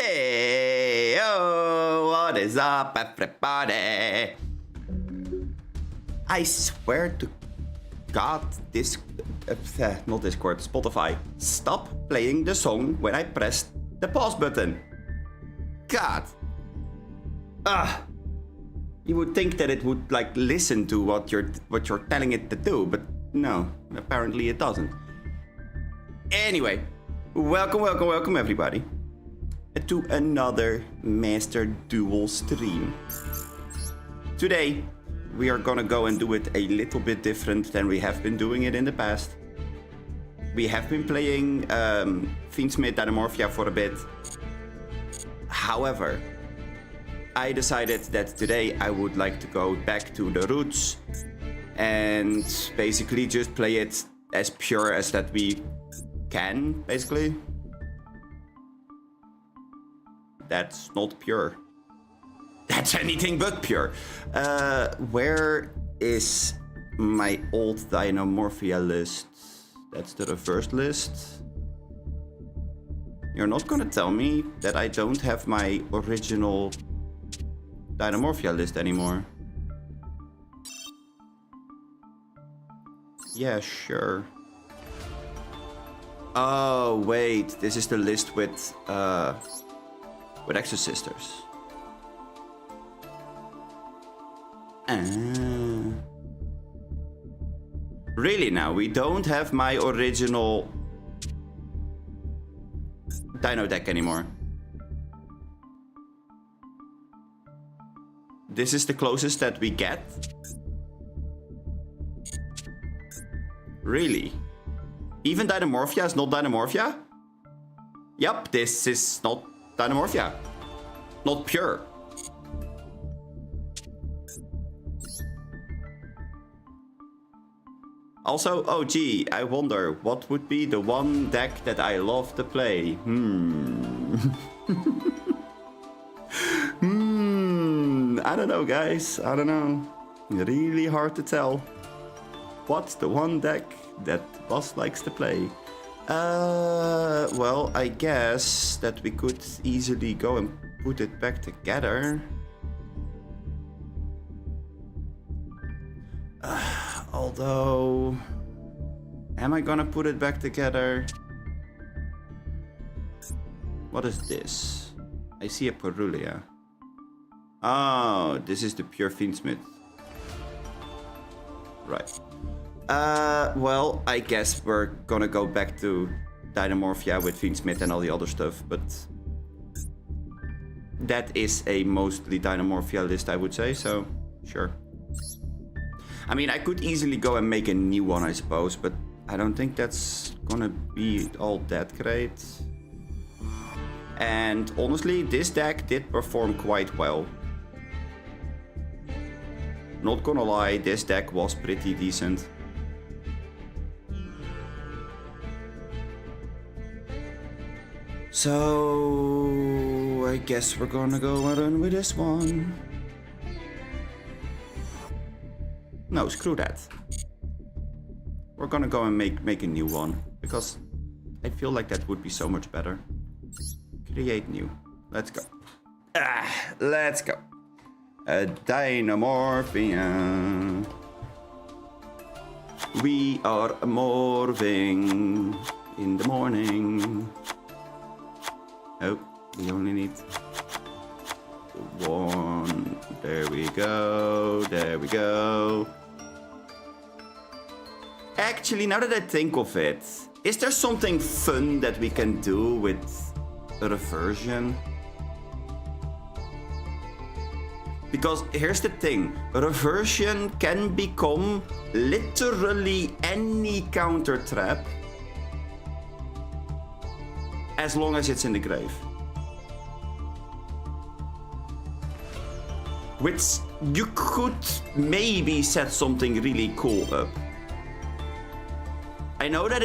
Hey, oh, what is up, everybody? I swear to God, not Discord, Spotify, stop playing the song when I pressed the pause button. God. You would think that it would like listen to what you're telling it to do, but no, apparently it doesn't. Anyway, welcome everybody to another Master Duel stream. Today we are gonna go and do it a little bit different than we have been doing it in the past. We have been playing Fiendsmith Dynamorphia for a bit. However, I decided that today I would like to go back to the roots and basically just play it as pure as that we can, basically. That's not pure. That's anything but pure. Where is my old Dynamorphia list? That's the reverse list. You're not gonna tell me that I don't have my original Dynamorphia list anymore. Yeah, sure. Oh, wait. This is the list with Exorcisters. Really now? We don't have my original Dino deck anymore. This is the closest that we get? Really? Even Dynamorphia is not Dynamorphia? Yup, this is not Dynamorphia. Not pure. Also, oh gee, I wonder what would be the one deck that I love to play. I don't know, guys. I don't know. Really hard to tell. What's the one deck that Boss likes to play? Well, I guess that we could easily go and put it back together. Although, am I gonna put it back together? What is this? I see a Perulia. Oh, this is the pure Fiendsmith. Right. Well, I guess we're gonna go back to Dynamorphia with Fiendsmith and all the other stuff, but that is a mostly Dynamorphia list, I would say, so sure. I mean, I could easily go and make a new one, I suppose, but I don't think that's gonna be all that great. And honestly, this deck did perform quite well. Not gonna lie, this deck was pretty decent. So I guess we're gonna go and run with this one. No, screw that. We're gonna go and make a new one, because I feel like that would be so much better. Create new. Let's go. Let's go. A Dynamorphia. We are morphing in the morning. Oh, we only need one. There we go. There we go. Actually, now that I think of it, is there something fun that we can do with a reversion? Because here's the thing, a reversion can become literally any counter trap as long as it's in the grave. Which you could maybe set something really cool up. I know that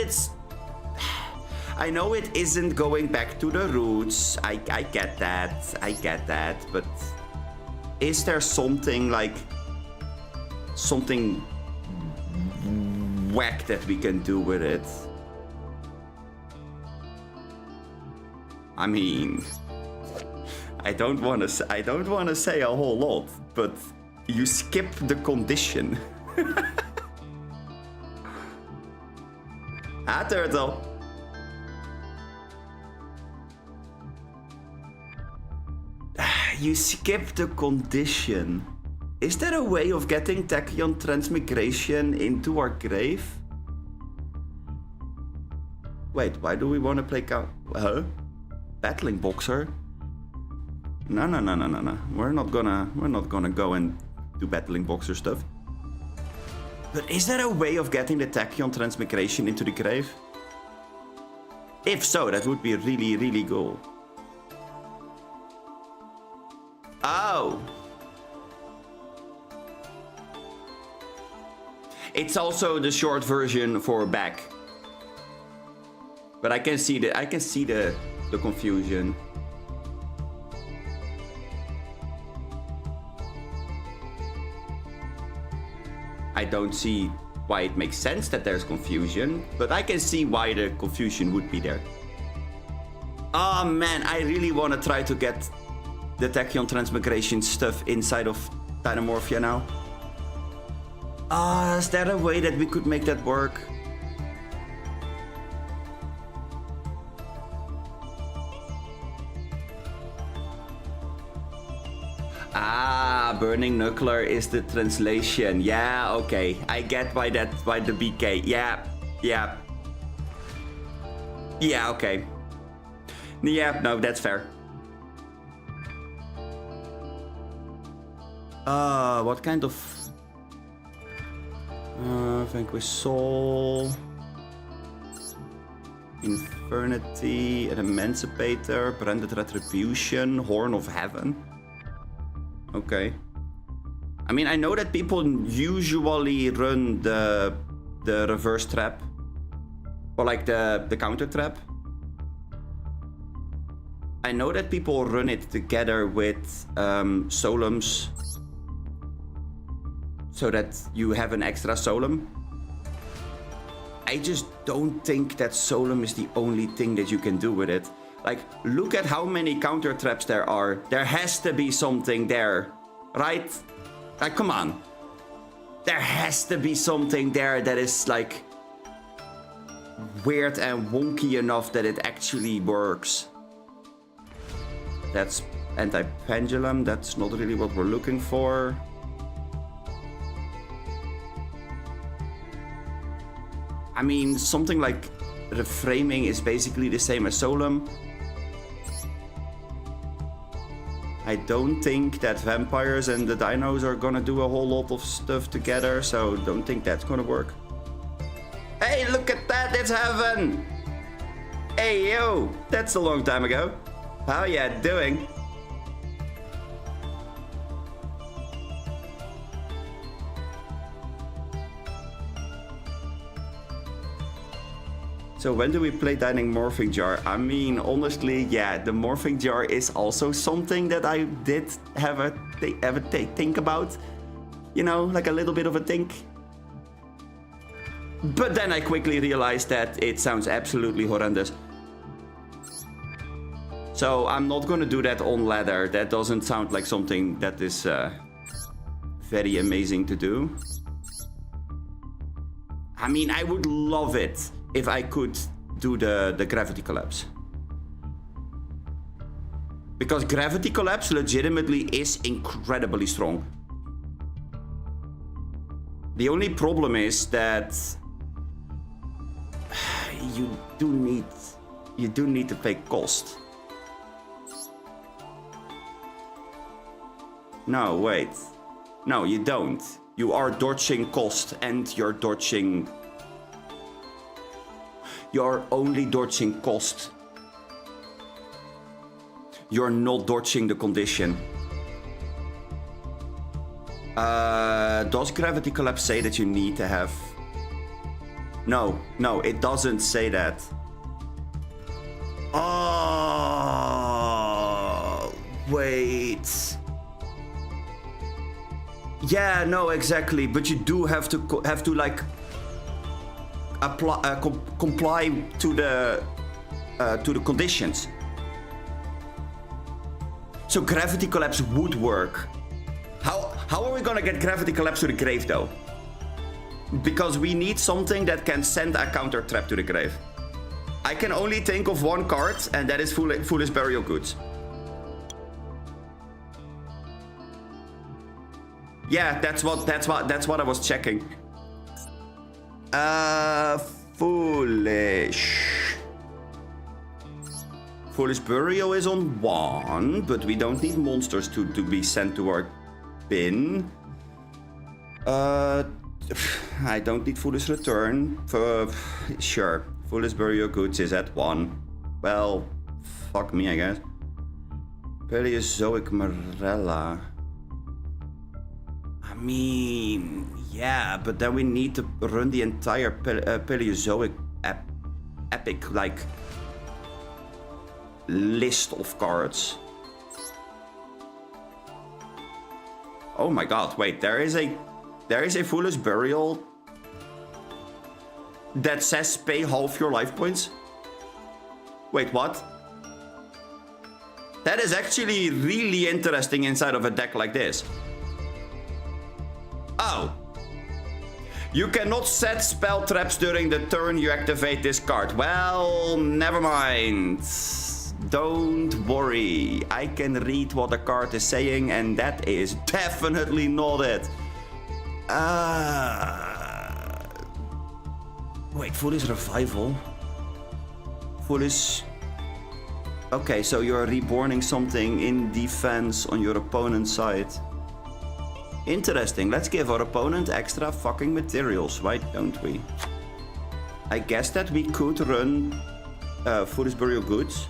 I know it isn't going back to the roots. I get that, but is there something like something whack that we can do with it? I mean, I don't want to say a whole lot, but you skip the condition. Ah, turtle. You skip the condition. Is there a way of getting Tachyon Transmigration into our grave? Wait, why do we want to play huh? Battling Boxer? No. We're not gonna go and do Battling Boxer stuff. But is there a way of getting the Tachyon Transmigration into the grave? If so, that would be really, really cool. Oh! It's also the short version for back. But I can see the confusion. I don't see why it makes sense that there's confusion, but I can see why the confusion would be there. Oh man, I really want to try to get the Tachyon Transmigration stuff inside of Dynamorphia now. Ah, is there a way that we could make that work? Ah, Burning Nuclear is the translation. Yeah, okay. I get why the BK. Yeah. Yeah, okay. Yeah, no, that's fair. What kind of... Vanquish Soul... Infernity, an Emancipator, Branded Retribution, Horn of Heaven. Okay. I mean, I know that people usually run the reverse trap. Or like the counter trap. I know that people run it together with Solums. So that you have an extra Solum. I just don't think that Solum is the only thing that you can do with it. Like, look at how many counter traps there are. There has to be something there, right? Like, come on. There has to be something there that is, like, weird and wonky enough that it actually works. That's anti-pendulum. That's not really what we're looking for. I mean, something like reframing is basically the same as Solum. I don't think that vampires and the dinos are gonna do a whole lot of stuff together, so don't think that's gonna work. Hey, look at that, it's heaven! Hey, yo, that's a long time ago. How ya doing? So when do we play Dining Morphing Jar? I mean, honestly, yeah, the Morphing Jar is also something that I did have a think about. You know, like a little bit of a think. But then I quickly realized that it sounds absolutely horrendous. So I'm not gonna do that on ladder. That doesn't sound like something that is very amazing to do. I mean, I would love it if I could do the Gravity Collapse. Because Gravity Collapse legitimately is incredibly strong. The only problem is that you do need to pay cost. No, wait. No, you don't. You are dodging cost and you're dodging... You're only dodging cost. You're not dodging the condition. Does Gravity Collapse say that you need to have... No, it doesn't say that. Oh, wait. Yeah, no, exactly. But you do have to like apply, comply to the conditions. So Gravity Collapse would work. How are we gonna get Gravity Collapse to the grave though? Because we need something that can send a counter trap to the grave. I can only think of one card, and that is Foolish Burial Goods. Yeah, that's what I was checking. Foolish Burial is on 1, but we don't need monsters to be sent to our bin. I don't need Foolish Return. Sure. Foolish Burial Goods is at 1. Well, fuck me, I guess. Paleozoic Morella. I mean, yeah, but then we need to run the entire Paleozoic epic, like, list of cards. Oh my god, wait, there is a Foolish Burial that says pay half your life points? Wait, what? That is actually really interesting inside of a deck like this. Oh. You cannot set spell traps during the turn you activate this card. Well, never mind. Don't worry. I can read what the card is saying, and that is definitely not it. Wait, Foolish Revival? Foolish... Okay, so you're reborning something in defense on your opponent's side. Interesting. Let's give our opponent extra fucking materials, why don't we? I guess that we could run Foolish Burial Goods.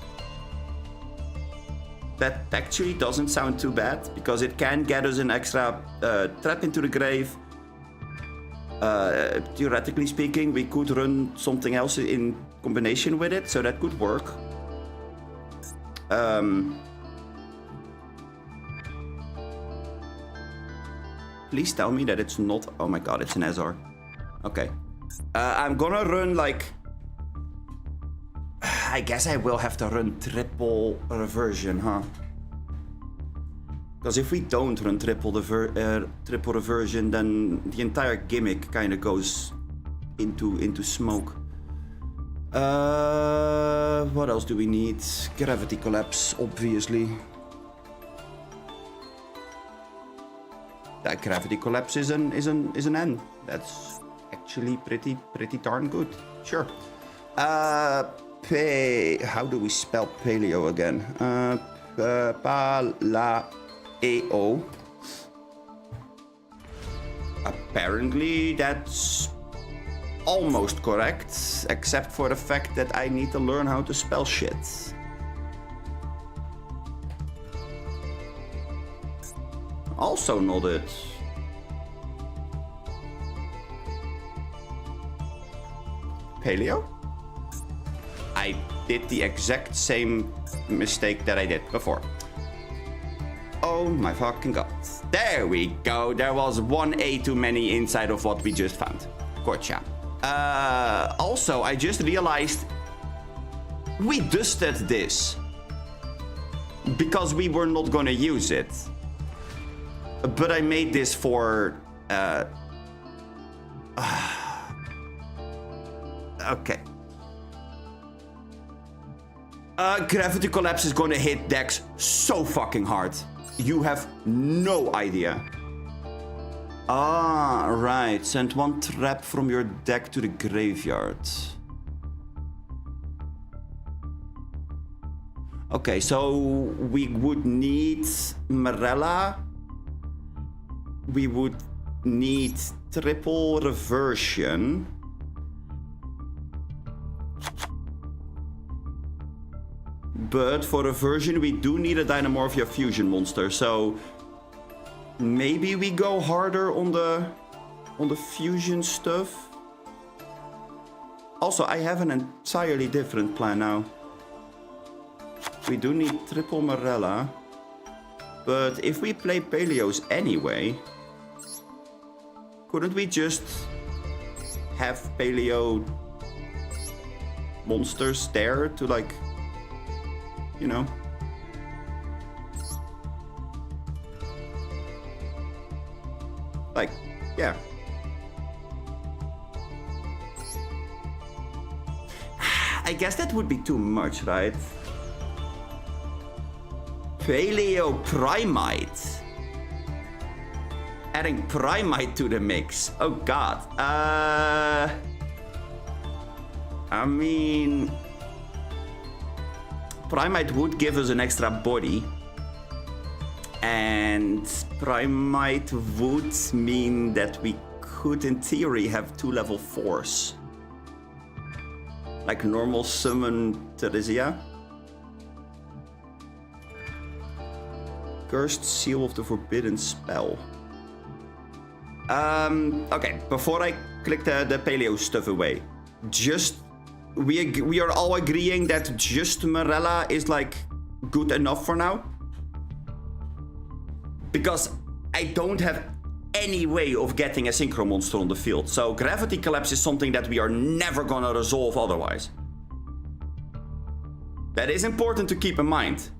That actually doesn't sound too bad, because it can get us an extra trap into the grave. Theoretically speaking, we could run something else in combination with it, so that could work. Please tell me that it's not... Oh my god, it's an SR. Okay. I'm gonna run like... I guess I will have to run triple reversion, huh? Because if we don't run triple reversion, then the entire gimmick kind of goes into smoke. What else do we need? Gravity Collapse, obviously. That Gravity Collapse is an N. That's actually pretty darn good. Sure. How do we spell paleo again? Paleo. Apparently that's almost correct, except for the fact that I need to learn how to spell shit. Also not it. Paleo? I did the exact same mistake that I did before. Oh my fucking god. There we go. There was one A too many inside of what we just found. Gotcha. Also, I just realized we dusted this because we were not gonna use it. But I made this for... Okay. Gravity Collapse is gonna hit decks so fucking hard. You have no idea. Ah, right. Send one trap from your deck to the graveyard. Okay, so we would need Morella. We would need triple reversion. But for reversion, we do need a Dynamorphia fusion monster, so maybe we go harder on the fusion stuff. Also, I have an entirely different plan now. We do need triple Morella, but if we play Paleos anyway, couldn't we just have Paleo monsters there to, like, you know? Like, yeah. I guess that would be too much, right? Paleo Primite. Adding Primite to the mix. Oh god. I mean... Primite would give us an extra body. And Primite would mean that we could, in theory, have 2 level 4s. Like normal summon Theresia. Cursed Seal of the Forbidden Spell. Okay, before I click the paleo stuff away, just we are all agreeing that just Morella is like good enough for now, because I don't have any way of getting a synchro monster on the field, so Gravity Collapse is something that we are never gonna resolve otherwise. That is important to keep in mind.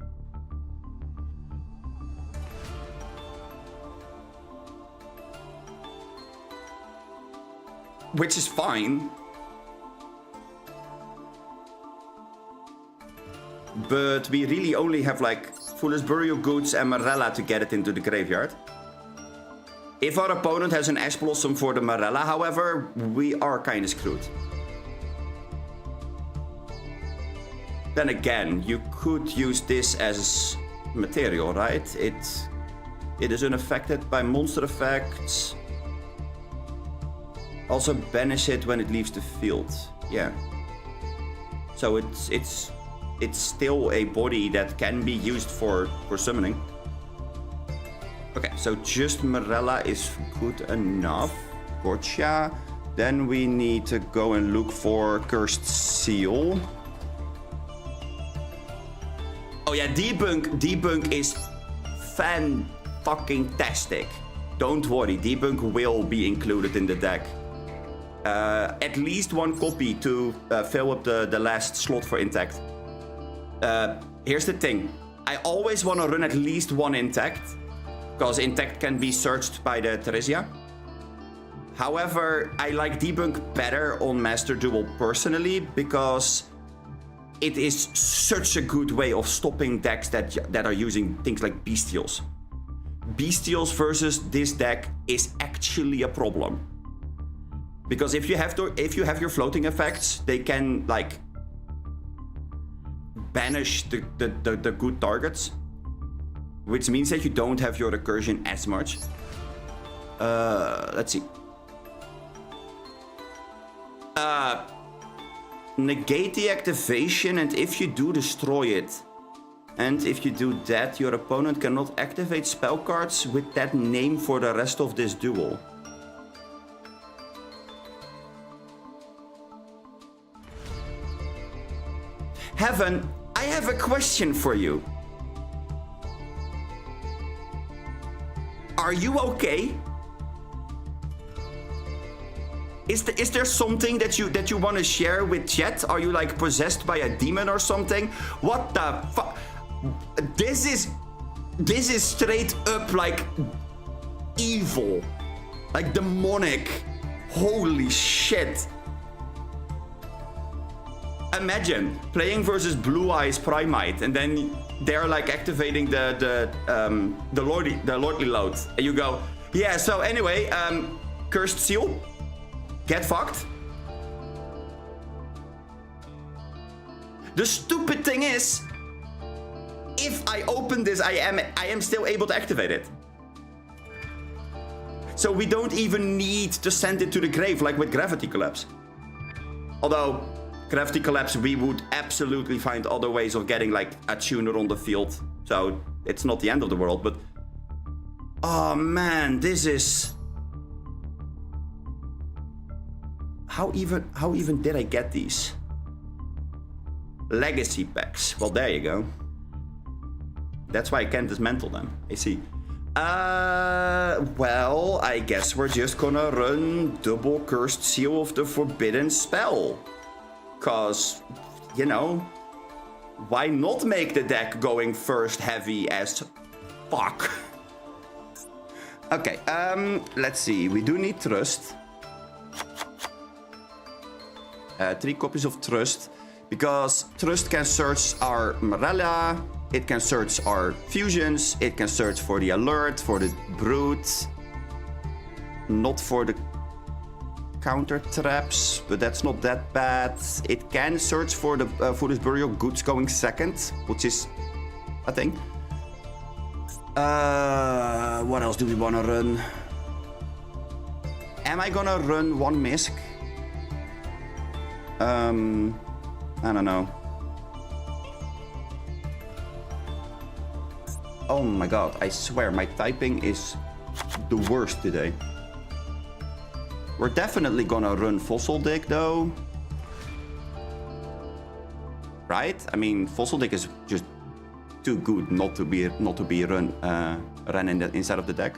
Which is fine. But we really only have like Foolish Burial Goods and Morella to get it into the graveyard. If our opponent has an Ash Blossom for the Morella, however, we are kind of screwed. Then again, you could use this as material, right? It is unaffected by monster effects. Also banish it when it leaves the field. Yeah. So it's still a body that can be used for summoning. Okay, so just Morella is good enough. Gotcha. Then we need to go and look for Cursed Seal. Oh yeah, debunk is fan-fucking-tastic. Don't worry, debunk will be included in the deck. At least 1 copy to fill up the last slot for Intact. Here's the thing. I always want to run at least 1 Intact, because Intact can be searched by the Theresia. However, I like Debunk better on Master Duel personally, because it is such a good way of stopping decks that are using things like Bestials. Bestials versus this deck is actually a problem. Because if you have your floating effects, they can like banish the good targets, which means that you don't have your recursion as much. Let's see. Negate the activation, and if you do, destroy it. And if you do that, your opponent cannot activate spell cards with that name for the rest of this duel. Heaven, I have a question for you. Are you okay? Is there something that you want to share with chat? Are you like possessed by a demon or something? What the fuck? This is straight up like evil, like demonic. Holy shit! Imagine playing versus Blue Eyes Primite, and then they're like activating the Lordly Load, and you go, yeah. So anyway, Cursed Seal, get fucked. The stupid thing is, if I open this, I am still able to activate it. So we don't even need to send it to the grave like with Gravity Collapse. Although Gravity Collapse, we would absolutely find other ways of getting like a tuner on the field. So it's not the end of the world, but oh man, this is... How even did I get these? Legacy packs. Well, there you go. That's why I can't dismantle them. I see. Well, I guess we're just gonna run double Cursed Seal of the Forbidden Spell. Cause, you know, why not make the deck going first heavy as fuck? Okay, let's see. We do need Trust. 3 copies of Trust. Because Trust can search our Morella. It can search our fusions. It can search for the Alert, for the Brute. Not for the counter traps, but that's not that bad. It can search for the this burial goods going second, which is a thing. What else do we want to run? Am I gonna run 1 misc? I don't know. Oh my god, I swear my typing is the worst today. We're definitely gonna run Fossil Dig though. Right? I mean, Fossil Dig is just too good not to be run inside of the deck.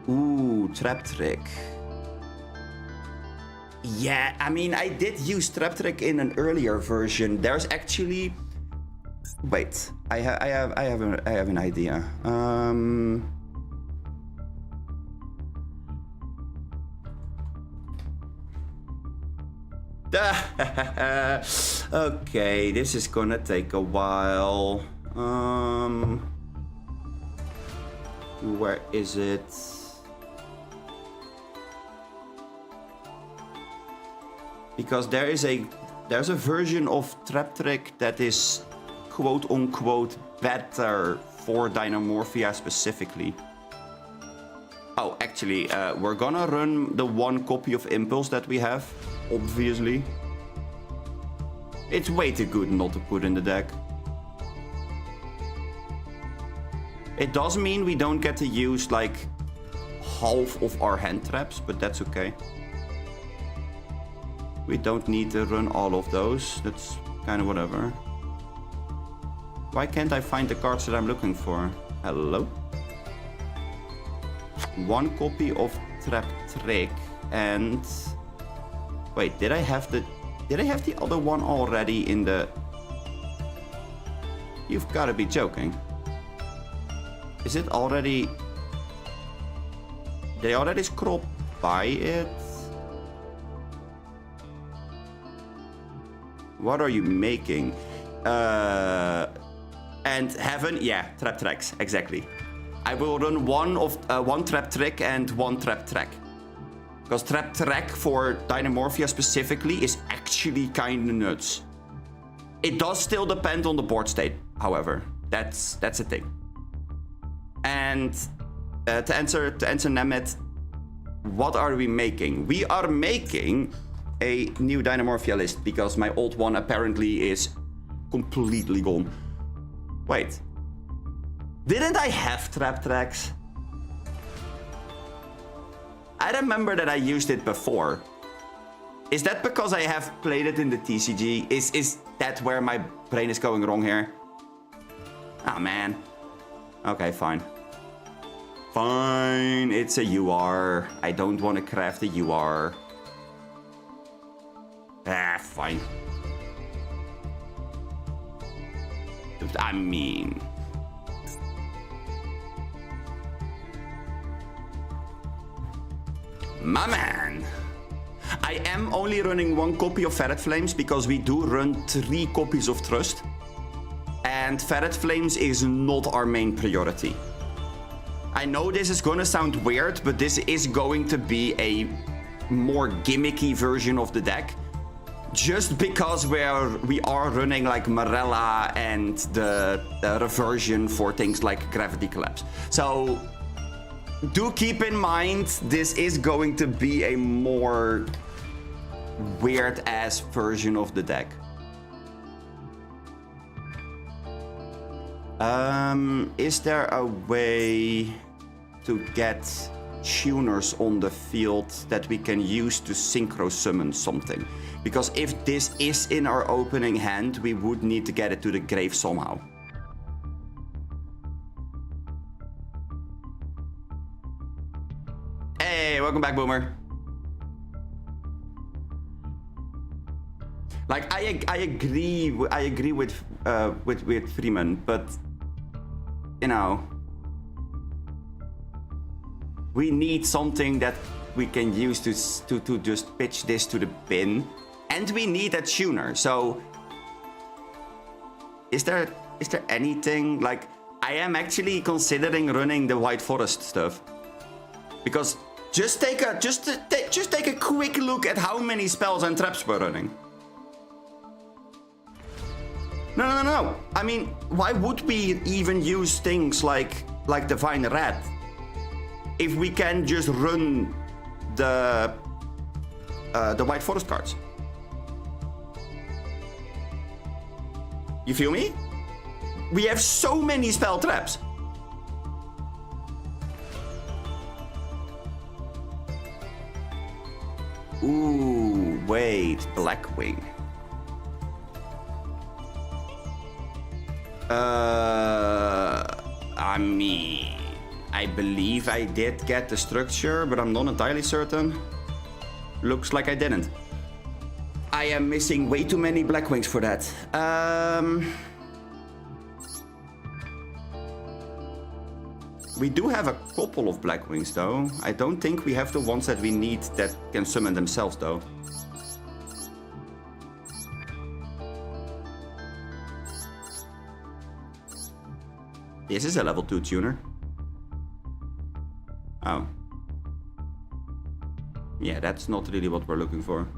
Ooh, Trap Trick. Yeah, I mean, I did use Trap Trick in an earlier version. There's actually... Wait, I have an idea. Okay, this is gonna take a while. Where is it? Because there's a version of Trap Trick that is quote unquote better for Dynamorphia specifically. Oh, actually, we're gonna run the 1 copy of Impulse that we have, obviously. It's way too good not to put in the deck. It does mean we don't get to use like half of our hand traps, but that's okay. We don't need to run all of those. That's kind of whatever. Why can't I find the cards that I'm looking for? Hello? 1 copy of Trap Trick and... Wait, did I have the other one already in the... You've gotta be joking. Is it already... Did I already scroll by it? What are you making? And Heaven, yeah, Trap Tracks, exactly. I will run one Trap Trick and 1 Trap Track. Because Trap Track for Dynamorphia specifically is actually kinda nuts. It does still depend on the board state, however. That's a thing. And to answer Nemeth, what are we making? We are making a new Dynamorphia list because my old one apparently is completely gone. Wait. Didn't I have Trap Tracks? I remember that I used it before. Is that because I have played it in the TCG? Is that where my brain is going wrong here? Ah, man. Okay, fine. Fine, it's a UR. I don't want to craft a UR. Ah, fine. I mean... My man! I am only running 1 copy of Ferret Flames because we do run 3 copies of Trust. And Ferret Flames is not our main priority. I know this is gonna sound weird, but this is going to be a more gimmicky version of the deck. Just because we are running like Morella and the reversion for things like Gravity Collapse. So do keep in mind, this is going to be a more weird-ass version of the deck. Is there a way to get tuners on the field that we can use to synchro summon something? Because if this is in our opening hand, we would need to get it to the grave somehow. Hey, welcome back, Boomer. Like I agree with Freeman, but you know, we need something that we can use to just pitch this to the bin, and we need a tuner. So is there anything like? I am actually considering running the White Forest stuff, because just take a quick look at how many spells and traps we're running. No. I mean, why would we even use things like Divine Rat if we can just run the White Forest cards? You feel me? We have so many spell traps. Ooh, wait, Blackwing. I mean, I believe I did get the structure, but I'm not entirely certain. Looks like I didn't. I am missing way too many Blackwings for that. We do have a couple of Blackwings though. I don't think we have the ones that we need that can summon themselves though. This is a level 2 tuner. Oh. Yeah, that's not really what we're looking for.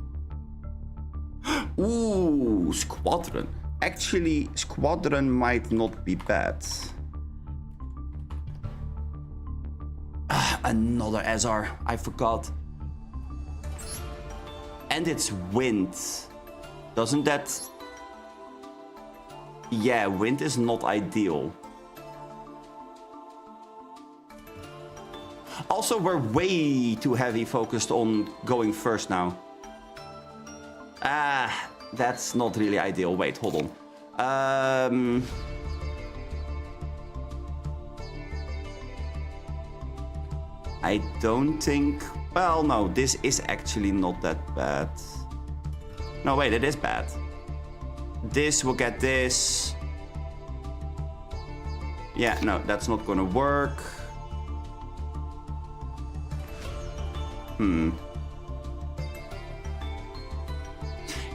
Ooh, Squadron. Actually, Squadron might not be bad. Another SR. I forgot. And it's wind. Doesn't that... Yeah, wind is not ideal. Also, we're way too heavy focused on going first now. That's not really ideal. Wait, hold on. I don't think... Well, no, this is actually not that bad. No, wait, it is bad. This will get this. Yeah, no, that's not gonna work.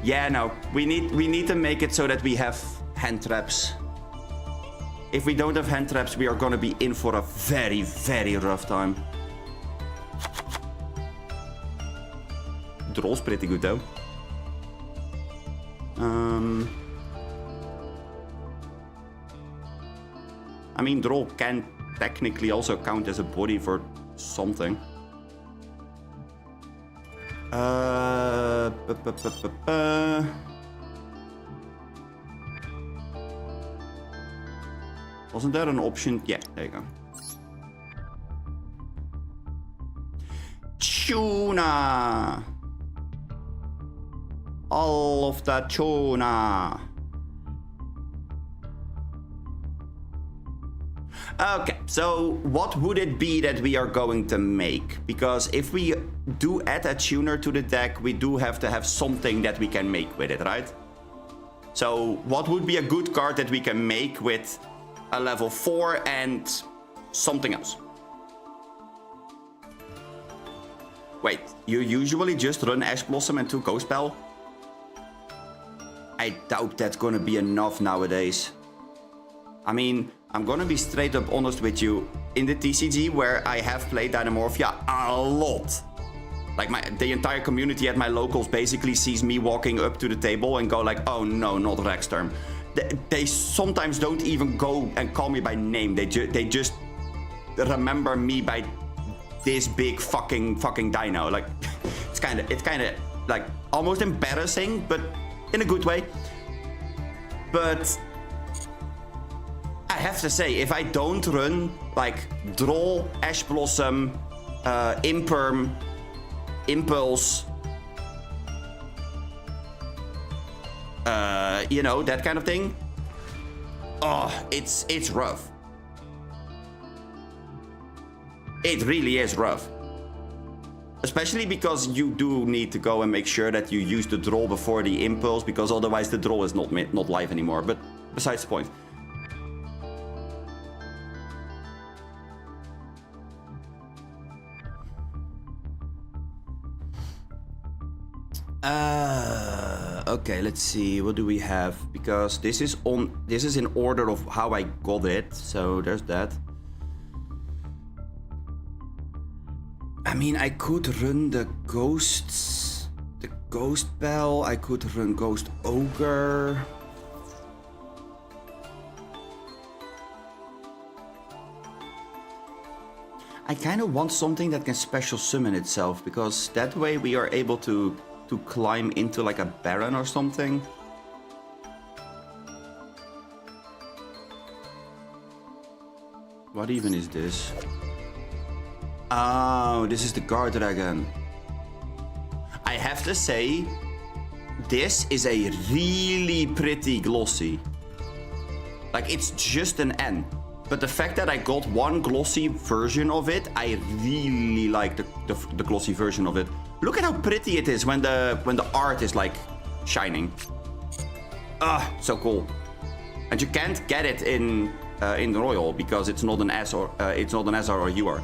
Yeah, no, we need to make it so that we have hand traps. If we don't have hand traps, we are gonna be in for a very, very rough time. Droll's pretty good though. I mean, Droll can technically also count as a body for something. Wasn't there an option? Yeah, there you go. Tuna! All of that tuna! Okay, so what would it be that we are going to make? Because if we do add a tuner to the deck, we do have to have something that we can make with it, right? So what would be a good card that we can make with a level 4 and something else? Wait, you usually just run Ash Blossom and 2 Ghost Spell? I doubt that's gonna be enough nowadays. I mean, I'm gonna be straight up honest with you. In the TCG where I have played Dynamorphia a lot, like the entire community at my locals basically sees me walking up to the table and go like, oh no, not Rexterm. They sometimes don't even go and call me by name. They just remember me by this big fucking dino. Like, it's kind of like almost embarrassing, but in a good way. But I have to say, if I don't run like Droll, Ash Blossom, Imperm, Impulse, you know, that kind of thing. Oh, it's rough. It really is rough. Especially because you do need to go and make sure that you use the draw before the impulse, because otherwise the draw is not live anymore. But besides the point. Okay, let's see. What do we have? Because this is in order of how I got it. So there's that. I mean, I could run the ghosts, the ghost bell. I could run ghost ogre. I kind of want something that can special summon itself, because that way we are able to climb into like a baron or something. What even is this? Oh, this is the guard dragon. I have to say, this is a really pretty glossy. Like, it's just an N. But the fact that I got one glossy version of it, I really like the glossy version of it. Look at how pretty it is when the art is like shining. Ah, so cool. And you can't get it in Royal because it's not an S or SR or UR.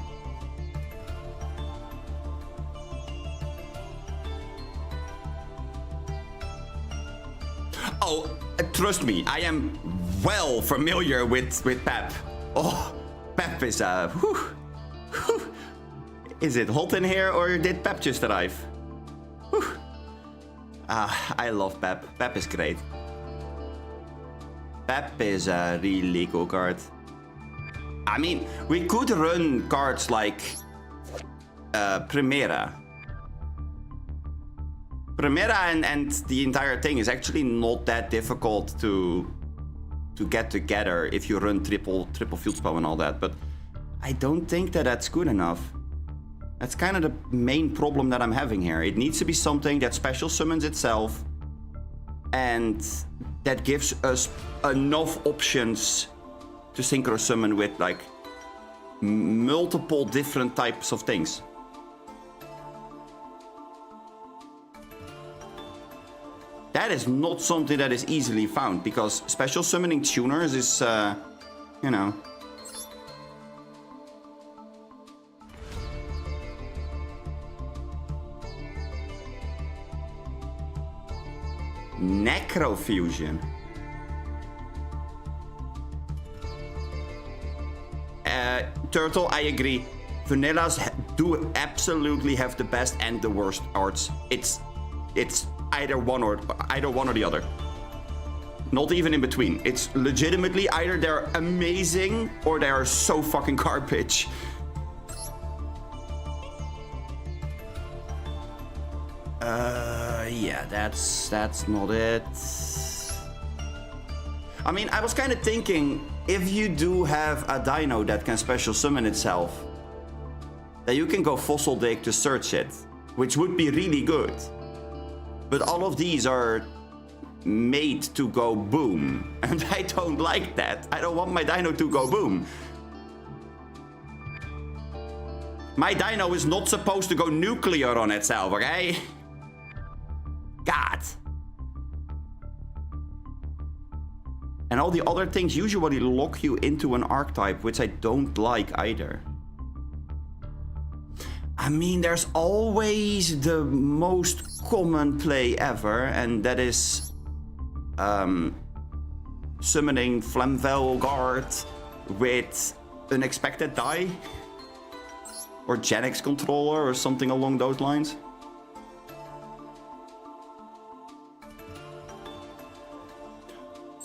Oh, trust me, I am well familiar with Pep. Oh, Pep is Is it hot in here, or did Pep just arrive? I love Pep. Pep is great. Pep is a really cool card. I mean, we could run cards like Primera. Primera and the entire thing is actually not that difficult to get together if you run triple field spell and all that, but I don't think that that's good enough. That's kind of the main problem that I'm having here. It needs to be something that special summons itself and that gives us enough options to synchro summon with like multiple different types of things. That is not something that is easily found, because special summoning tuners is, you know. Necrofusion. Turtle, I agree. Vanillas do absolutely have the best and the worst arts. It's either one or the other. Not even in between. It's legitimately either they're amazing or they are so fucking garbage. Yeah, that's not it. I mean, I was kind of thinking, if you do have a dino that can special summon itself, that you can go fossil dig to search it, which would be really good. But all of these are made to go boom, and I don't like that. I don't want my dino to go boom. My dino is not supposed to go nuclear on itself, okay? God. And all the other things usually lock you into an archetype, which I don't like either. I mean, there's always the most common play ever, and that is summoning Flamvel Guard with unexpected die, or Genix controller, or something along those lines.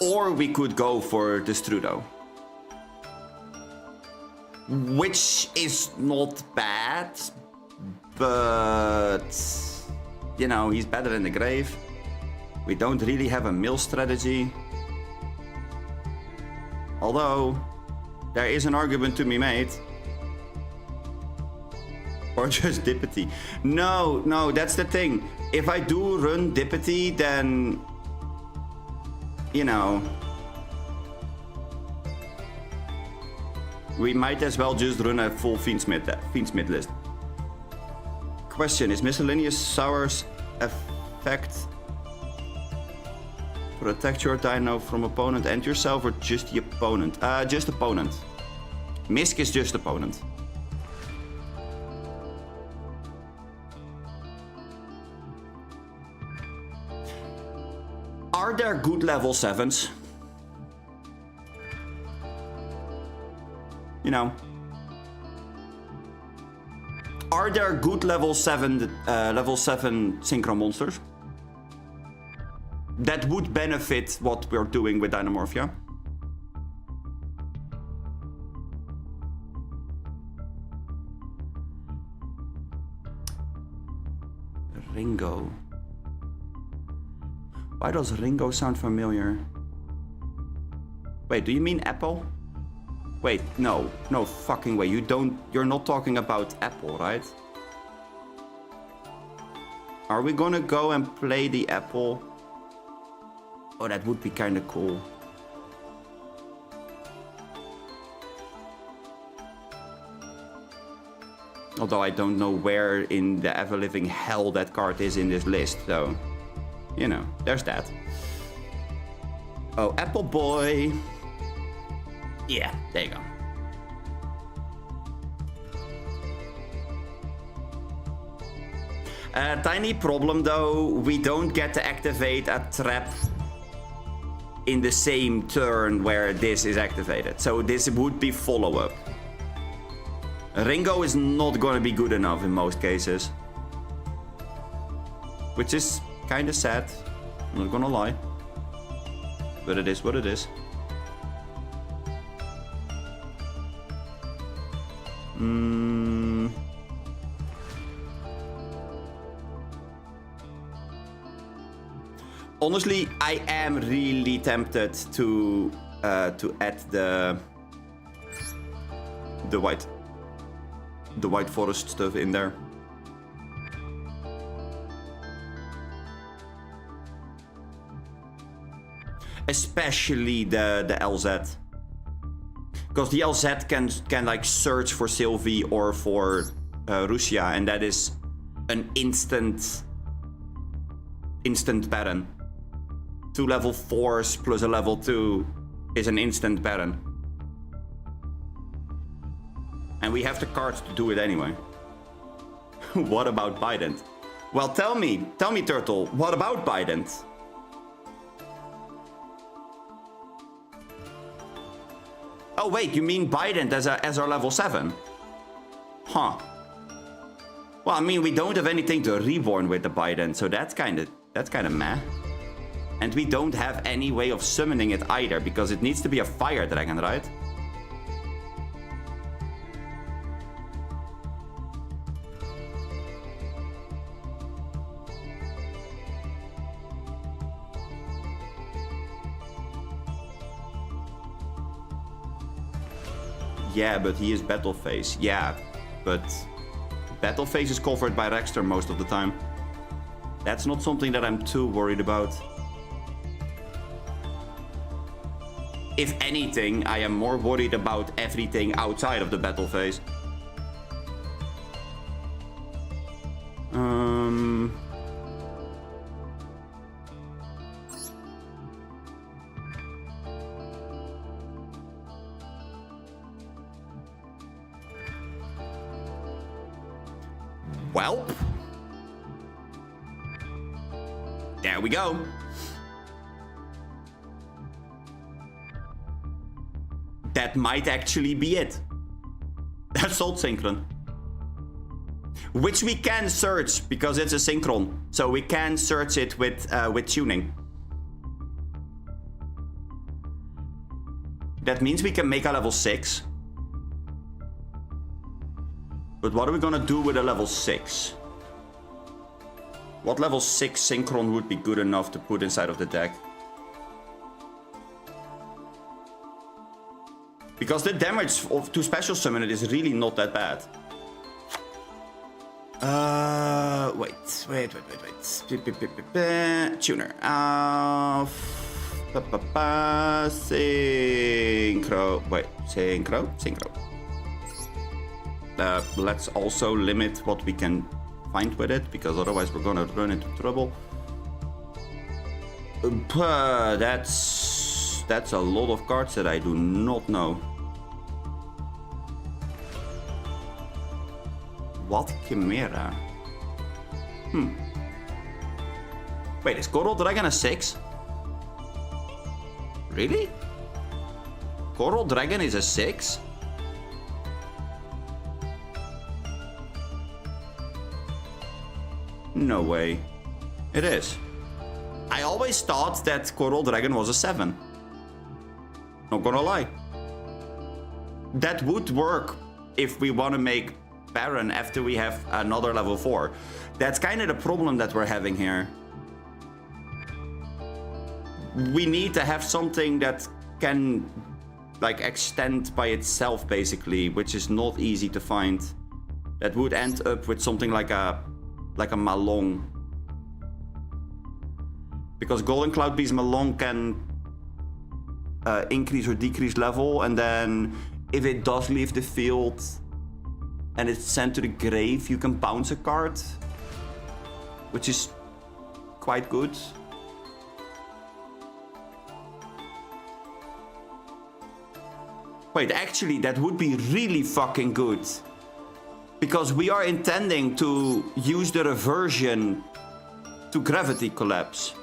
Or we could go for the Strudo, which is not bad, but you know, he's better in the grave. We don't really have a mill strategy. Although, there is an argument to be made. Or just Dippity. No, that's the thing. If I do run Dippity, then, you know, we might as well just run a full Fiendsmith list. Question, is miscellaneous sours effect protect your dino from opponent and yourself, or just the opponent? Just opponent. Misk is just opponent. Are there good level 7s? You know. Are there good level 7 synchro monsters? That would benefit what we're doing with Dynamorphia. Ringo. Why does Ringo sound familiar? Wait, do you mean Apple? Wait, no. No fucking way. You're not talking about Apple, right? Are we gonna go and play the Apple? Oh, that would be kinda cool. Although I don't know where in the ever-living hell that card is in this list, so... You know, there's that. Oh, Apple Boy. Yeah, there you go. Tiny problem though, we don't get to activate a trap in the same turn where this is activated. So this would be follow-up. Ringo is not gonna be good enough in most cases. Which is kinda sad, I'm not gonna lie. But it is what it is. Honestly, I am really tempted to add the white forest stuff in there. Especially the LZ. Because the LZ can like search for Sylvie or for Rusia, and that is an instant Baron. 2 level 4s plus a level 2 is an instant Baron. And we have the cards to do it anyway. What about Bident? Well, tell me, Turtle, what about Bident? Oh wait, you mean Bident as our level 7? Huh. Well, I mean, we don't have anything to reborn with the Bident, so that's kinda meh. And we don't have any way of summoning it either, because it needs to be a fire dragon, right? Yeah, but he is Battle Phase. Yeah, but Battle Phase is covered by Rexter most of the time. That's not something that I'm too worried about. If anything, I am more worried about everything outside of the Battle Phase. Welp. There we go. That might actually be it. Assault Synchron. Which we can search because it's a Synchron. So we can search it with tuning. That means we can make a level 6. But what are we gonna do with a level 6? What level 6 Synchron would be good enough to put inside of the deck? Because the damage to special summon it is really not that bad. Wait. Tuner. Synchro. Wait, synchro. Let's also limit what we can fine with it, because otherwise we're gonna run into trouble. That's a lot of cards that I do not know. What Chimera? Wait, is Coral Dragon a 6? Really? Coral Dragon is a 6? No way. It is. I always thought that Coral Dragon was a 7. Not gonna lie. That would work if we want to make Baron after we have another level 4. That's kind of the problem that we're having here. We need to have something that can like extend by itself basically, which is not easy to find. That would end up with something like a Malong. Because Golden Cloud Beast Malong can increase or decrease level, and then if it does leave the field and it's sent to the grave, you can bounce a card, which is quite good. Wait, actually, that would be really fucking good. Because we are intending to use the reversion to Gravity Collapse.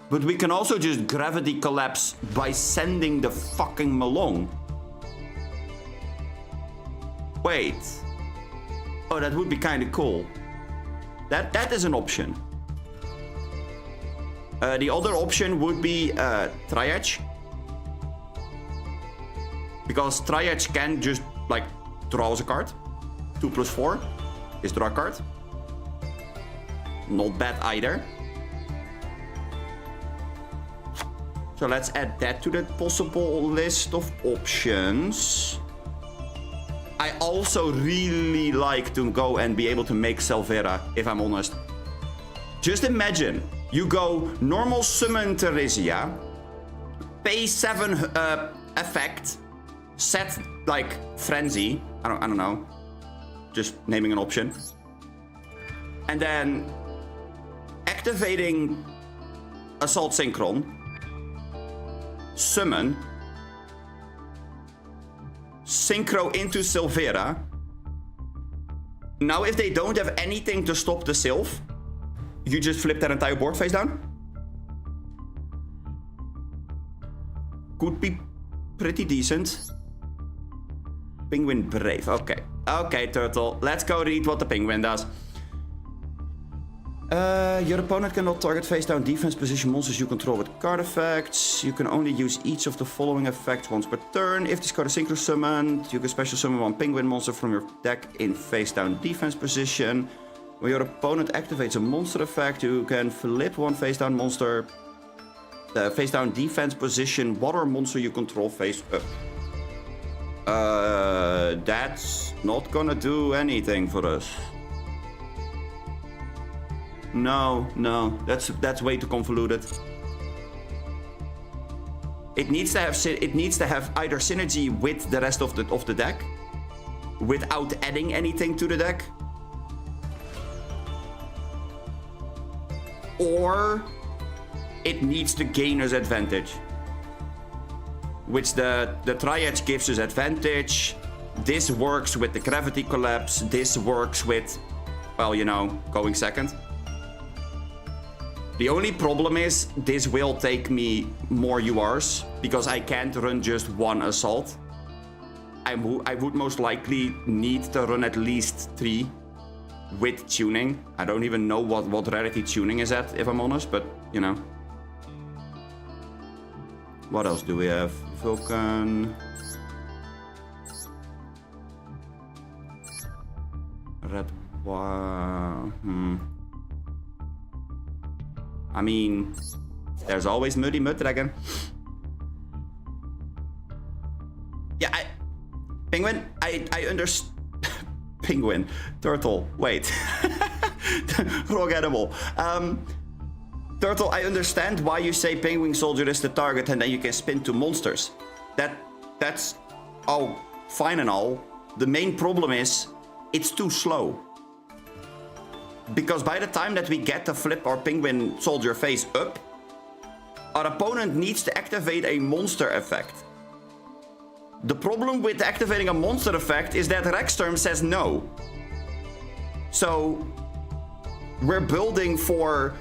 But we can also just Gravity Collapse by sending the fucking Malong. Wait. Oh, that would be kind of cool. That is an option. The other option would be Triage. Because Triage can just, like, draw us a card. 2+4 is draw a card. Not bad either. So let's add that to the possible list of options. I also really like to go and be able to make Selvera, if I'm honest. Just imagine, you go normal summon Theresia, pay 7 effect, set like Frenzy, I don't know, just naming an option, and then activating Assault Synchron, summon, synchro into Silvera. Now if they don't have anything to stop the Sylph, you just flip that entire board face down. Could be pretty decent. Penguin Brave, okay. Okay, Turtle, let's go read what the Penguin does. Your opponent cannot target face-down defense position monsters you control with card effects. You can only use each of the following effects once per turn. If this card is synchro summoned, you can special summon one penguin monster from your deck in face-down defense position. When your opponent activates a monster effect, you can flip one face-down monster, face-down defense position, water monster you control face up. That's not gonna do anything for us. No, that's way too convoluted. It needs to have either synergy with the rest of the deck, without adding anything to the deck, or it needs to gain us advantage, which the Triage gives us advantage. This works with the Gravity Collapse. This works with, well, you know, going second. The only problem is this will take me more URs because I can't run just one assault. I would most likely need to run at least 3 with tuning. I don't even know what rarity tuning is at, if I'm honest, but you know. What else do we have? Vulcan. Red. I mean, there's always Muddy Muddragon. Yeah, Penguin, I understand. Penguin, Turtle, wait. Wrong animal. Turtle, I understand why you say Penguin Soldier is the target and then you can spin to monsters. That's all fine and all. The main problem is, it's too slow. Because by the time that we get to flip our penguin soldier face up, our opponent needs to activate a monster effect. The problem with activating a monster effect is that Rexterm says no. So we're building for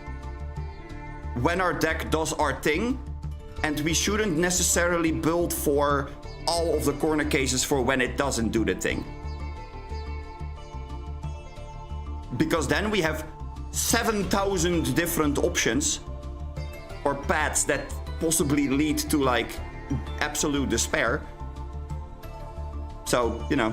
when our deck does our thing, and we shouldn't necessarily build for all of the corner cases for when it doesn't do the thing. Because then we have 7,000 different options or paths that possibly lead to like absolute despair. So, you know.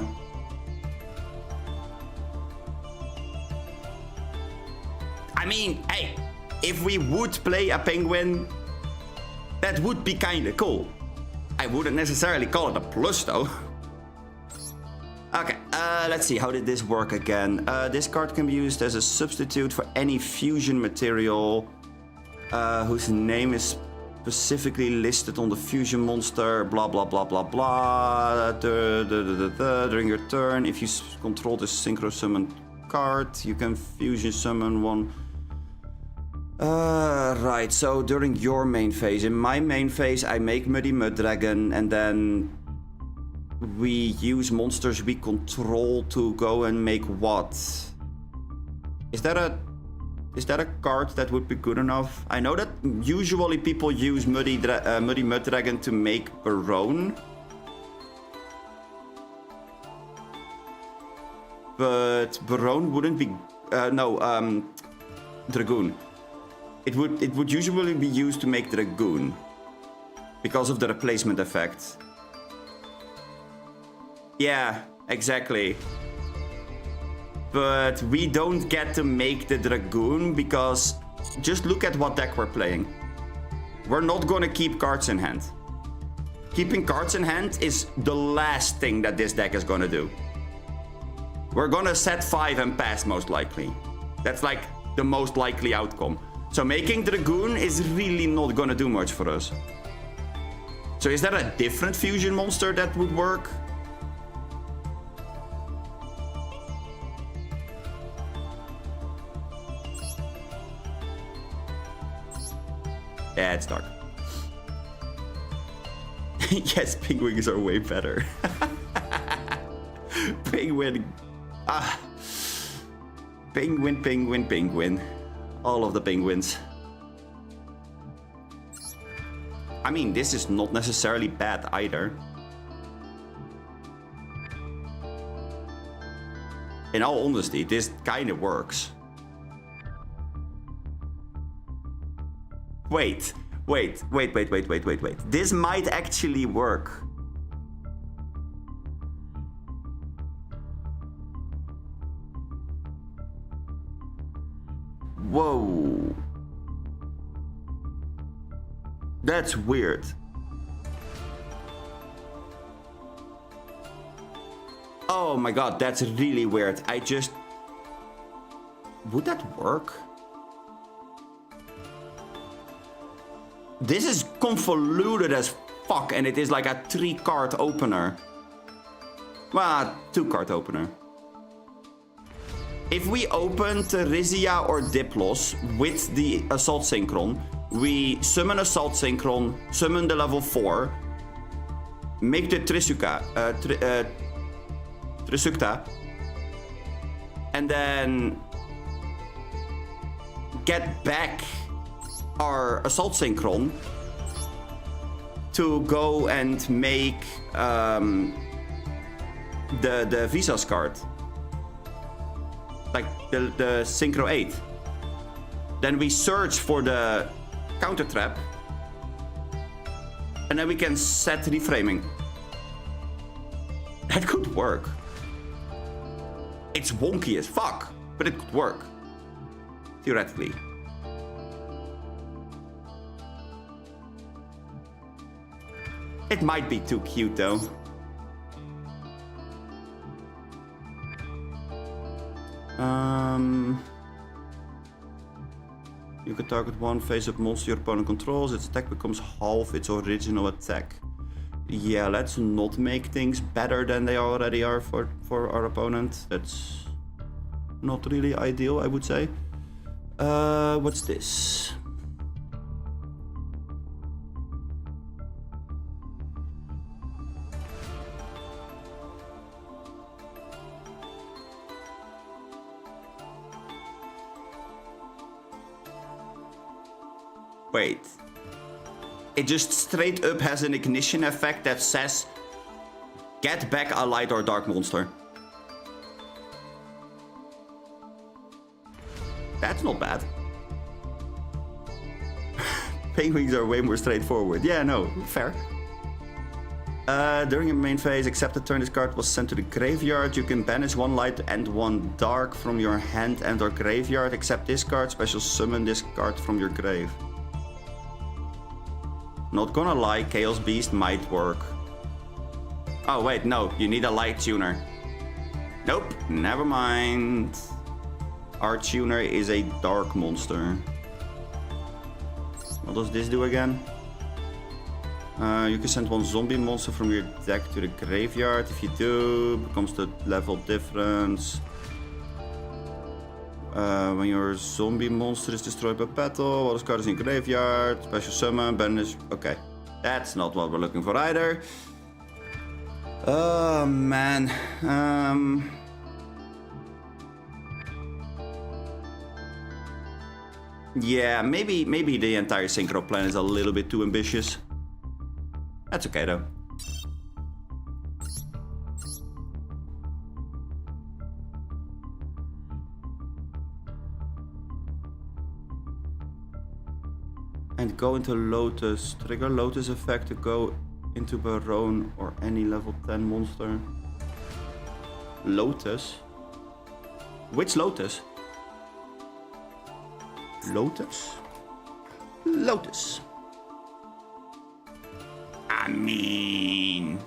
I mean, hey, if we would play a penguin, that would be kinda cool. I wouldn't necessarily call it a plus though. Okay, let's see, how did this work again? This card can be used as a substitute for any fusion material whose name is specifically listed on the fusion monster, blah blah blah blah blah. During your turn, if you control the synchro summon card, you can fusion summon one. Right, so during your main phase. In my main phase, I make Muddy Mud Dragon, and then we use monsters we control to go and make what? Is that a card that would be good enough? I know that usually people use Muddy Mud Dragon to make Barone. But Barone wouldn't be... Dragoon. It would usually be used to make Dragoon. Because of the replacement effect. Yeah, exactly. But we don't get to make the Dragoon because just look at what deck we're playing. We're not gonna keep cards in hand. Keeping cards in hand is the last thing that this deck is gonna do. We're gonna set 5 and pass most likely. That's like the most likely outcome. So making Dragoon is really not gonna do much for us. So is there a different fusion monster that would work? Yeah, it's dark. Yes, penguins are way better. Penguin. Penguin. All of the penguins. I mean, this is not necessarily bad either. In all honesty, this kind of works. Wait. This might actually work. Whoa. That's weird. Oh my god, that's really weird. Would that work? This is convoluted as fuck, and it is like a 3-card opener. Well, 2-card opener. If we open Teresia or Diplos with the Assault Synchron, we summon Assault Synchron, summon the level 4, make the Trisukta, and then get back our Assault Synchron to go and make the Visas card. Like the Synchro 8. Then we search for the counter trap. And then we can set reframing. That could work. It's wonky as fuck, but it could work. Theoretically. It might be too cute though. You can target one face-up monster your opponent controls. Its attack becomes half its original attack. Yeah, let's not make things better than they already are for our opponent. That's Not really ideal, I would say. What's this? Wait. It just straight up has an ignition effect that says get back a light or dark monster. That's not bad. Penguins are way more straightforward. Yeah, no, fair. During your main phase, except the turn this card was sent to the graveyard, you can banish one light and one dark from your hand and or graveyard, except this card, special summon this card from your grave. Not gonna lie, Chaos Beast might work. Oh wait, no, you need a light tuner. Nope, never mind. Our tuner is a dark monster. What does this do again? You can send one zombie monster from your deck to the graveyard. If you do, becomes the level difference. When your zombie monster is destroyed by battle, while this card is in graveyard, special summon, banish. Okay, that's not what we're looking for either. Oh man. Yeah, maybe the entire synchro plan is a little bit too ambitious. That's okay though. And go into Lotus. Trigger Lotus effect to go into Baron or any level 10 monster. Lotus? Which Lotus? Lotus? Lotus. I mean...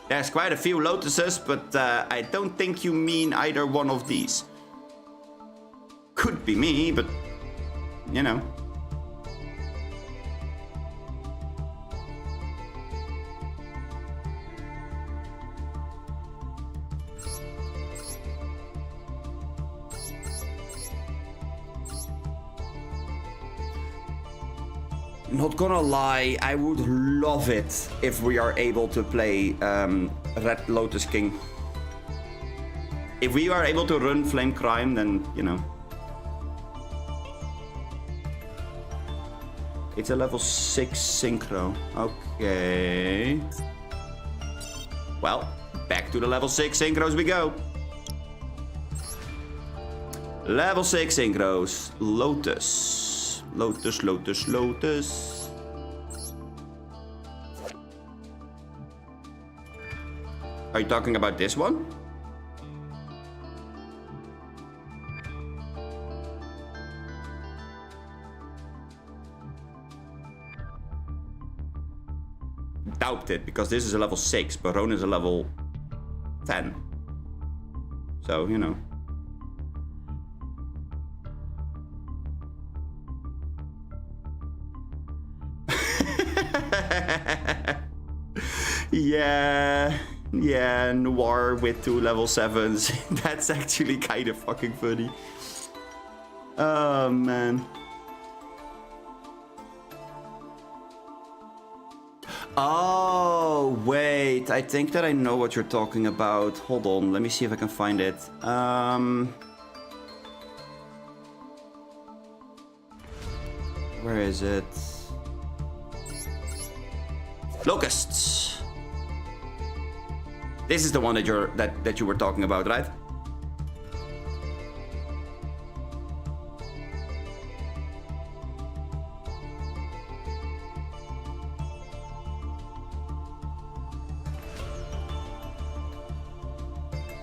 There's quite a few Lotuses, but I don't think you mean either one of these. Could be me, but... You know. Not gonna lie, I would love it if we are able to play Red Lotus King. If we are able to run Flame Crime, then, you know. It's a level 6 synchro. Okay. Well, back to the level 6 synchros we go. Level 6 synchros. Lotus. Lotus, Lotus, Lotus. Are you talking about this one? Doubt it, because this is a level 6, Baron is a level 10. So, you know. Yeah, Noir with 2 level 7s. That's actually kind of fucking funny. Oh, man. Oh, wait. I think that I know what you're talking about. Hold on. Let me see if I can find it. Where is it? Locusts. This is the one that you were talking about, right?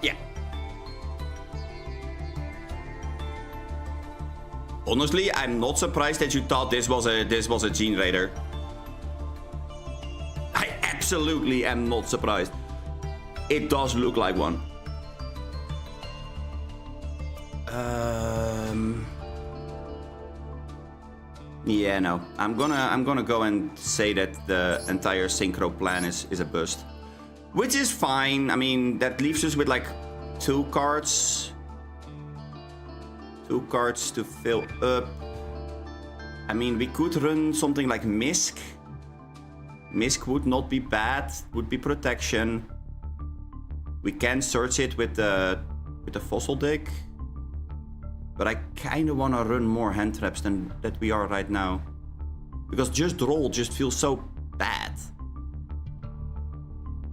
Yeah. Honestly, I'm not surprised that you thought this was a Gene Raider. I absolutely am not surprised. It does look like one. Yeah, no. I'm gonna go and say that the entire synchro plan is a bust. Which is fine. I mean, that leaves us with like 2 cards. 2 cards to fill up. I mean, we could run something like Misk. Misk would not be bad, would be protection. We can search it with the fossil dig. But I kind of want to run more hand traps than that we are right now. Because just roll just feels so bad.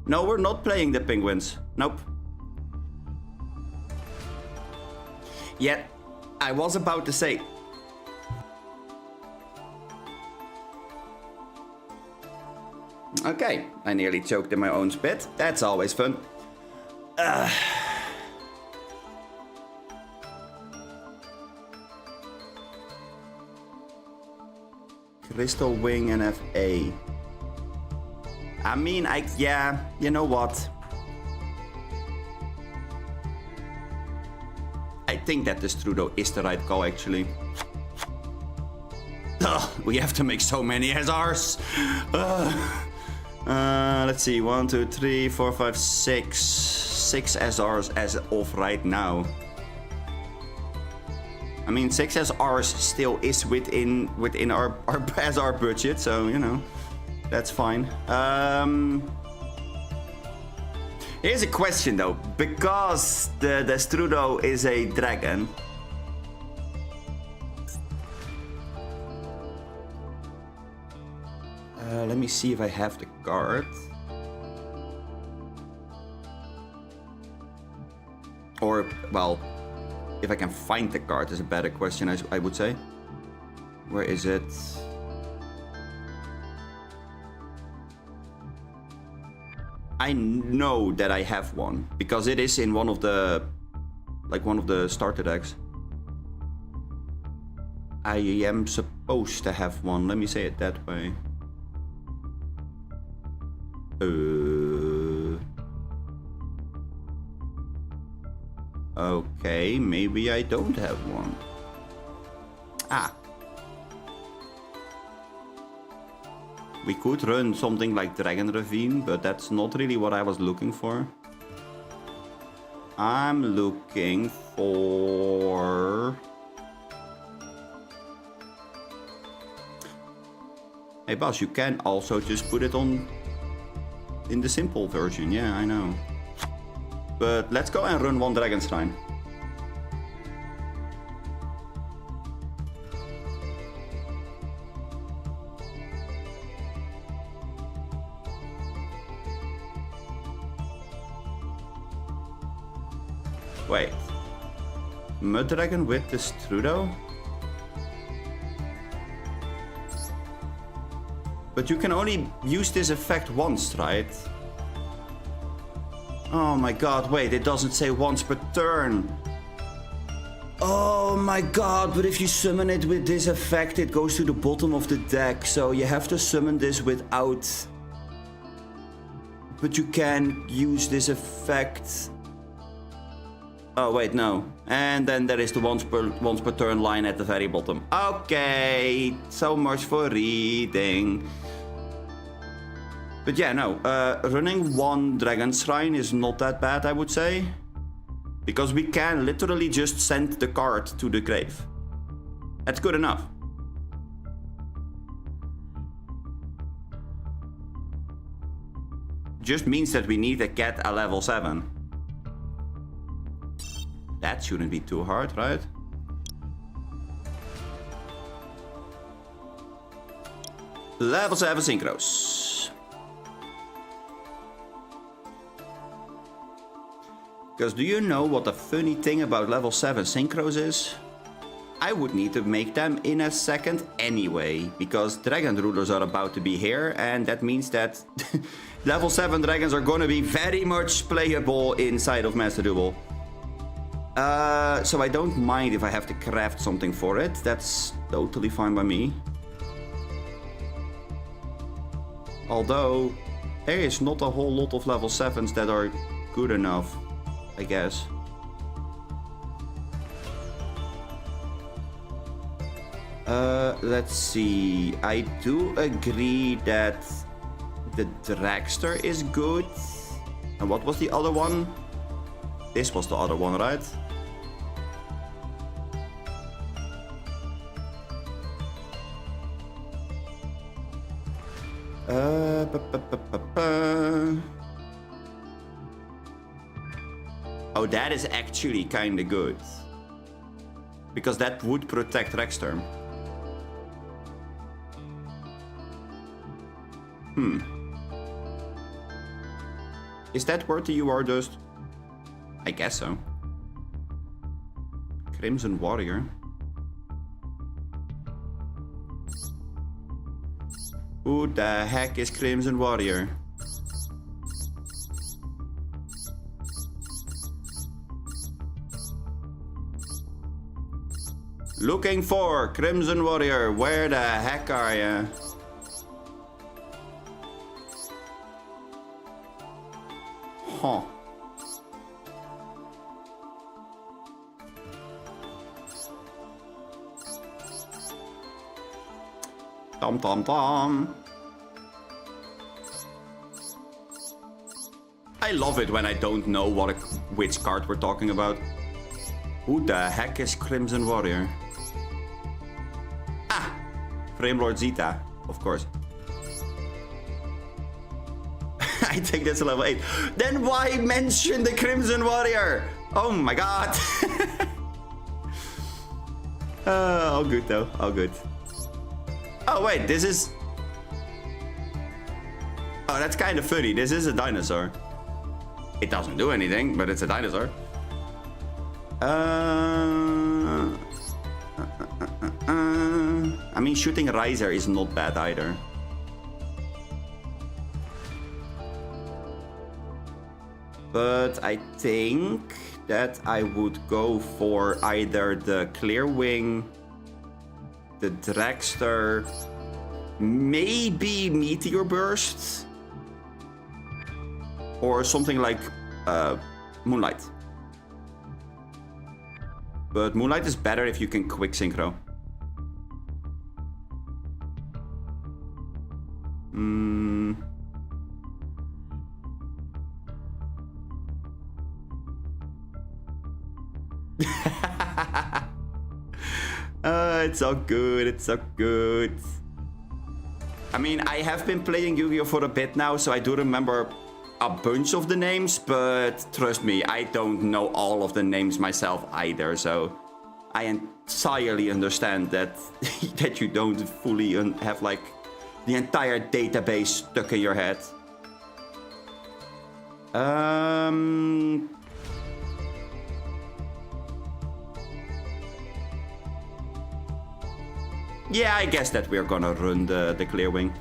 No, we're not playing the penguins. Nope. Yet, I was about to say. Okay, I nearly choked in my own spit. That's always fun. Crystal Wing and FA. I mean, yeah, you know what? I think that the Strudo is the right call, actually. Ugh, we have to make so many SRs. Let's see, 1, 2, 3, 4, 5, 6. 6 SRs as of right now. I mean, 6 SRs still is within our SR budget, so you know, that's fine. Here's a question though, because the Strudo is a dragon. Let me see if I have the card. Or, well, if I can find the card is a better question, I would say. Where is it? I know that I have one because it is in one of the starter decks. I am supposed to have one. Let me say it that way. Okay, maybe I don't have one. We could run something like Dragon Ravine, but that's not really what I was looking for. I'm looking for... Hey boss, you can also just put it on in the simple version. Yeah, I know. But let's go and run 1 Dragon Shrine. Wait. Mud Dragon with the Strudo? But you can only use this effect once, right? Oh my god, wait, it doesn't say once per turn. Oh my god, but if you summon it with this effect, it goes to the bottom of the deck. So you have to summon this without... But you can use this effect... Oh wait, no. And then there is the once per turn line at the very bottom. Okay, so much for reading. But yeah, no, running 1 Dragon Shrine is not that bad, I would say. Because we can literally just send the card to the grave. That's good enough. Just means that we need to get a level 7. That shouldn't be too hard, right? Level 7 synchros. Because do you know what the funny thing about level 7 synchros is? I would need to make them in a second anyway, because dragon rulers are about to be here, and that means that level 7 dragons are gonna be very much playable inside of Master Duel. So I don't mind if I have to craft something for it. That's totally fine by me. Although, there is not a whole lot of level 7s that are good enough, I guess. Let's see. I do agree that the Dragster is good. And what was the other one? This was the other one, right? Oh, that is actually kind of good. Because that would protect Rexterm. Is that worth the UR dust? I guess so. Crimson Warrior. Who the heck is Crimson Warrior? Looking for Crimson Warrior. Where the heck are you? Huh. Tom tom tom. I love it when I don't know which card we're talking about. Who the heck is Crimson Warrior? Ah! Framelord Zeta, of course. I think that's a level 8. Then why mention the Crimson Warrior? Oh my god. All good though, all good. Oh wait, this is... Oh, that's kind of funny. This is a dinosaur. It doesn't do anything, but it's a dinosaur. I mean, shooting Riser is not bad either. But I think that I would go for either the Clearwing, the Dragster, maybe Meteor Burst, or something like Moonlight. But Moonlight is better if you can quick synchro. It's so good, it's so good. I mean, I have been playing Yu-Gi-Oh! For a bit now, so I do remember a bunch of the names, but trust me, I don't know all of the names myself either, so I entirely understand that that you don't fully have like the entire database stuck in your head. Yeah, I guess that we're gonna run the Clearwing.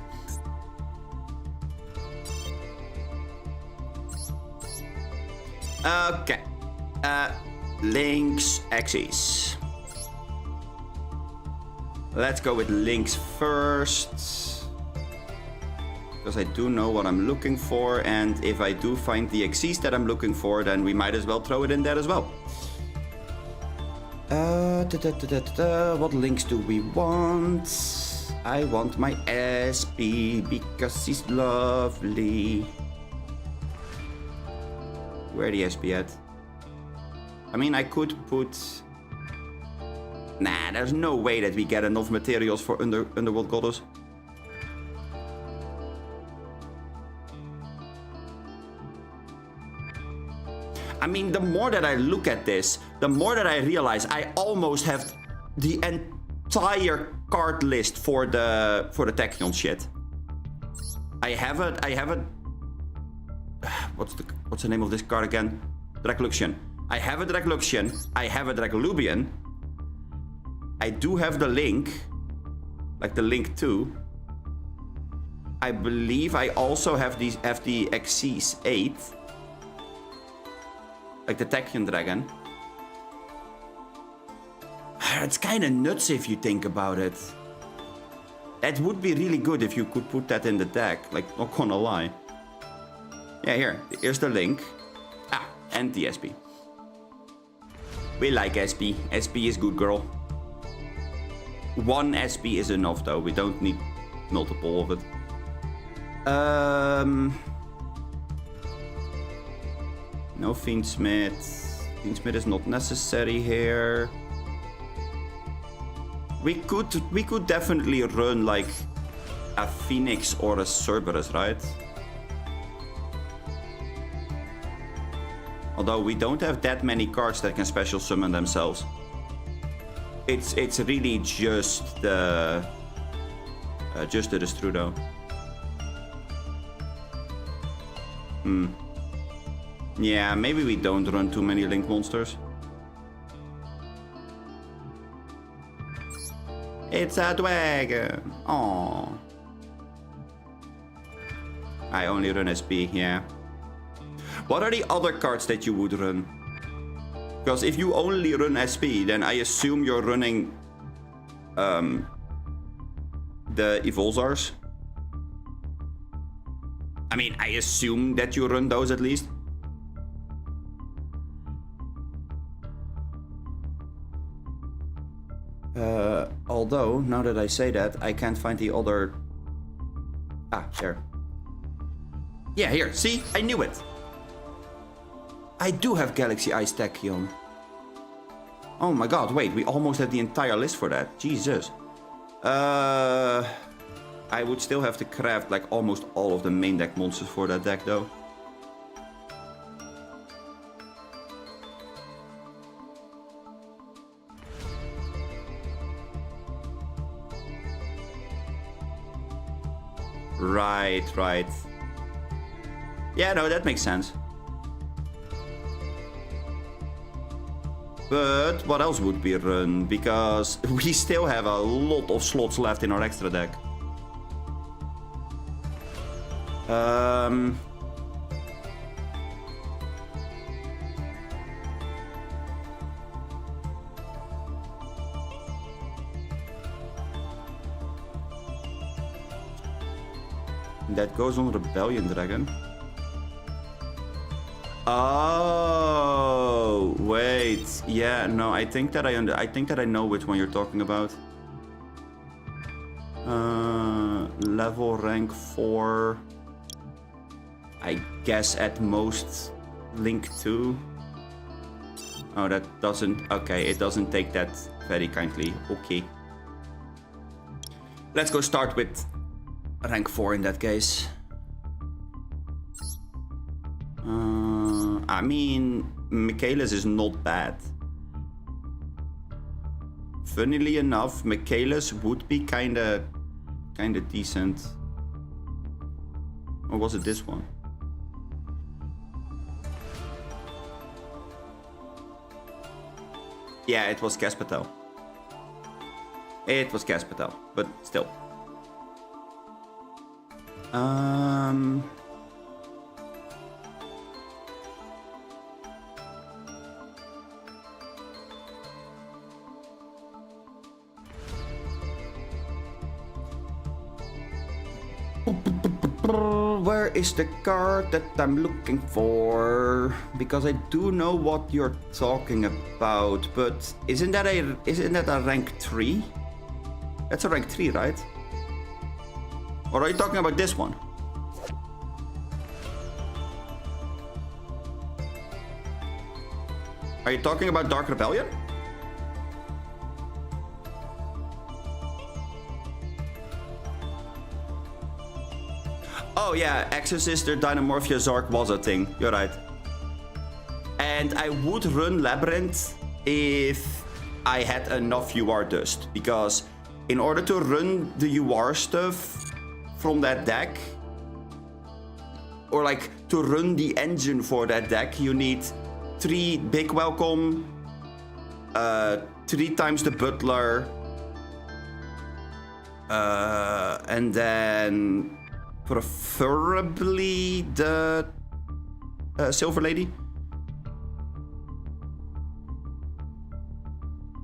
Okay. Link's Axis. Let's go with Link's first. Because I do know what I'm looking for, and if I do find the Axis that I'm looking for, then we might as well throw it in there as well. What links do we want? I want my SP because he's lovely. Where the SP at? I mean, I could put... Nah, there's no way that we get enough materials for Underworld Goddess. I mean, the more that I look at this, the more that I realize I almost have the entire card list for the Tachyon shit. I have a what's the name of this card again? Dracluxion. I have a Dracluxion. I have a Dracolubian. I do have the Link, like the Link 2. I believe I also have the Xyz 8. Like the Tachyon Dragon. It's kind of nuts if you think about it. That would be really good if you could put that in the deck. Like, not gonna lie. Yeah, here. Here's the Link. Ah, and the SP. We like SP. SP is good, girl. One SP is enough, though. We don't need multiple of it. No Fiendsmith. Fiendsmith is not necessary here. We could definitely run like a Phoenix or a Cerberus, right? Although we don't have that many cards that can special summon themselves. It's really just the Destrudo. Yeah, maybe we don't run too many Link monsters. It's a dragon. Aww. I only run SP, yeah. What are the other cards that you would run? Because if you only run SP, then I assume you're running the Evolzars. I mean, I assume that you run those at least. Although, now that I say that, I can't find the other... Ah, there. Yeah, here. See? I knew it. I do have Galaxy Ice Tachyon. Oh my god, wait. We almost had the entire list for that. Jesus. I would still have to craft like almost all of the main deck monsters for that deck though. Right. Yeah, no, that makes sense. But what else would we run? Because we still have a lot of slots left in our extra deck. That goes on Rebellion Dragon. Oh, wait. Yeah, no, I think that I know which one you're talking about. Level rank 4. I guess at most Link 2. Oh, that doesn't... Okay, it doesn't take that very kindly. Okay. Let's go start with rank 4 in that case. I mean, Michaelis is not bad. Funnily enough, Michaelis would be kinda decent. Or was it this one? Yeah, it was Caspatel. It was Caspatel, but still. Where is the card that I'm looking for? Because I do know what you're talking about, but isn't that a rank 3? That's a rank 3, right? Or are you talking about this one? Are you talking about Dark Rebellion? Oh yeah, Exorcister Dynamorphia Zark was a thing, you're right. And I would run Labyrinth if I had enough UR dust, because in order to run the UR stuff from that deck, or like to run the engine for that deck, you need 3 Big Welcome, 3 times the Butler, and then preferably the Silver Lady.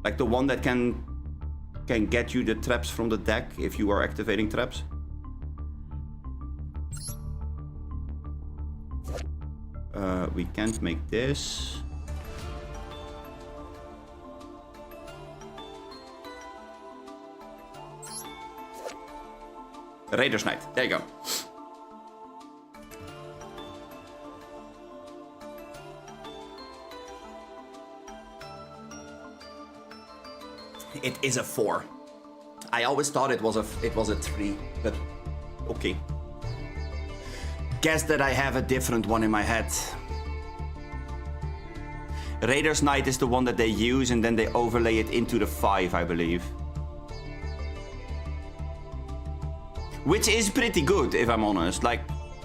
Like the one that can get you the traps from the deck if you are activating traps. We can't make this. Raider's Knight, there you go. It is a 4. I always thought it was a 3, but okay. Guess that I have a different one in my head. Raider's Knight is the one that they use and then they overlay it into the 5, I believe. Which is pretty good, if I'm honest. Like,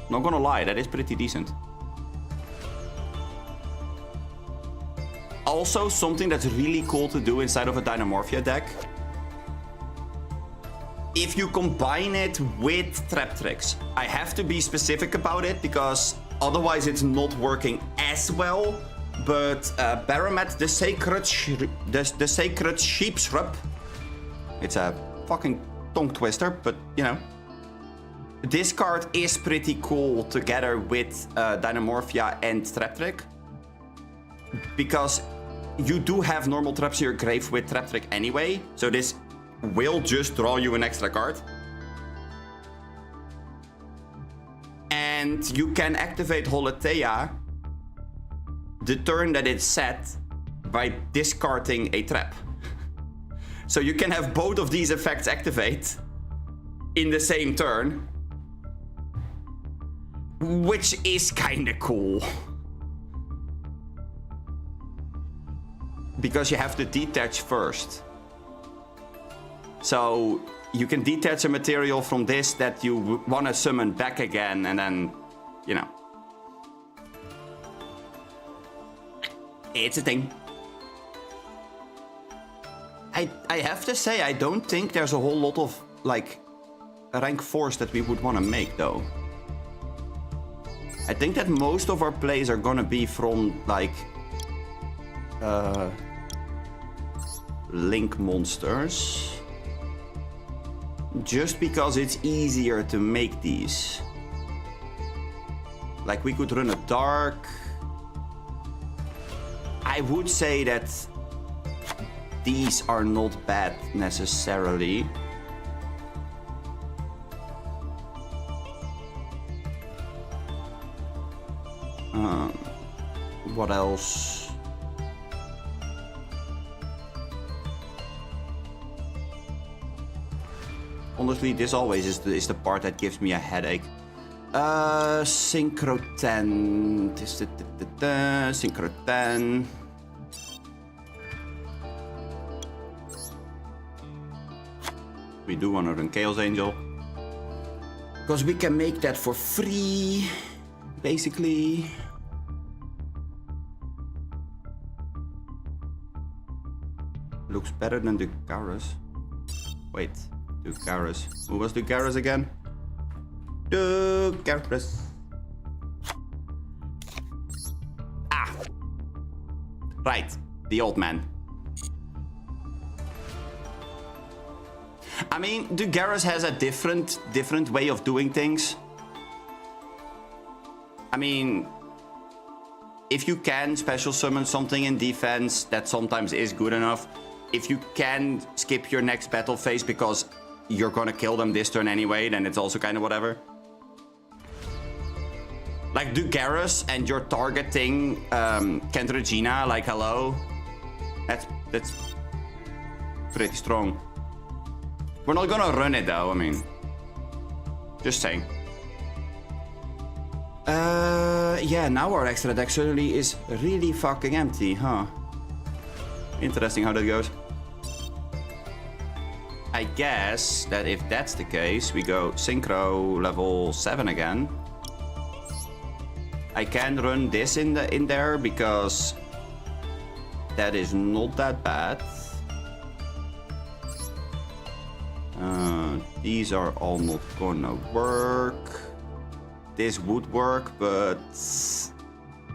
not gonna lie, that is pretty decent. Also, something that's really cool to do inside of a Dynamorphia deck. If you combine it with Trap Tricks. I have to be specific about it because otherwise it's not working as well. But Baramet, the Sacred Sheep Shrub. It's a fucking tongue twister, but you know. This card is pretty cool together with Dynamorphia and Trap Trick. Because you do have normal traps in your grave with Trap Trick anyway. So this will just draw you an extra card. And you can activate Holotea the turn that it's set by discarding a trap. So you can have both of these effects activate in the same turn. Which is kinda cool. Because you have to detach first. So you can detach a material from this that you want to summon back again and then, you know. It's a thing. I have to say, I don't think there's a whole lot of, like, rank 4s that we would want to make, though. I think that most of our plays are gonna be from, like, Link monsters. Just because it's easier to make these. Like, we could run a Dark. I would say that these are not bad necessarily. What else? Honestly, this always is the part that gives me a headache. Synchro 10. Synchro 10. We do want to run Chaos Angel. Because we can make that for free, basically. Looks better than the Garrus. Wait, the Garrus. Who was the Garrus again? The Garrus. Ah! Right, the old man. I mean, the Garrus has a different way of doing things. I mean, if you can special summon something in defense, that sometimes is good enough. If you can skip your next battle phase because you're gonna kill them this turn anyway, then it's also kind of whatever. Like, do Garrus and you're targeting Kentragina, like, hello? That's pretty strong. We're not gonna run it though, I mean. Just saying. Yeah, now our extra deck certainly is really fucking empty, huh? Interesting how that goes. I guess that if that's the case, we go Synchro level 7 again. I can run this in there because that is not that bad. These are all not gonna work. This would work, but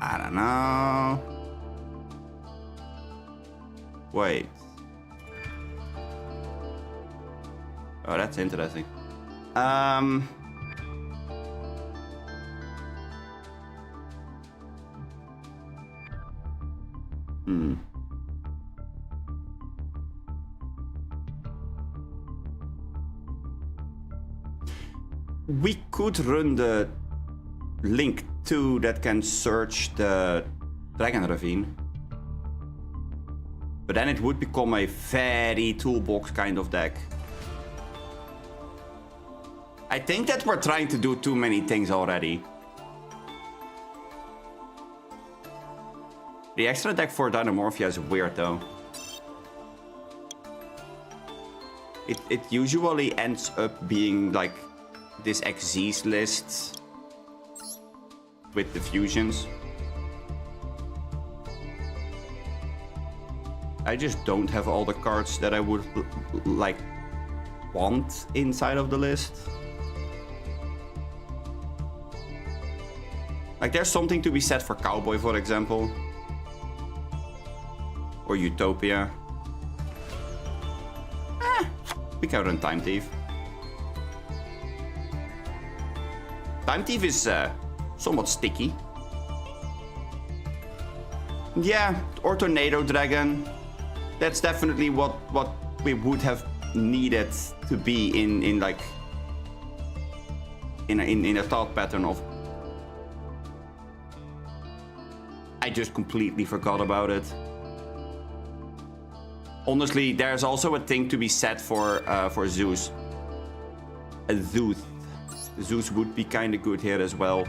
I don't know. Wait. Oh, that's interesting. We could run the Link 2 that can search the Dragon Ravine. But then it would become a very toolbox kind of deck. I think that we're trying to do too many things already. The extra deck for Dynamorphia is weird though. It usually ends up being like this Xyz list with the fusions. I just don't have all the cards that I would like want inside of the list. Like there's something to be said for Cowboy, for example. Or Utopia. We can run Time Thief. Time Thief is somewhat sticky. Yeah, or Tornado Dragon. That's definitely what we would have needed to be in like in a thought pattern of. I just completely forgot about it. Honestly, there's also a thing to be said for Zeus. Zeus would be kind of good here as well.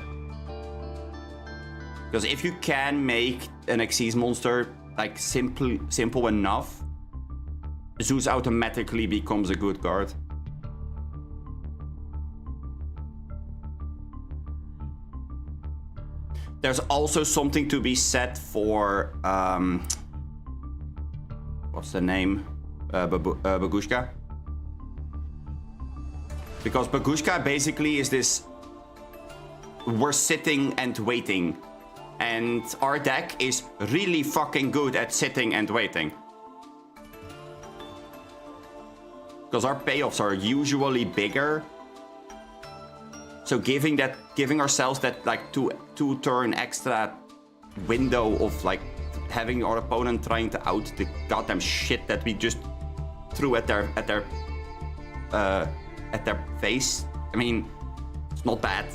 Because if you can make an Xyz monster like simple enough, Zeus automatically becomes a good card. There's also something to be said for what's the name? Babushka. Because Babushka basically is this, we're sitting and waiting. And our deck is really fucking good at sitting and waiting. Because our payoffs are usually bigger. So giving ourselves that like two turn extra window of like having our opponent trying to out the goddamn shit that we just threw at their face. I mean, it's not bad.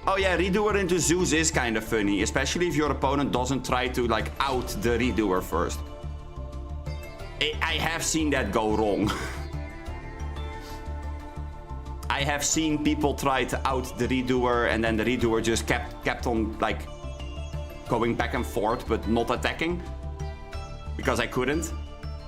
Oh yeah, Redoer into Zeus is kind of funny, especially if your opponent doesn't try to like out the Redoer first. I have seen that go wrong. I have seen people try to out the Redoer and then the Redoer just kept on like going back and forth but not attacking. Because I couldn't.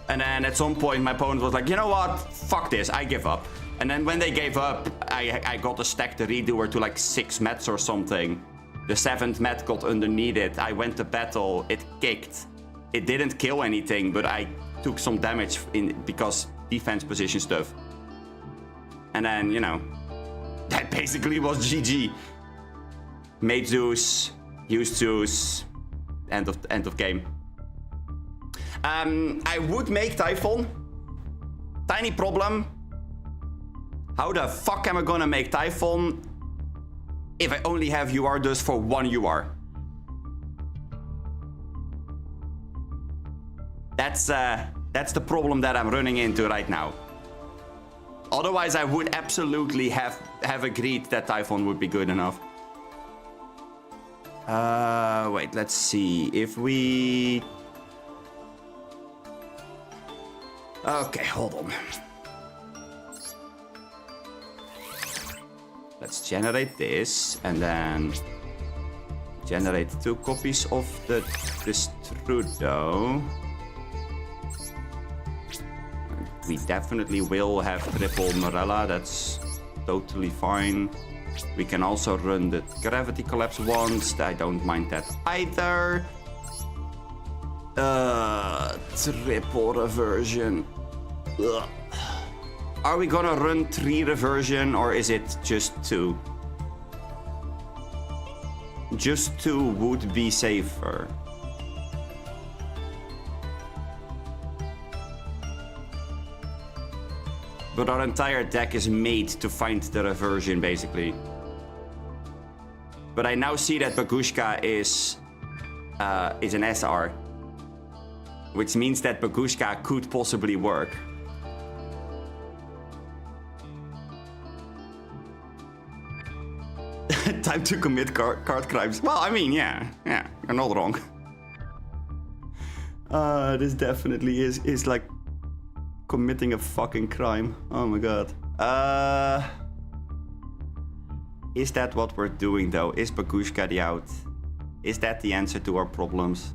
And then at some point my opponent was like, you know what? Fuck this, I give up. And then when they gave up, I got to stack the Redoer to like 6 mets or something. The 7th met got underneath it. I went to battle, it kicked. It didn't kill anything, but I took some damage because defense position stuff. And then, you know, that basically was GG. Made Zeus, used Zeus, end of game. I would make Typhon. Tiny problem. How the fuck am I gonna make Typhon if I only have UR dust for 1 UR? That's the problem that I'm running into right now. Otherwise, I would absolutely have agreed that Typhon would be good enough. Wait, let's see if we. Okay, hold on. Let's generate this and then generate 2 copies of the Destrudo. We definitely will have triple Morella, that's totally fine. We can also run the Gravity Collapse once, I don't mind that either. Triple Reversion. Ugh. Are we gonna run 3 Reversion or is it just 2? Just 2 would be safer. But our entire deck is made to find the Reversion, basically. But I now see that Babushka is an SR. Which means that Babushka could possibly work. Time to commit card crimes. Well, I mean, yeah, you're not wrong. This definitely is like committing a fucking crime. Oh my god. Is that what we're doing though? Is Bagushka the out? Is that the answer to our problems?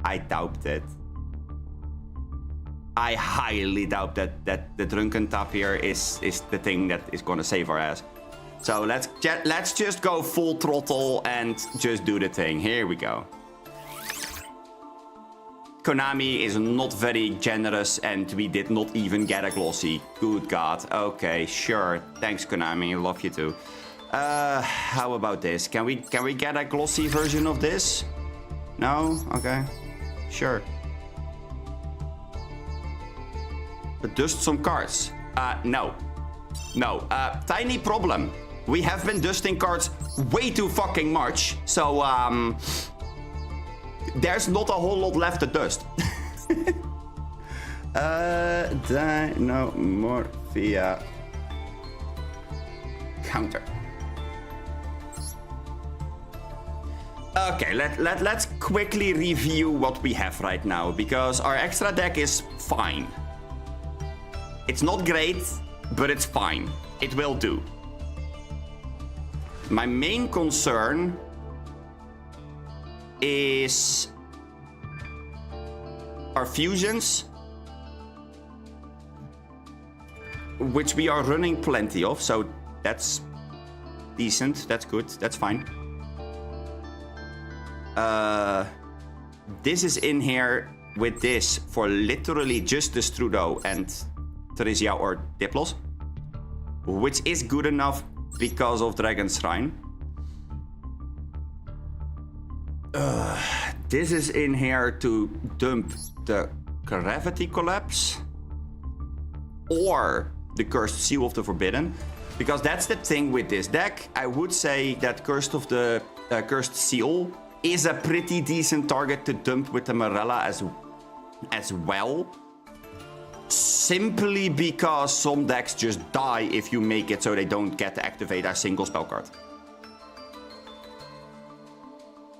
I doubt it. I highly doubt that the drunken tap here is the thing that is gonna save our ass. So let's just go full throttle and just do the thing. Here we go. Konami is not very generous and we did not even get a glossy. Good God. Okay, sure. Thanks, Konami. Love you too. How about this? Can we get a glossy version of this? No? Okay. Sure. But dust some cards. No. No. Tiny problem. We have been dusting cards way too fucking much. So, there's not a whole lot left to dust. Dinomorphia. Counter. Okay, let's quickly review what we have right now, because our extra deck is fine. It's not great, but it's fine. It will do. My main concern is our fusions, which we are running plenty of, so that's decent, that's good, that's fine. This is in here with this for literally just the Strudo and Theresia or Diplos, which is good enough because of Dragon's Shrine. This is in here to dump the Gravity Collapse or the Cursed Seal of the Forbidden, because that's the thing with this deck. I would say that Cursed Seal is a pretty decent target to dump with the Morella as well. Simply because some decks just die if you make it so they don't get to activate a single spell card.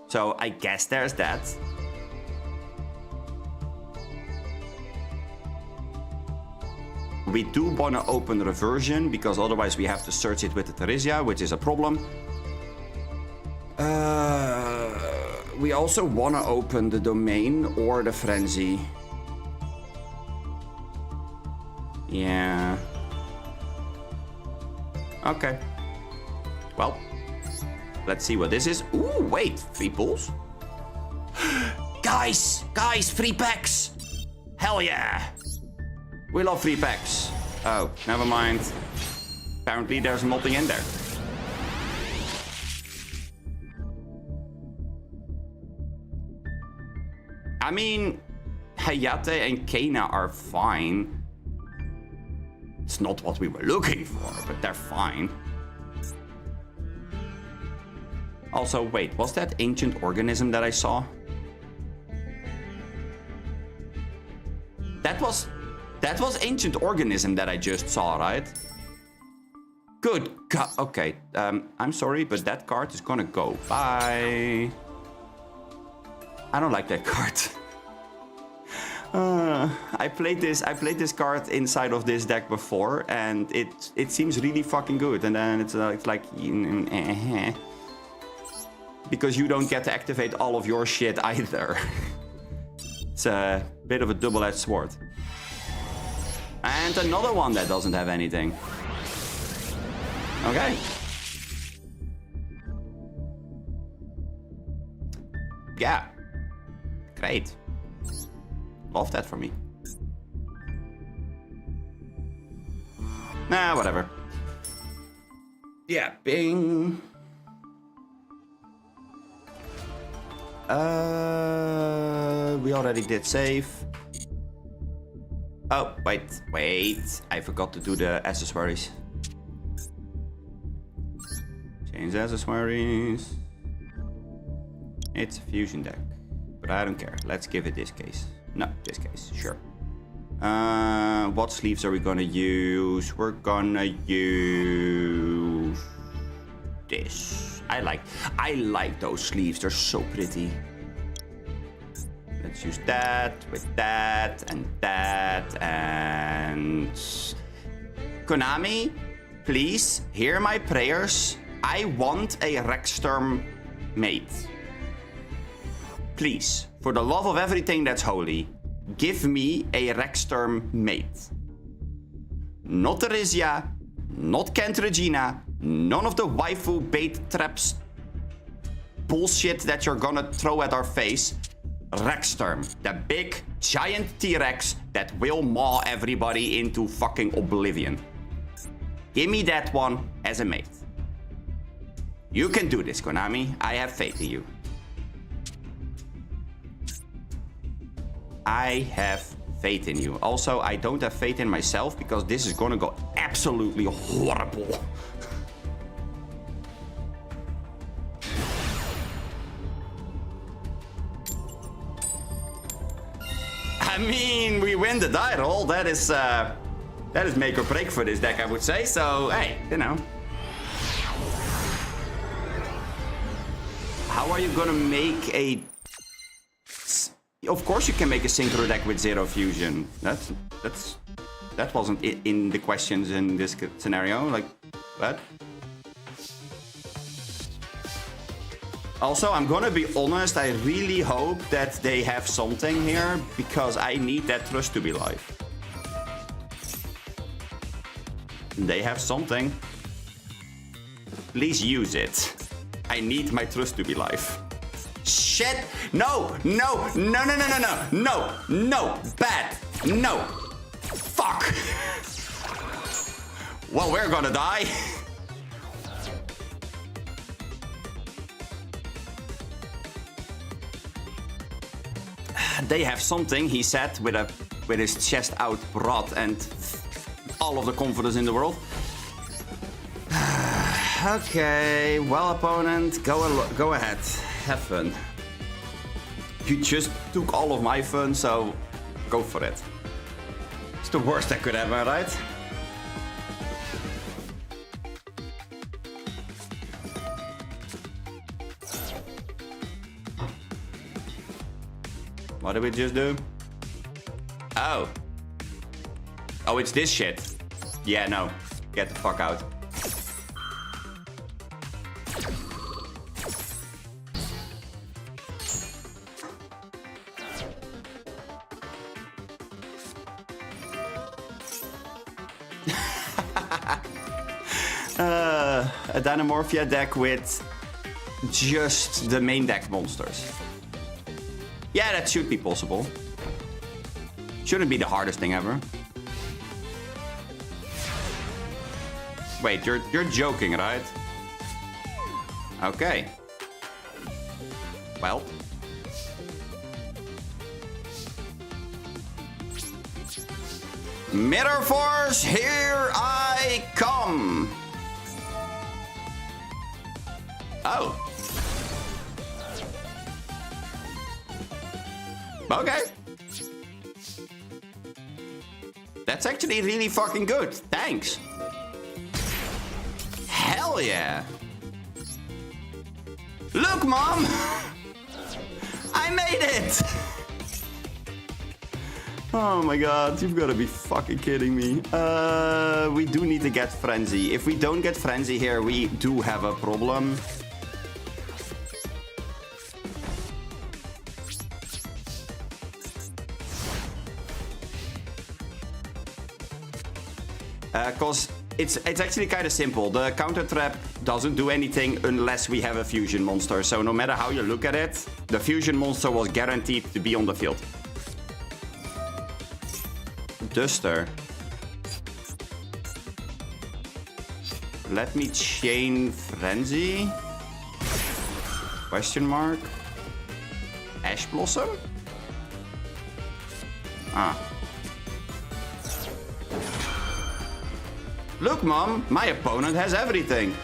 So I guess there's that. We do want to open Reversion, because otherwise we have to search it with the Theresia, which is a problem. We also want to open the Domain or the Frenzy. Yeah. Okay. Well, let's see what this is. Ooh, wait, 3 pulls? Guys, free packs! Hell yeah! We love free packs. Oh, never mind. Apparently there's nothing in there. I mean, Hayate and Kena are fine. It's not what we were looking for, but they're fine. Also, wait, was that Ancient Organism that I saw? That was Ancient Organism that I just saw, right? Good God. Okay, I'm sorry, but that card is gonna go. Bye. I don't like that card. I played this card inside of this deck before, and it seems really fucking good. And then it's like because you don't get to activate all of your shit either. It's a bit of a double-edged sword. And another one that doesn't have anything. Okay. Yeah. Great. Love that for me. Nah, whatever. Yeah, bing. We already did save. Oh, wait. I forgot to do the accessories. Change accessories. It's a fusion deck, but I don't care. Let's give it this case. No, this case, sure. What sleeves are we gonna use? We're gonna use this. I like those sleeves. They're so pretty. Let's use that with that and that and... Konami, please hear my prayers. I want a Rexstorm mate. Please, for the love of everything that's holy, give me a Rexstorm mate. Not Teresia, not Kent Regina, none of the waifu bait traps bullshit that you're gonna throw at our face. Rexstorm, the big giant T-Rex that will maw everybody into fucking oblivion. Give me that one as a mate. You can do this, Konami. I have faith in you. I have faith in you. Also, I don't have faith in myself because this is gonna go absolutely horrible. I mean, we win the die roll. That is make or break for this deck, I would say. So, hey, you know. How are you gonna make a... Of course you can make a synchro deck with 0 fusion. That wasn't in the questions in this scenario. Like, what? Also, I'm gonna be honest, I really hope that they have something here, because I need that trust to be live. They have something. Please use it. I need my trust to be live. Shit! No! No! No! No! No! No! No! No! No! Bad! No! Fuck! Well, we're gonna die. They have something, he said, with his chest out broad and all of the confidence in the world. Okay, well, opponent, go ahead, have fun. You just took all of my fun, so go for it. It's the worst that could happen, right? What did we just do? Oh. Oh, it's this shit. Yeah, no. Get the fuck out. A Dynamorphia deck with just the main deck monsters. Yeah, that should be possible. Shouldn't be the hardest thing ever. Wait, you're joking, right? Okay. Well. Mirror Force, here I come. Oh. Okay. That's actually really fucking good. Thanks. Hell yeah. Look, Mom! I made it! Oh my god, you've got to be fucking kidding me. We do need to get Frenzy. If we don't get Frenzy here, we do have a problem. Because it's actually kind of simple. The counter trap doesn't do anything unless we have a fusion monster. So no matter how you look at it, the fusion monster was guaranteed to be on the field. Duster. Let me chain Frenzy. Question mark. Ash Blossom? Ah. Look, Mom, my opponent has everything.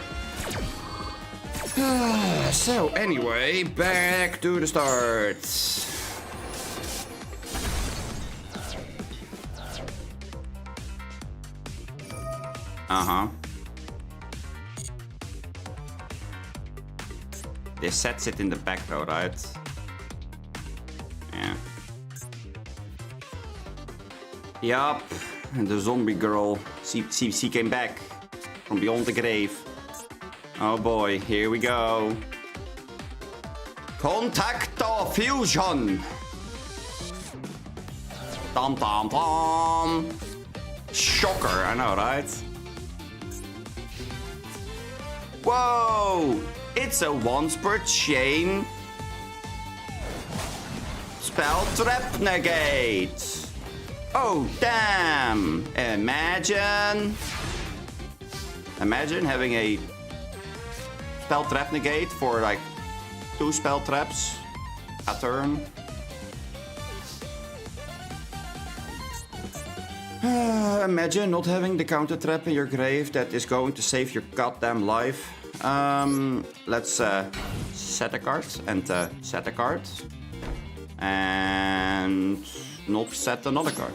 So, anyway, back to the start. This sets it in the back though, right? Yeah. Yup. And the zombie girl. She came back from beyond the grave. Oh boy, here we go. Contactor fusion. Dum dum dum. Shocker, I know, right? Whoa! It's a once per chain spell trap negate. Oh damn! Imagine having a spell trap negate for like 2 spell traps a turn. Imagine not having the counter trap in your grave that is going to save your goddamn life. Let's set a card and set a card. And not set another card.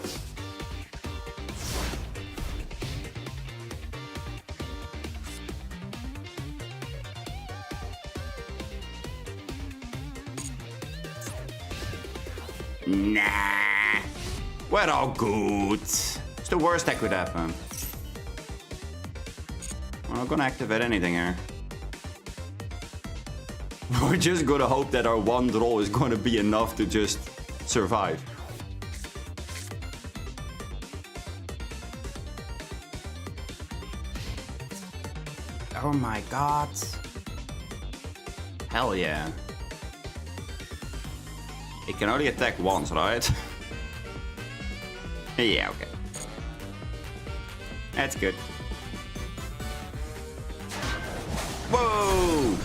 Nah, we're all good. It's the worst that could happen. We're not gonna activate anything here. We're just gonna hope that our one draw is gonna be enough to just survive. Oh my god. Hell yeah. It can only attack once, right? Yeah, okay. That's good. Whoa!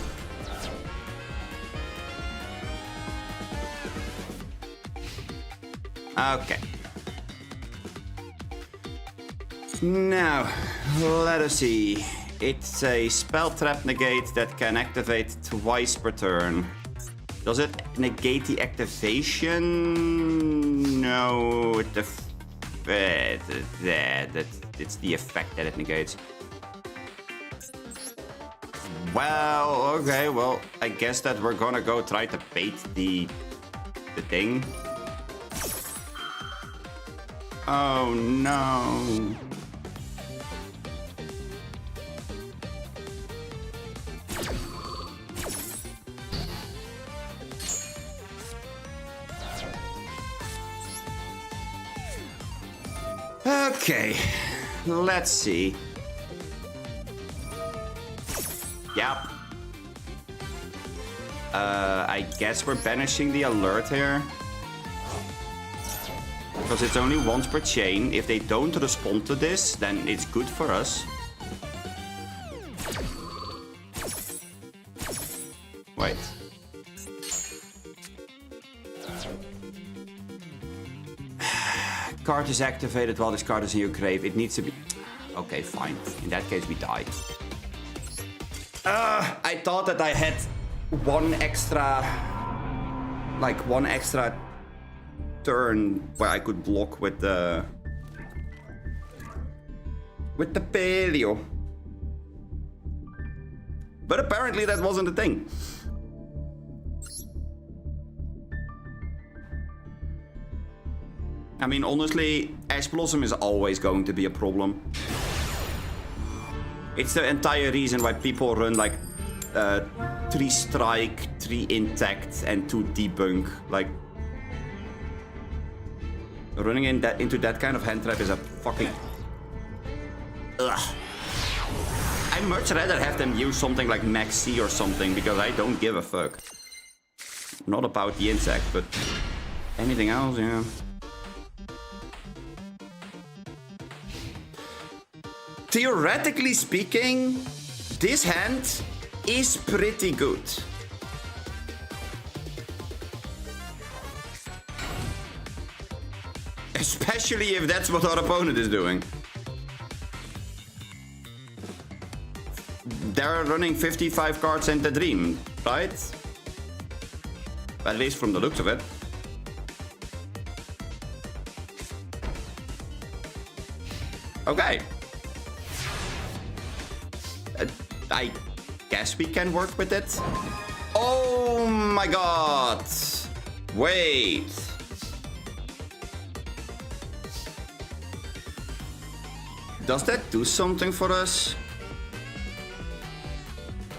Okay. Now, let us see. It's a spell trap negate that can activate twice per turn. Does it negate the activation? No, it's the effect that it negates. Well, okay, well, I guess that we're gonna go try to bait the thing. Oh no. Okay, let's see. Yep. I guess we're banishing the alert here. Because it's only once per chain. If they don't respond to this, then it's good for us. Wait. Card is activated while this card is in your grave. It needs to be... Okay, fine. In that case, we die. I thought that I had one extra turn where I could block with the paleo. But apparently that wasn't a thing. I mean, honestly, Ash Blossom is always going to be a problem. It's the entire reason why people run like 3 strike, 3 intact, and 2 debunk. Like, running into that kind of hand trap is a fucking... Ugh. I'd much rather have them use something like Maxi or something, because I don't give a fuck. Not about the insect, but anything else, yeah. Theoretically speaking, this hand is pretty good. Especially if that's what our opponent is doing. They're running 55 cards in the Dream, right? At least from the looks of it. Okay. I guess we can work with it. Oh my god! Wait. Does that do something for us?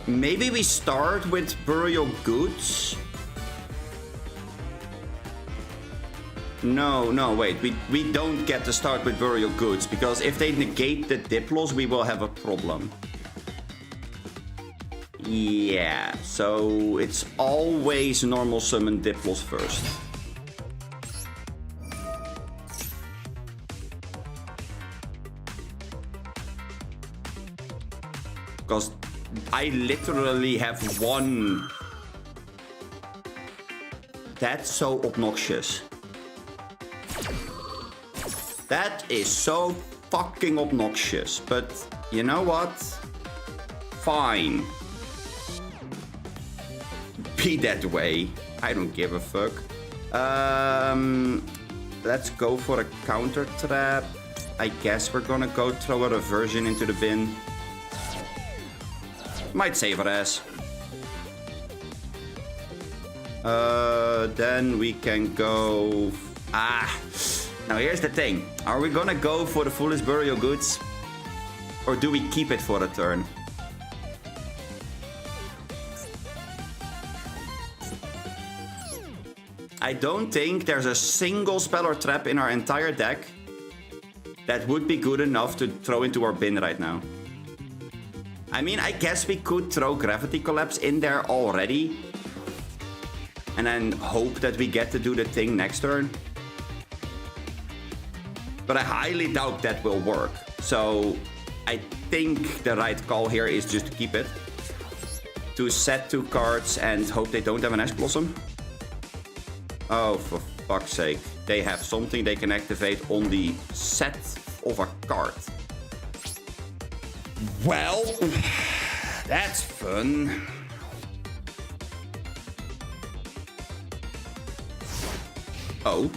Maybe we start with burial goods? No, wait. We don't get to start with burial goods, because if they negate the Diplos, we will have a problem. Yeah, so it's always normal summon Diplos first. Because I literally have one. That's so obnoxious. That is so fucking obnoxious. But you know what? Fine. Be that way. I don't give a fuck. Let's go for a counter trap. I guess we're gonna go throw a reversion into the bin. Might save our ass. Then we can go... Now here's the thing. Are we gonna go for the Foolish Burial Goods? Or do we keep it for a turn? I don't think there's a single spell or trap in our entire deck that would be good enough to throw into our bin right now. I mean, I guess we could throw Gravity Collapse in there already. And then hope that we get to do the thing next turn. But I highly doubt that will work. So I think the right call here is just to keep it. To set 2 cards and hope they don't have an Ash Blossom. Oh, for fuck's sake. They have something they can activate on the set of a card. Well, that's fun. Oh.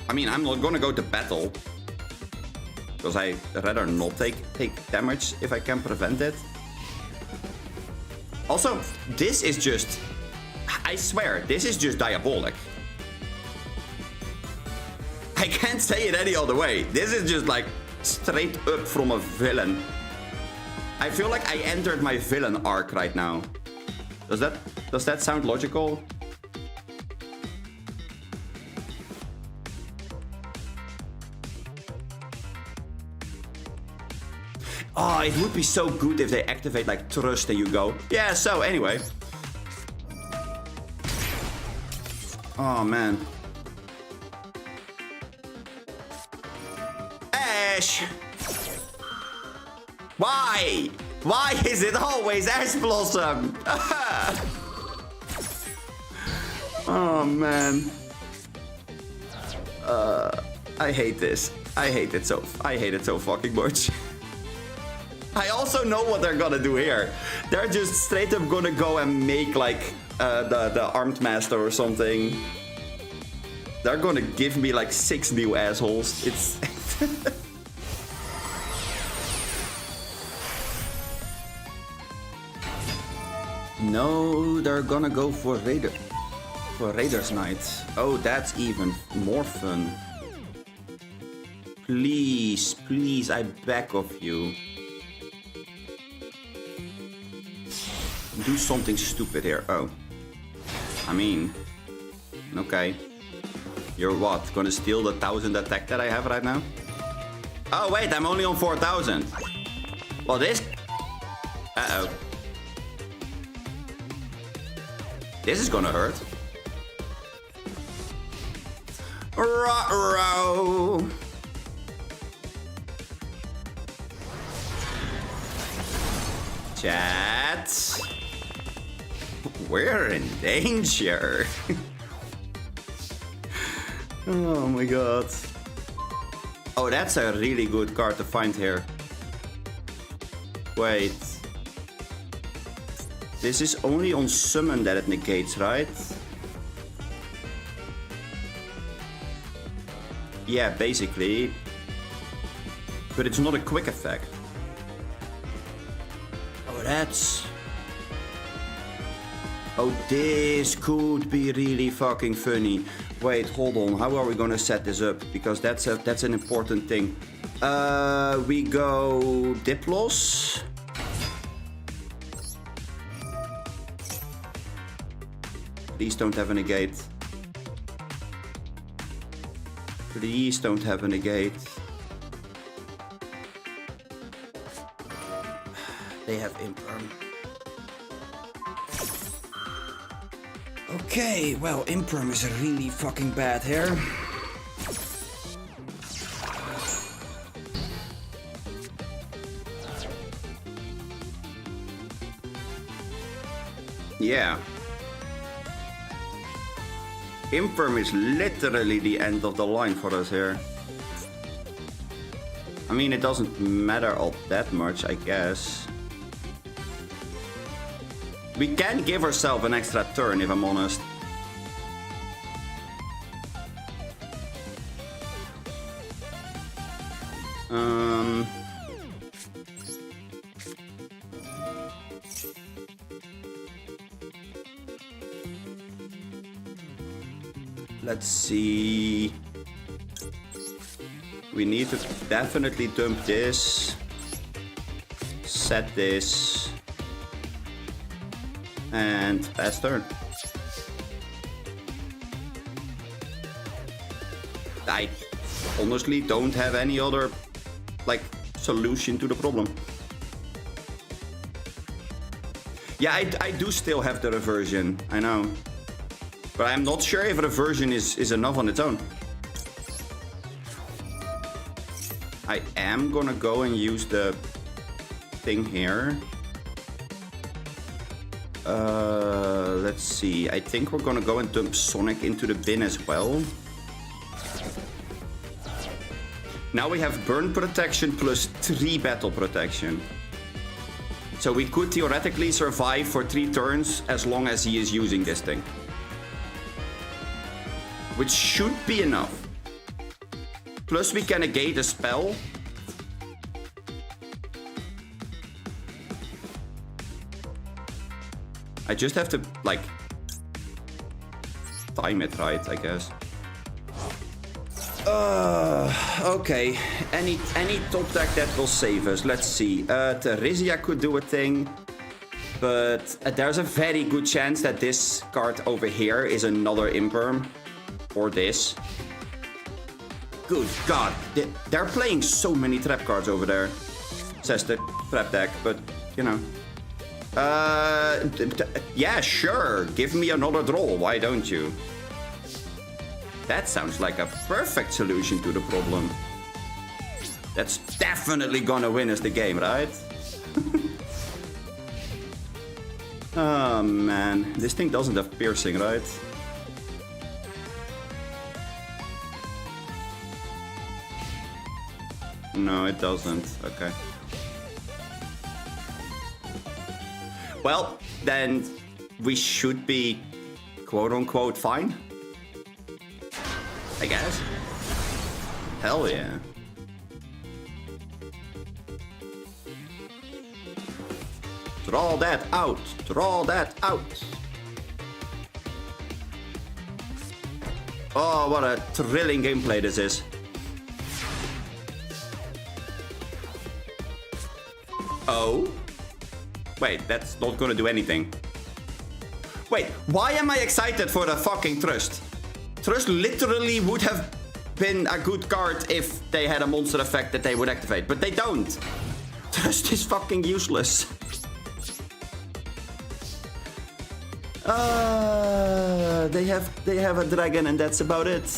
I mean, I'm not gonna go to battle. Because I'd rather not take damage if I can prevent it. Also, this is just... I swear, this is just diabolic. I can't say it any other way. This is just like straight up from a villain. I feel like I entered my villain arc right now. Does that sound logical? Oh, it would be so good if they activate like Trust and you go. Yeah, so anyway. Oh man. Ash! Why? Why is it always Ash Blossom? Oh man. I hate this. I hate it so fucking much. I also know what they're gonna do here. They're just straight up gonna go and make like the Armed Master or something. They're gonna give me like 6 new assholes. It's... No, they're gonna go for Raiders Night. Oh, that's even more fun. Please, please, I beg of you. Do something stupid here. Oh. I mean... Okay. You're what? Gonna steal the 1000 attack that I have right now? Oh wait, I'm only on 4000. Well, this... Uh-oh. This is gonna hurt. Ruh-roh. Chat. We're in danger. Oh my god. Oh, that's a really good card to find here. Wait. This is only on summon that it negates, right? Yeah, basically. But it's not a quick effect. Oh, that's... Oh, this could be really fucking funny. Wait, hold on. How are we gonna set this up? Because that's an important thing. We go Diplos. Please don't have a negate. Please don't have a negate. They have Imperm. Okay, well, Imperm is really fucking bad here. Yeah. Imperm is literally the end of the line for us here. I mean, it doesn't matter all that much, I guess. We can give ourselves an extra turn, if I'm honest. Let's see. We need to definitely dump this. Set this. And pass turn. I honestly don't have any other, like, solution to the problem. Yeah, I do still have the reversion, I know. But I'm not sure if reversion is enough on its own. I am gonna go and use the thing here. Let's see. I think we're gonna go and dump Sonic into the bin as well. Now we have burn protection plus 3 battle protection. So we could theoretically survive for 3 turns as long as he is using this thing. Which should be enough. Plus we can negate a spell. I just have to, like, time it right, I guess. Okay. Any top deck that will save us. Let's see. Theresia could do a thing. But there's a very good chance that this card over here is another Imperm. Or this. Good God. They're playing so many trap cards over there. Says the trap deck, but, you know. Yeah, sure. Give me another draw. Why don't you? That sounds like a perfect solution to the problem. That's definitely gonna win us the game, right? Oh, man. This thing doesn't have piercing, right? No, it doesn't. Okay. Well, then we should be quote-unquote fine. I guess. Hell yeah. Draw that out. Draw that out. Oh, what a thrilling gameplay this is. Oh? Wait, that's not gonna do anything. Wait, why am I excited for the fucking Trust? Trust literally would have been a good card if they had a monster effect that they would activate, but they don't. Trust is fucking useless. They have a dragon and that's about it.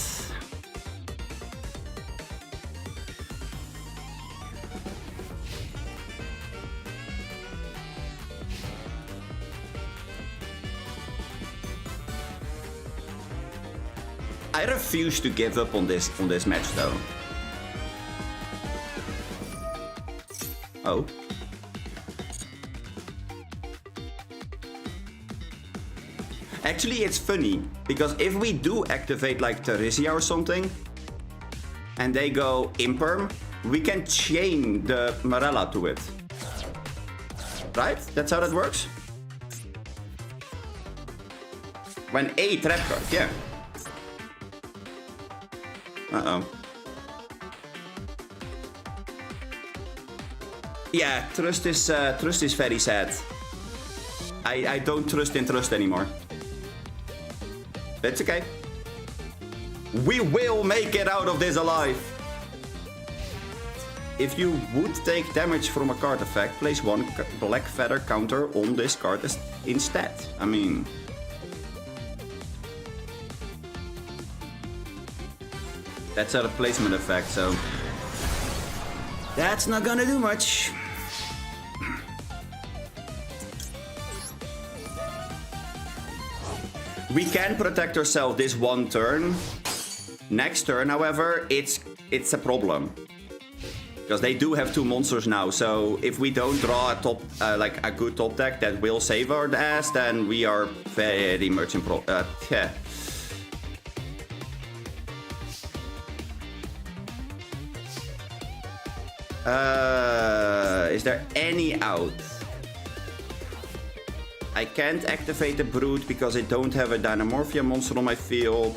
I refuse to give up on this match though. Oh. Actually, it's funny, because if we do activate like Theresia or something, and they go Imperm, we can chain the Marella to it. Right? That's how that works? When a trap card, yeah. Uh-oh. Yeah, trust is very sad. I don't trust in trust anymore. That's okay. We will make it out of this alive. If you would take damage from a card effect, place one black feather counter on this card instead. I mean... That's a replacement effect, so... That's not gonna do much. We can protect ourselves this one turn. Next turn, however, it's a problem. Because they do have two monsters now, so if we don't draw a top, like a good top deck that will save our ass, then we are very much in yeah. Is there any out? I can't activate the Brute because I don't have a Dynamorphia monster on my field.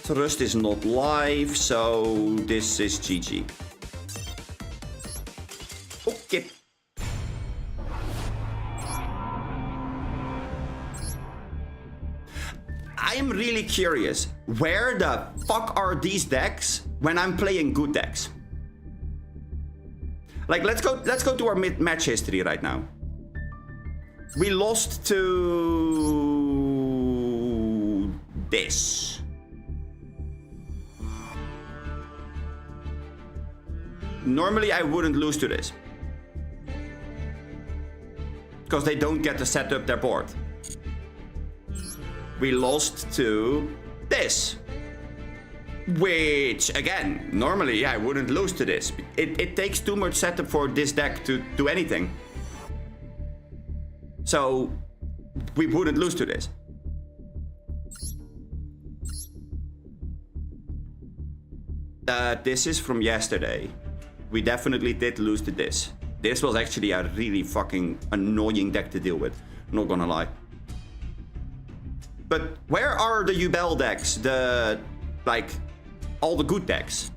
Trust is not live, so this is GG. Okay. I am really curious. Where the fuck are these decks when I'm playing good decks? Like, let's go to our match history right now. We lost to this. Normally I wouldn't lose to this. Because they don't get to set up their board. We lost to this. Which, again, normally I wouldn't lose to this. It takes too much setup for this deck to do anything. So, we wouldn't lose to this. This is from yesterday. We definitely did lose to this. This was actually a really fucking annoying deck to deal with. Not gonna lie. But where are the Yubel decks? Like, all the good decks?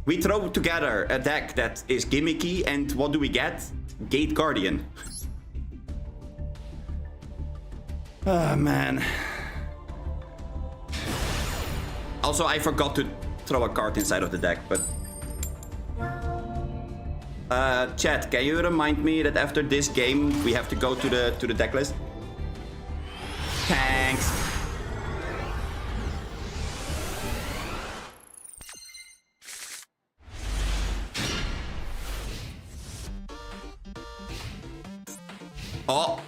We throw together a deck that is gimmicky, and what do we get? Gate Guardian. Oh, man. Also, I forgot to throw a card inside of the deck, but... chat, can you remind me that after this game, we have to go to the deck list? Thanks. Oh.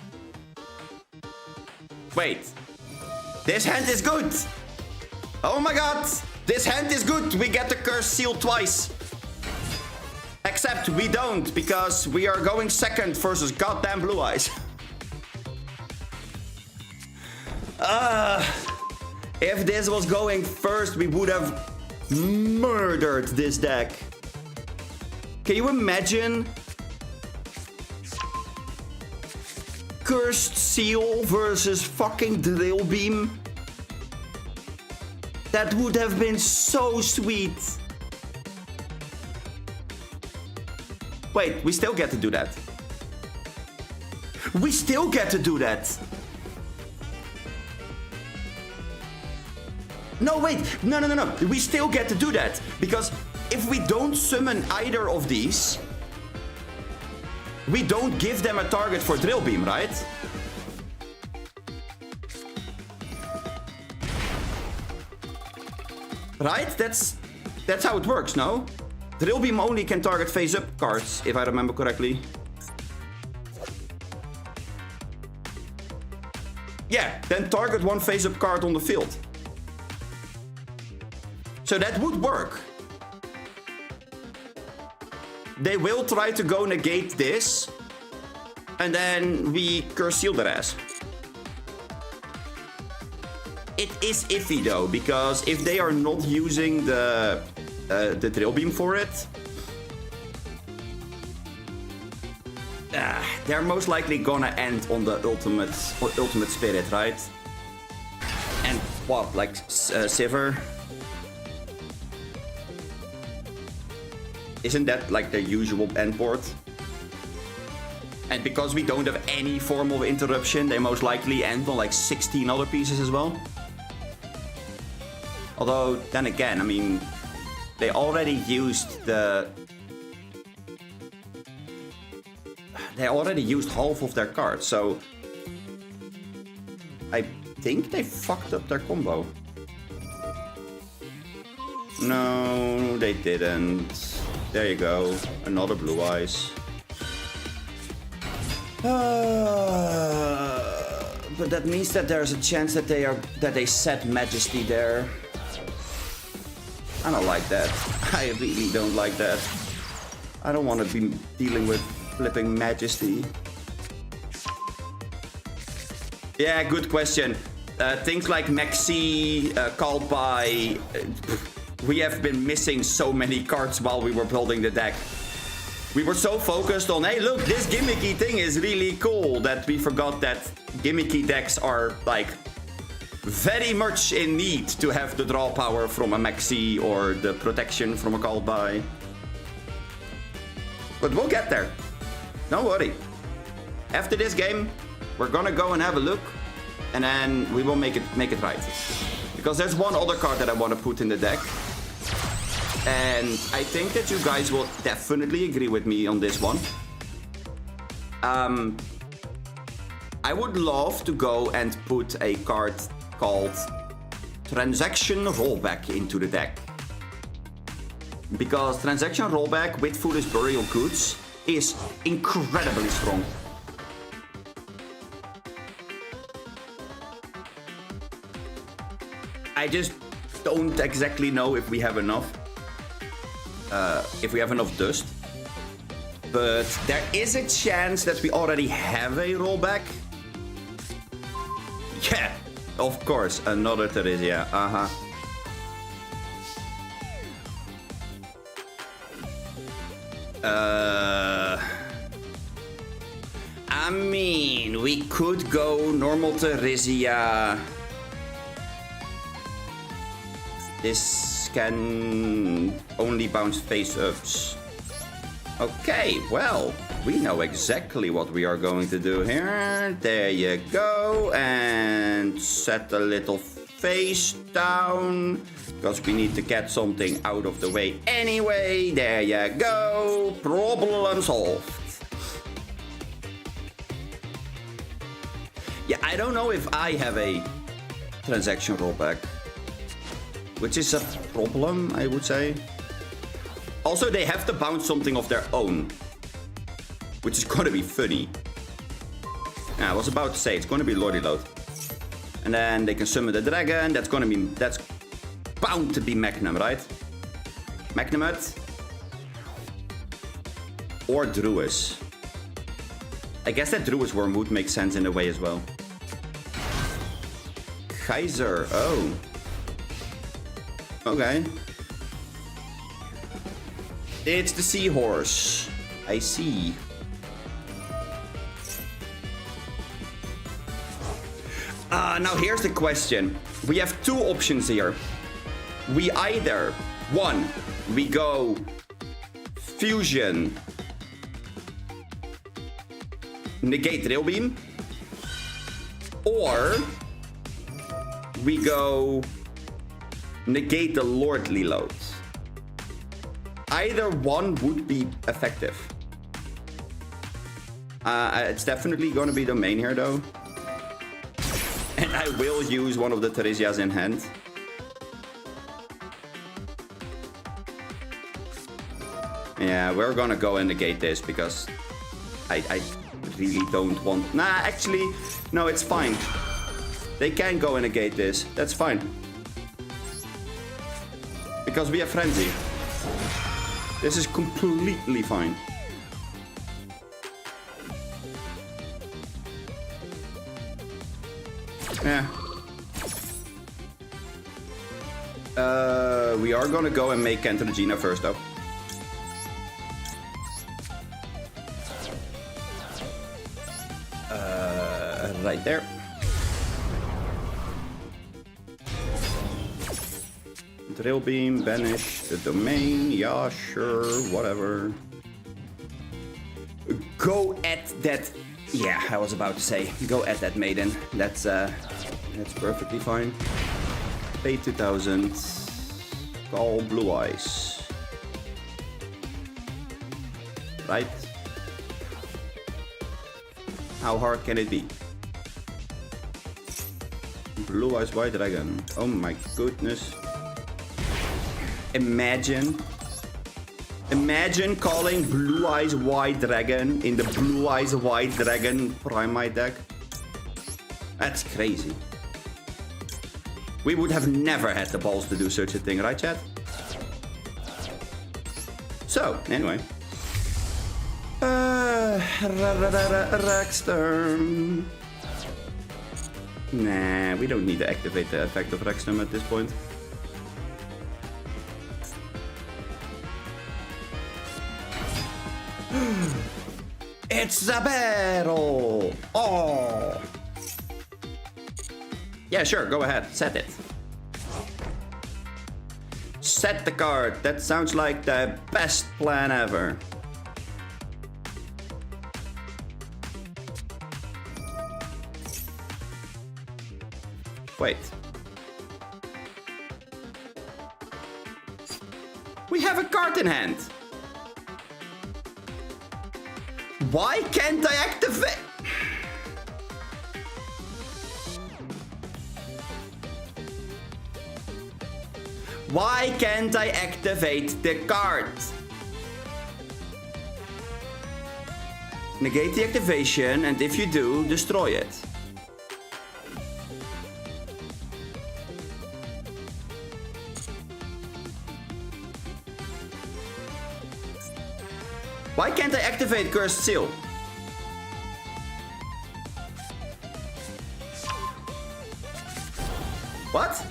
Wait. This hand is good. Oh my god. This hand is good. We get the curse seal twice. Except we don't, because we are going second versus goddamn Blue Eyes. If this was going first, we would have murdered this deck. Can you imagine? Cursed Seal versus fucking Drill Beam. That would have been so sweet. Wait, we still get to do that. We still get to do that. No, wait. No. We still get to do that. Because if we don't summon either of these, we don't give them a target for Drill Beam, right? Right? That's how it works, no? Drill Beam only can target face-up cards, if I remember correctly. Yeah, then target one face-up card on the field. So that would work. They will try to go negate this, and then we curse seal their ass. It is iffy though, because if they are not using the Drill Beam for it, they're most likely gonna end on the ultimate spirit, right? what, like Sivir? Isn't that like the usual end port? And because we don't have any form of interruption, they most likely end on like 16 other pieces as well. Although, then again, I mean, they already used the... They already used half of their cards, so... I think they fucked up their combo. No, they didn't. There you go. Another blue eyes. But that means that there's a chance that they set Majesty there. I don't like that. I really don't like that. I don't want to be dealing with flipping Majesty. Yeah, good question. Things like Maxi, called by... we have been missing so many cards while we were building the deck. We were so focused on, hey look, this gimmicky thing is really cool, that we forgot that gimmicky decks are like very much in need to have the draw power from a Maxi or the protection from a called by. But we'll get there. Don't worry. After this game, we're gonna go and have a look, and then we will make it right. Because there's one other card that I want to put in the deck. And I think that you guys will definitely agree with me on this one. I would love to go and put a card called Transaction Rollback into the deck. Because Transaction Rollback with Foolish Burial Goods is incredibly strong. I just don't exactly know if we have enough. If we have enough dust. But there is a chance that we already have a rollback. Yeah, of course, another Theresia. I mean, we could go normal Theresia. This can only bounce face-ups. Okay, well, we know exactly what we are going to do here. There you go. And set a little face down, because we need to get something out of the way anyway. There you go. Problem solved. Yeah, I don't know if I have a transaction rollback, which is a problem, I would say. Also, they have to bounce something of their own, which is gonna be funny. Yeah, I was about to say, it's gonna be Lordy Load. And then they can summon the dragon. That's bound to be Magnum, right? Magnumut. Or Druis. I guess that Druis Wormwood makes sense in a way as well. Kaiser, oh. Okay. It's the seahorse. I see. Now here's the question. We have two options here. We either, one, we go fusion, negate Rail Beam, or we go negate the Lordly Load. Either one would be effective. It's definitely going to be the main here, though. And I will use one of the Theresias in hand. Yeah, we're going to go and negate this, because I really don't want... Nah, actually, no, it's fine. They can go and negate this. That's fine. Because we have Frenzy. This is completely fine. Yeah. We are gonna go and make Cantorgina first, though. Right there. Drill beam, banish the domain. Yeah, sure, whatever. Go at that. Yeah, I was about to say, go at that maiden. That's perfectly fine. Pay 2,000. Call Blue Eyes. Right? How hard can it be? Blue Eyes White Dragon. Oh my goodness. Imagine calling Blue Eyes White Dragon in the Blue Eyes White Dragon Primite deck. That's crazy. We would have never had the balls to do such a thing, right, chat? So, anyway. Rexstorm. Nah, we don't need to activate the effect of Rexstorm at this point. It's a battle! Oh! Yeah, sure, go ahead, set it. Set the card, that sounds like the best plan ever. Wait. We have a card in hand. Why can't I activate? Why can't I activate the card? Negate the activation, and if you do, destroy it. Why can't I activate Cursed Seal? What?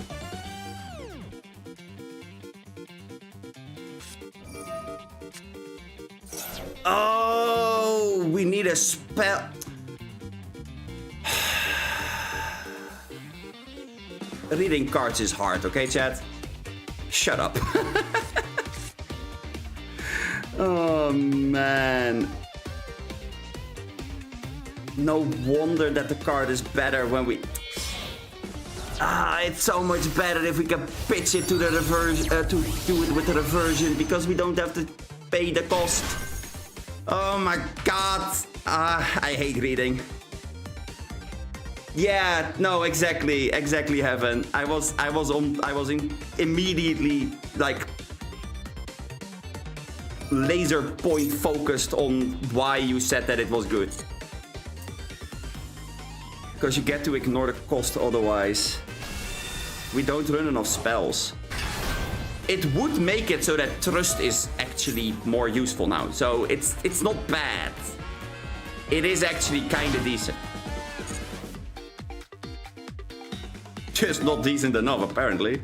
Oh, we need a spell. Reading cards is hard, okay, chat? Shut up. Oh, man. No wonder that the card is better when we... it's so much better if we can pitch it to the reverse, to do it with the reversion, because we don't have to pay the cost. Oh my god. I hate reading. Yeah, no, exactly, Heaven. I was immediately like laser point focused on why you said that it was good. Because you get to ignore the cost otherwise. We don't run enough spells. It would make it so that Trust is actually more useful now. So it's not bad. It is actually kind of decent. Just not decent enough, apparently.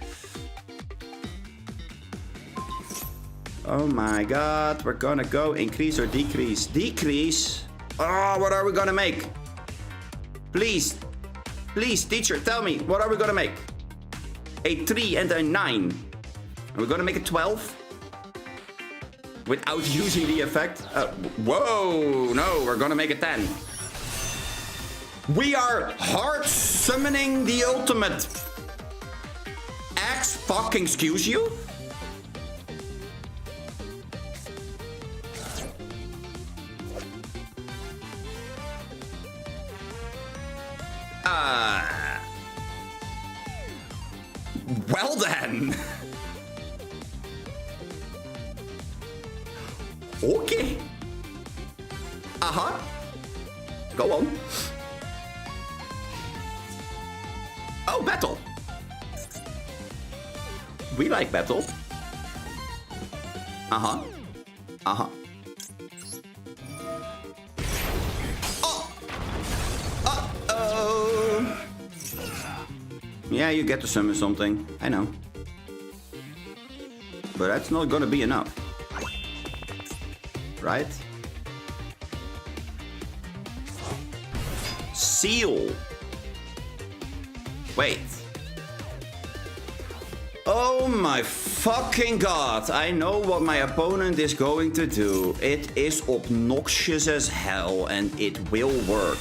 Oh my god, we're gonna go increase or decrease. Decrease? Oh, what are we gonna make? Please, please, teacher, tell me, what are we gonna make? A 3 and a 9. Are we gonna make a 12? Without using the effect? Whoa, no, we're gonna make a 10. We are hard summoning the ultimate. X fucking excuse you? Well then. Okay. Go on. Oh, battle. We like battle. Oh. Uh-oh. Yeah, you get to summon something. I know. But that's not gonna be enough. Right? Seal. Wait. Oh my fucking god. I know what my opponent is going to do. It is obnoxious as hell and it will work.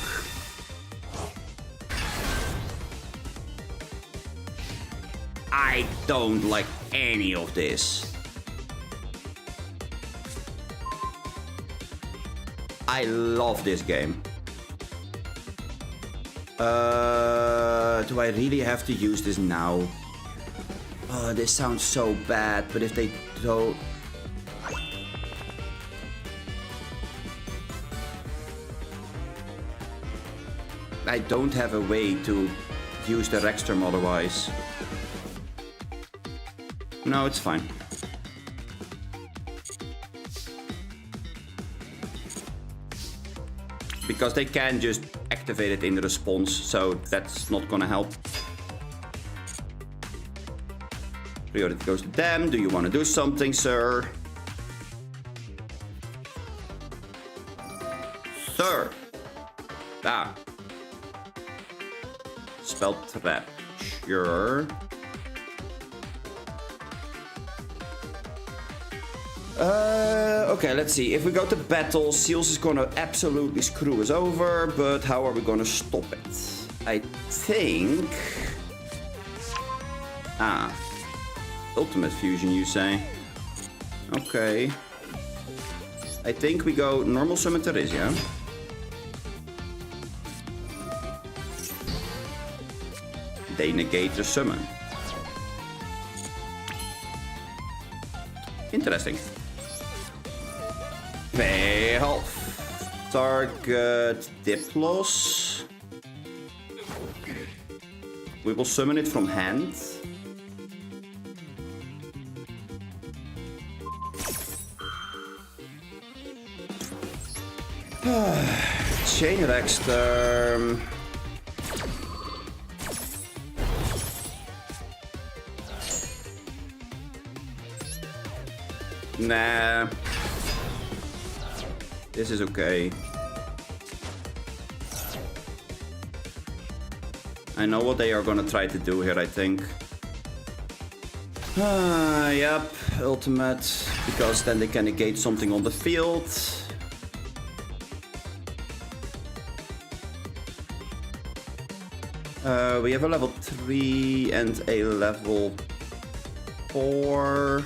I don't like any of this. I love this game. Do I really have to use this now? Oh, this sounds so bad, but if they don't... I don't have a way to use the Rexterm otherwise. No, it's fine. Because they can just activate it in response, so that's not gonna help. Priority goes to them. Do you want to do something, sir? Sir! Ah. Spell trap. Sure. Okay, let's see. If we go to battle, Seals is gonna absolutely screw us over, but how are we gonna stop it? I think... Ah. Ultimate fusion, you say? Okay. I think we go normal summon Theresia. They negate the summon. Interesting. Pay health. Target Diplos. We will summon it from hand. Chain Rexterm. Nah. This is okay. I know what they are gonna try to do here, I think. Yep, ultimate. Because then they can negate something on the field. We have a level 3 and a level 4.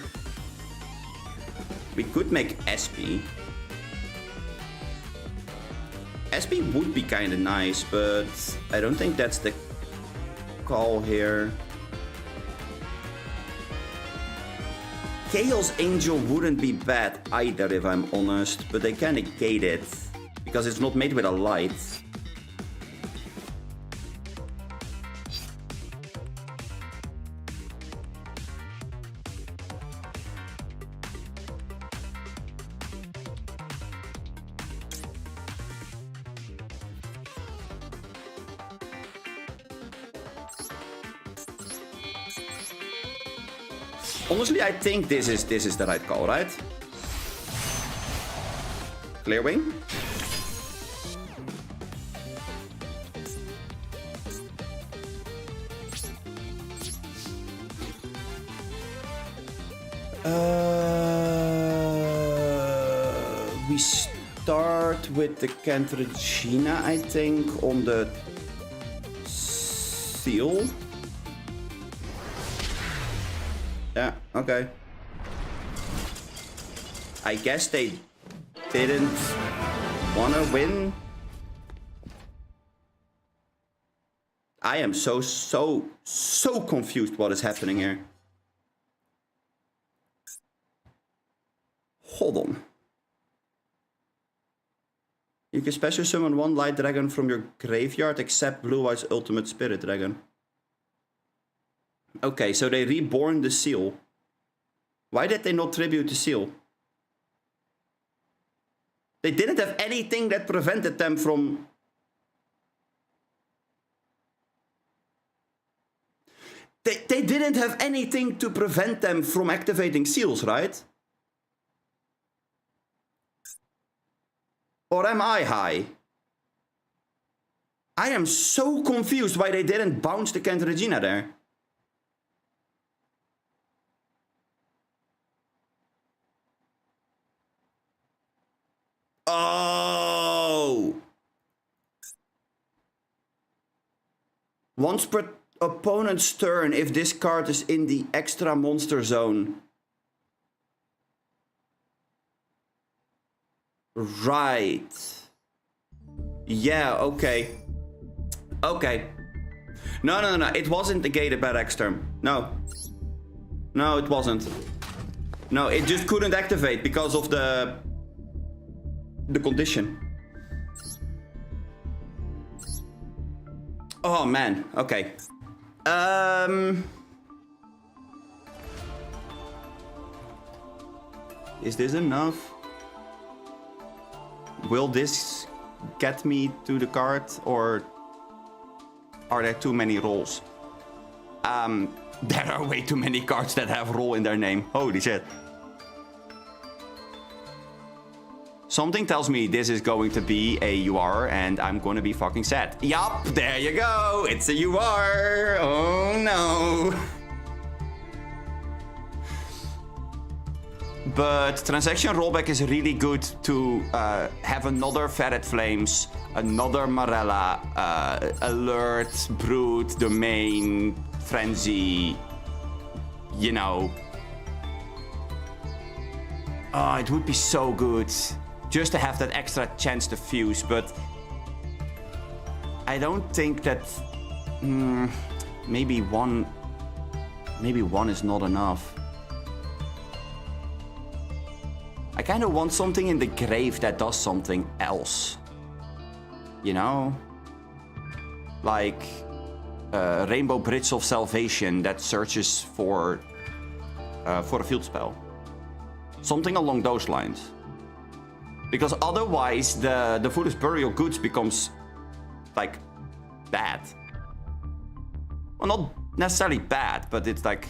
We could make SP. SP would be kind of nice, but I don't think that's the call here. Chaos Angel wouldn't be bad either, if I'm honest, but they can negate it because it's not made with a light. Honestly, I think this is the right call, right? Clear wing. We start with the Cantragina, I think, on the seal. Yeah, okay. I guess they didn't want to win. I am so confused what is happening here. Hold on. You can special summon one light dragon from your graveyard except Blue Eyes Ultimate Spirit Dragon. Okay, so they reborn the seal. Why did they not tribute the seal? They didn't have anything that prevented them from... They didn't have anything to prevent them from activating seals, right? Or am I high? I am so confused why they didn't bounce the Cantragina there. Oh! Once per opponent's turn, if this card is in the extra monster zone. Right. Yeah, okay. Okay. No. It wasn't negated by X-Term. No. No, it wasn't. No, it just couldn't activate because of the condition. Oh man, okay. Is this enough? Will this get me to the card, or are there too many rolls? There are way too many cards that have roll in their name. Holy shit. Something tells me this is going to be a UR and I'm going to be fucking sad. Yup, there you go. It's a UR. Oh no. But transaction rollback is really good to have another Ferret Flames, another Marella, Alert, Brute, Domain, Frenzy, you know. Oh, it would be so good just to have that extra chance to fuse, but I don't think that maybe one is not enough. I kind of want something in the grave that does something else. You know? Like Rainbow Bridge of Salvation that searches for a field spell. Something along those lines. Because otherwise the Foolish Burial Goods becomes like bad. Well, not necessarily bad, but it's like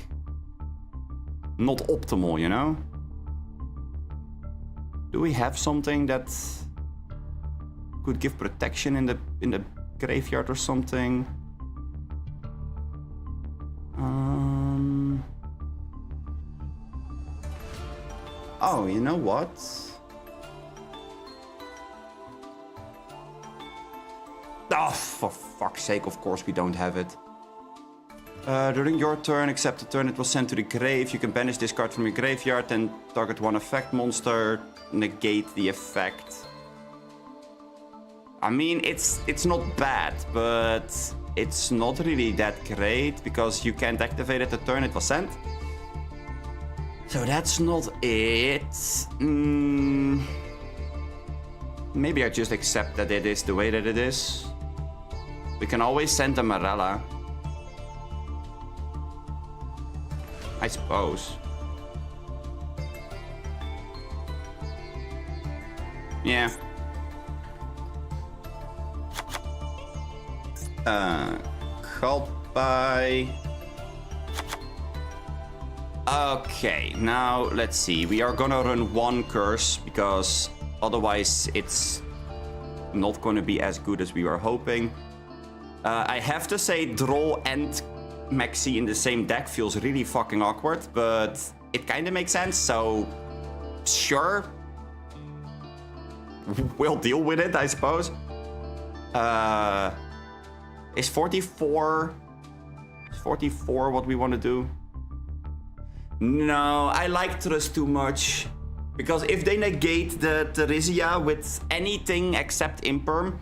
not optimal, you know? Do we have something that could give protection in the graveyard or something? Oh, you know what? Oh, for fuck's sake, of course we don't have it. During your turn, except the turn it was sent to the grave, you can banish this card from your graveyard and target one effect monster, negate the effect. I mean, it's not bad, but it's not really that great because you can't activate it the turn it was sent. So that's not it. Maybe I just accept that it is the way that it is. We can always send a Marella. I suppose. Yeah. Called by... Okay, now let's see. We are gonna run one curse because otherwise it's not gonna be as good as we were hoping. I have to say Droll and Maxi in the same deck feels really fucking awkward, but it kind of makes sense, so sure. We'll deal with it, I suppose. Is 44 what we want to do? No, I like Trust too much. Because if they negate the Theresia with anything except Imperm,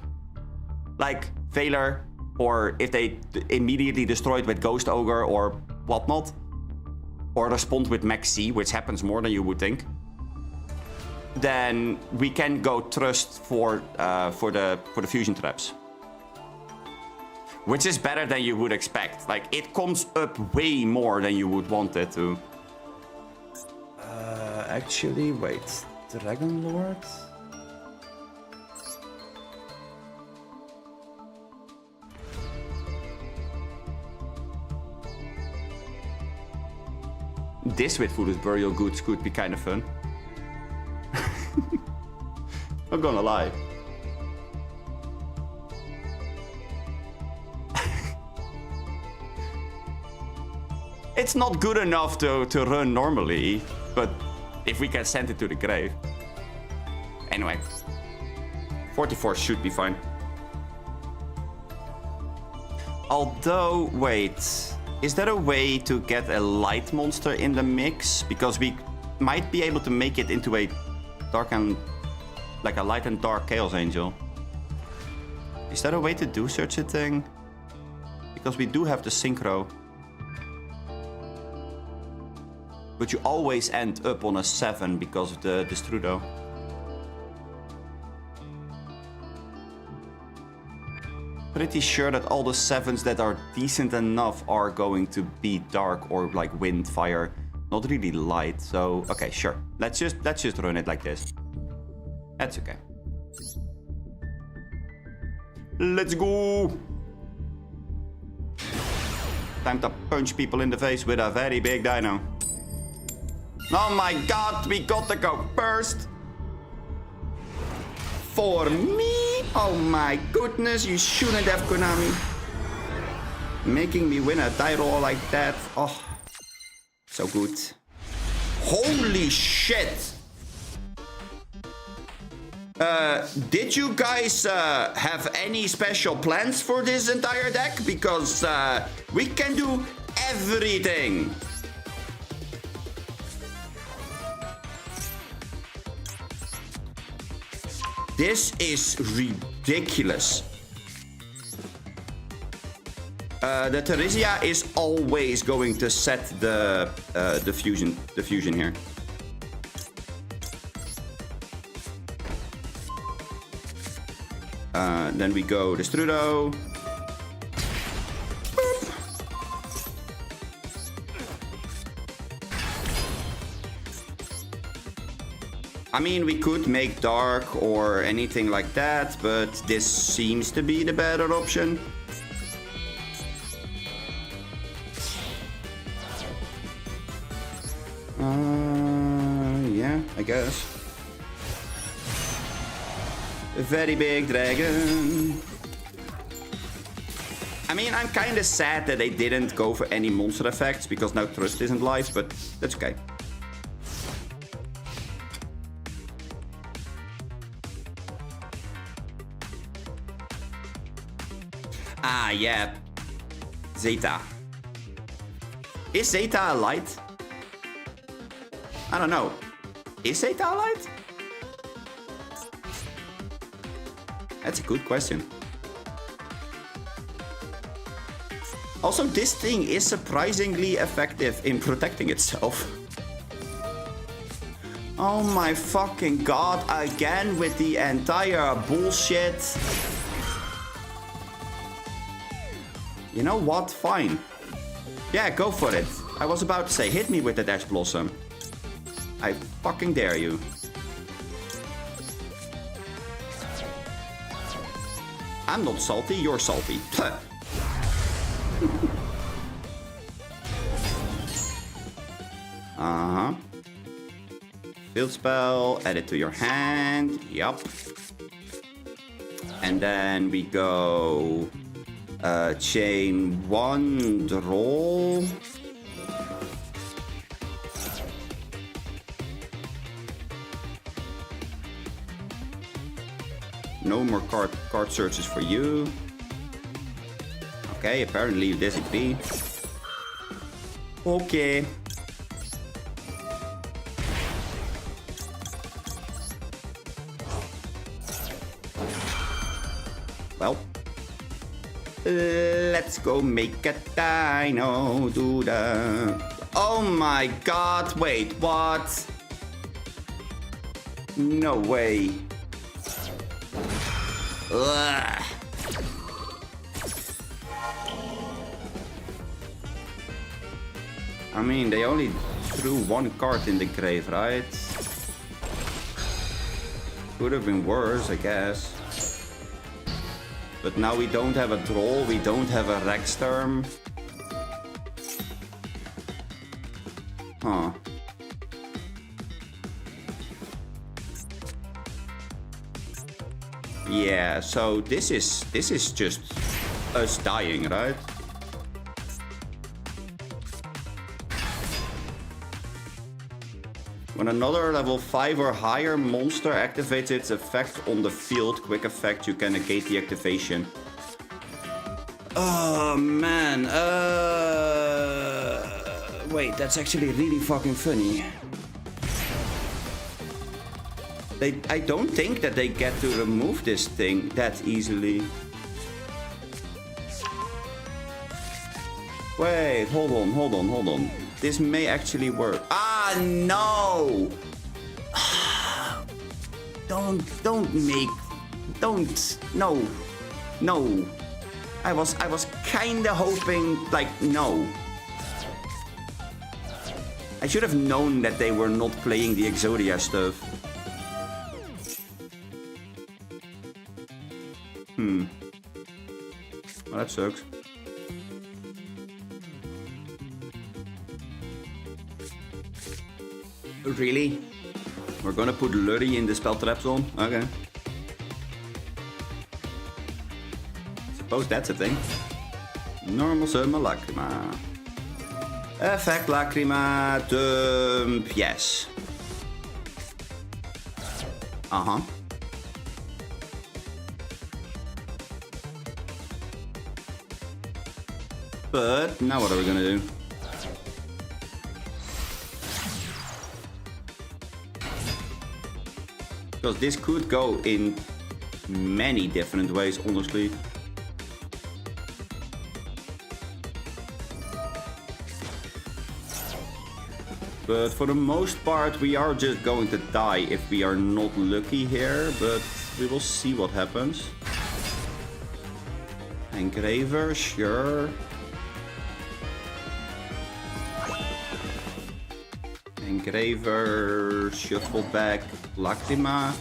like Veiler, or if they immediately destroy it with Ghost Ogre or whatnot, or respond with Maxi, which happens more than you would think, then we can go Trust for the fusion traps. Which is better than you would expect. Like, it comes up way more than you would want it to. Actually, wait. Dragon Lord? This with Foolish Burial Goods could be kind of fun. Not gonna lie. It's not good enough to run normally, but if we can send it to the grave. Anyway, 44 should be fine. Although, wait. Is there a way to get a light monster in the mix? Because we might be able to make it into a dark and... like a light and dark Chaos Angel. Is there a way to do such a thing? Because we do have the synchro. But you always end up on a 7 because of the Destrudo. Pretty sure that all the 7s that are decent enough are going to be dark or like wind, fire, not really light. So okay, sure. Let's just run it like this. That's okay. Let's go. Time to punch people in the face with a very big dino. Oh my god, we got to go first. For me? Oh my goodness, you shouldn't have, Konami. Making me win a die roll like that. Oh, so good. Holy shit. Did you guys have any special plans for this entire deck? Because we can do everything. This is ridiculous. The Theresia is always going to set the fusion here. Then we go Destrudo. I mean, we could make dark or anything like that, but this seems to be the better option. Yeah, I guess. A very big dragon. I mean, I'm kind of sad that they didn't go for any monster effects because now Trust isn't live, but that's okay. Ah, yeah. Zeta. Is Zeta a light? I don't know. Is Zeta a light? That's a good question. Also, this thing is surprisingly effective in protecting itself. Oh my fucking god, again with the entire bullshit. You know what? Fine. Yeah, go for it. I was about to say, hit me with the Dash Blossom. I fucking dare you. I'm not salty, you're salty. Uh-huh. Field spell, add it to your hand. Yup. And then we go... chain 1 draw. No more card searches for you. Okay, apparently you disagree. Okay. Well. Let's go make a dino do the... Oh my god, wait, what? No way. Ugh. I mean, they only threw 1 card in the grave, right? Could have been worse, I guess. But now we don't have a Droll, we don't have a Rexterm. Huh. Yeah, so this is just us dying, right? When another level 5 or higher monster activates its effect on the field, quick effect, you can negate the activation. Oh man, wait, that's actually really fucking funny. I don't think that they get to remove this thing that easily. Wait, hold on. This may actually work. Ah, no! No. I was kinda hoping, like, no. I should have known that they were not playing the Exodia stuff. Well, that sucks. Really? We're gonna put Lurry in the spell trap zone? Okay. Suppose that's a thing. Normal summon Lacrima. Effect Lacrima. Dump. Yes. Uh-huh. But now what are we gonna do? Because this could go in many different ways, honestly. But for the most part, we are just going to die if we are not lucky here. But we will see what happens. Engraver, sure. Engraver, shuffle back, Lacrima,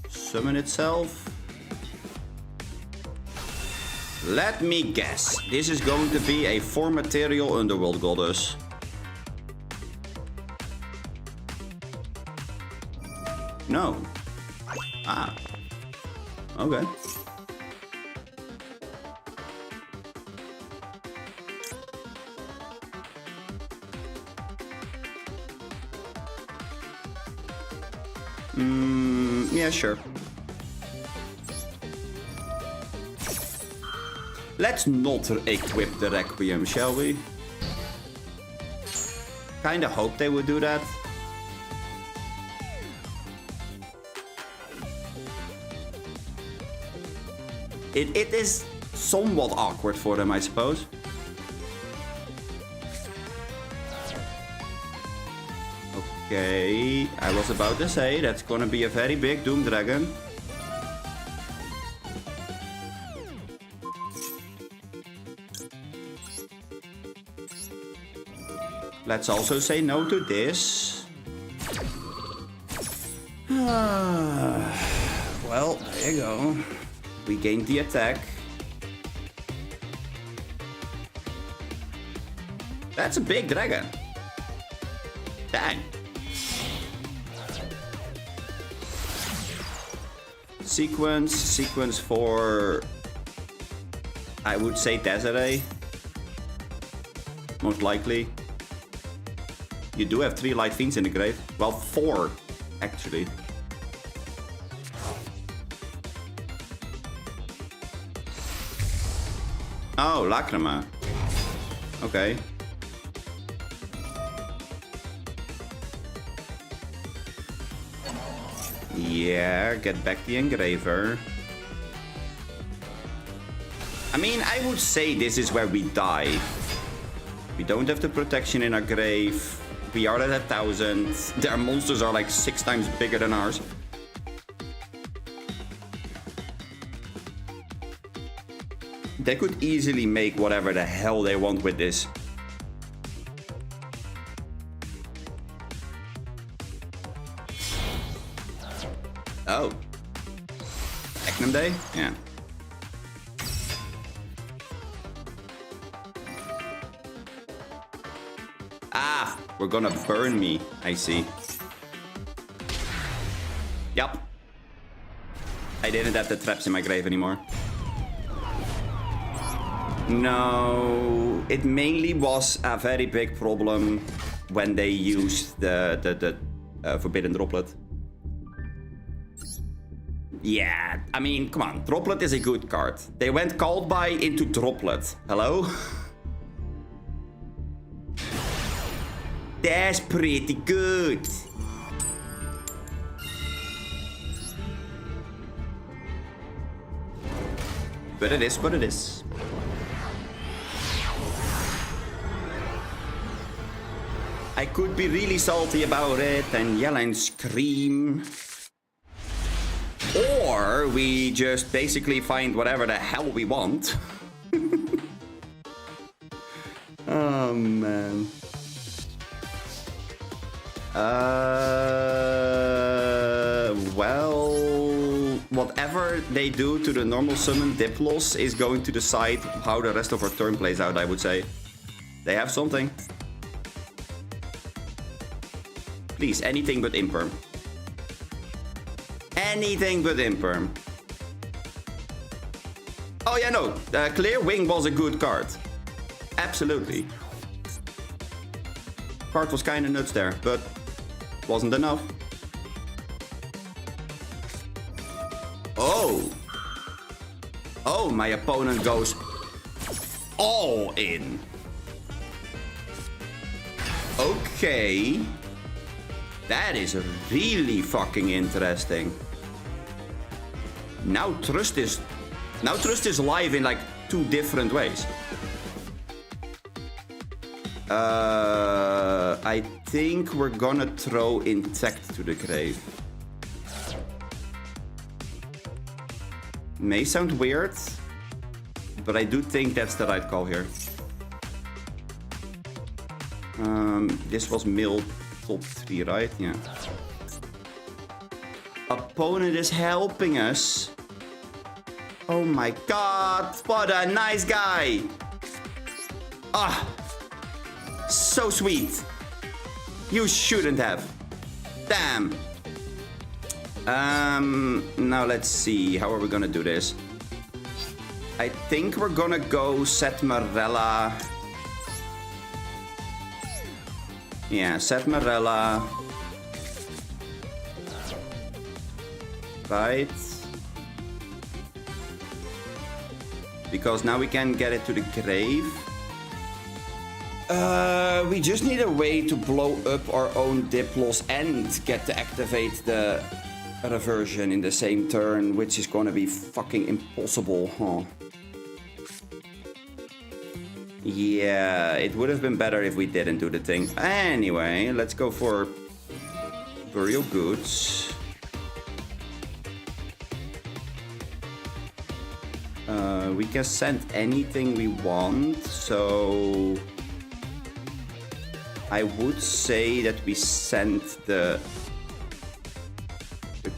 summon itself. Let me guess, this is going to be a 4 material underworld goddess. No. Ah. Okay. Yeah, sure. Let's not equip the Requiem, shall we? Kinda hope they would do that. It is somewhat awkward for them, I suppose. Okay, I was about to say that's gonna be a very big Doom Dragon. Let's also say no to this. Well, there you go. We gained the attack. That's a big dragon. Dang. Sequence for, I would say Desiree. Most likely. You do have 3 Light Fiends in the grave. Well, 4, actually. Oh, Lacrima. Okay. Yeah, get back the Engraver. I mean, I would say this is where we die. We don't have the protection in our grave. We are at 1,000. Their monsters are like 6 times bigger than ours. They could easily make whatever the hell they want with this. Oh. Magnum Day? Yeah. Ah, we're gonna burn me. I see. Yup. I didn't have the traps in my grave anymore. No, it mainly was a very big problem when they used the Forbidden Droplet. Yeah, I mean, come on. Droplet is a good card. They went Called By into Droplet. Hello? That's pretty good. But it is what it is. I could be really salty about it and yell and scream. Or we just basically find whatever the hell we want. Oh, man. Well, whatever they do to the normal summon Diplos is going to decide how the rest of our turn plays out, I would say. They have something. Please, anything but Imperm. Anything but Imperm. Oh yeah, no. Clear Wing was a good card. Absolutely. Card was kinda nuts there, but wasn't enough. Oh. Oh, my opponent goes all in. Okay. That is really fucking interesting. Now Trust is live in like 2 different ways. I think we're gonna throw Intact to the grave. May sound weird, but I do think that's the right call here. This was mill top 3, right? Yeah. Opponent is helping us. Oh my god, what a nice guy. Ah, so sweet. You shouldn't have. Damn. Now let's see. How are we gonna do this? I think we're gonna go set Marella. Yeah, set Marella. Right. Because now we can get it to the grave. We just need a way to blow up our own Diplos and get to activate the reversion in the same turn, which is gonna be fucking impossible, huh? Yeah, it would have been better if we didn't do the thing. Anyway, let's go for Burial Goods. We can send anything we want, so I would say that we send the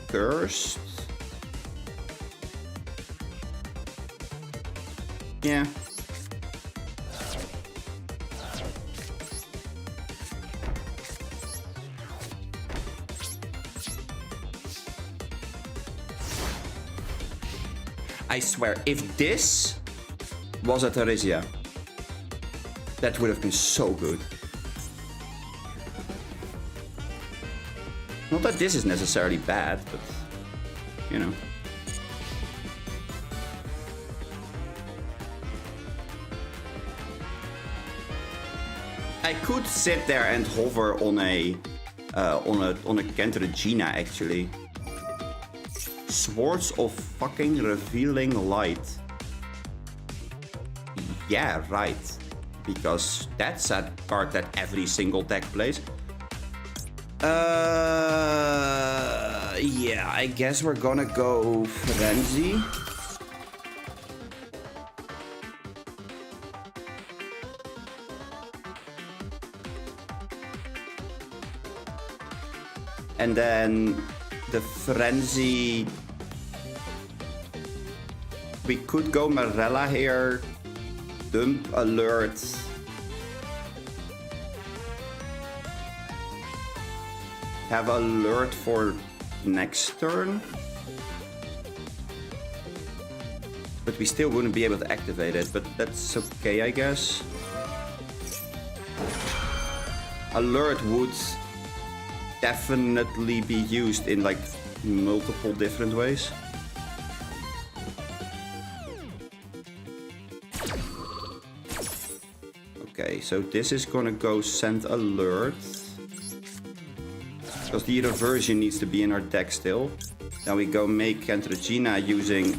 Cursed. Yeah. I swear, if this was a Theresia, that would have been so good. Not that this is necessarily bad, but, you know. I could sit there and hover on a Kent Regina, actually. Swords of fucking Revealing Light. Yeah, right. Because that's a card that every single deck plays. Yeah, I guess we're gonna go Frenzy. And then the Frenzy, we could go Marella here, dump Alert. Have Alert for next turn. But we still wouldn't be able to activate it, but that's okay, I guess. Alert would definitely be used in like multiple different ways. Okay, so this is gonna go send alert. Because the reversion needs to be in our deck still. Now we go make Cantragina using...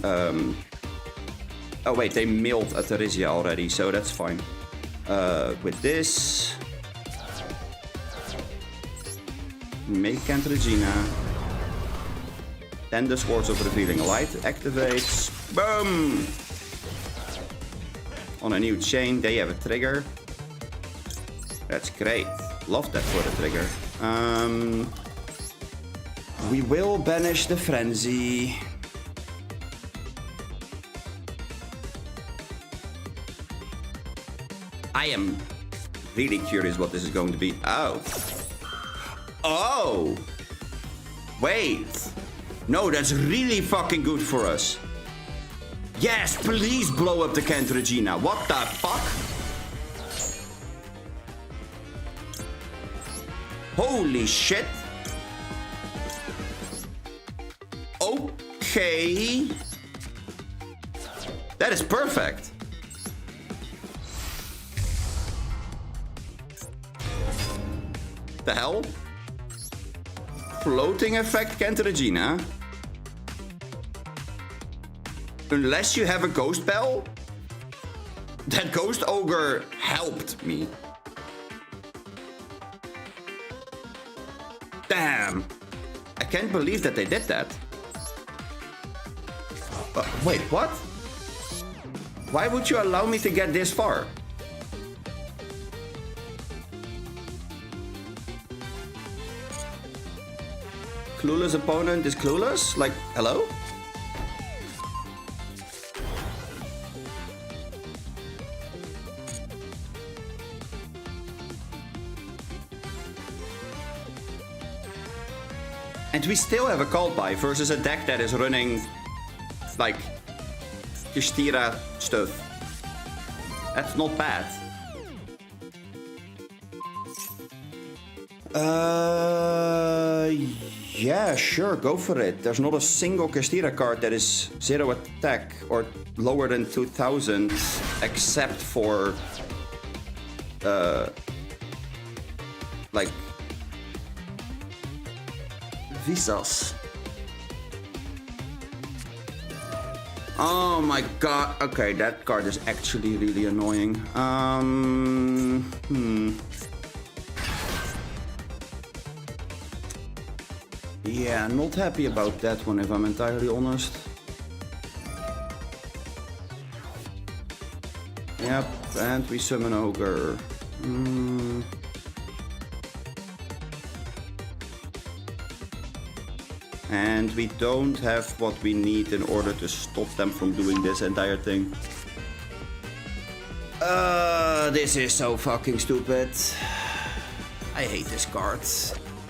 Oh wait, they milled a Theresia already, so that's fine. With this... Make Cantragina. Then the Swords of Revealing Light activates. Boom! On a new chain, they have a trigger. That's great. Love that for the trigger. We will banish the Frenzy. I am really curious what this is going to be. Oh. Oh! Wait! No, that's really fucking good for us. Yes, please blow up the Cantragina. What the fuck? Holy shit. Okay. That is perfect. The hell? Floating effect Cantragina. Unless you have a ghost bell. That ghost ogre helped me. Damn. I can't believe that they did that. Wait, what? Why would you allow me to get this far? Clueless opponent is clueless? Like, hello? And we still have a call by versus a deck that is running like Kistira stuff. That's not bad. Yeah, sure, go for it. There's not a single Kistira card that is 0 attack or lower than 2000 except for like Visas. Oh my god. Okay, that card is actually really annoying. Yeah, not happy about that one if I'm entirely honest. Yep, and we summon Ogre. And we don't have what we need in order to stop them from doing this entire thing. This is so fucking stupid. I hate this card.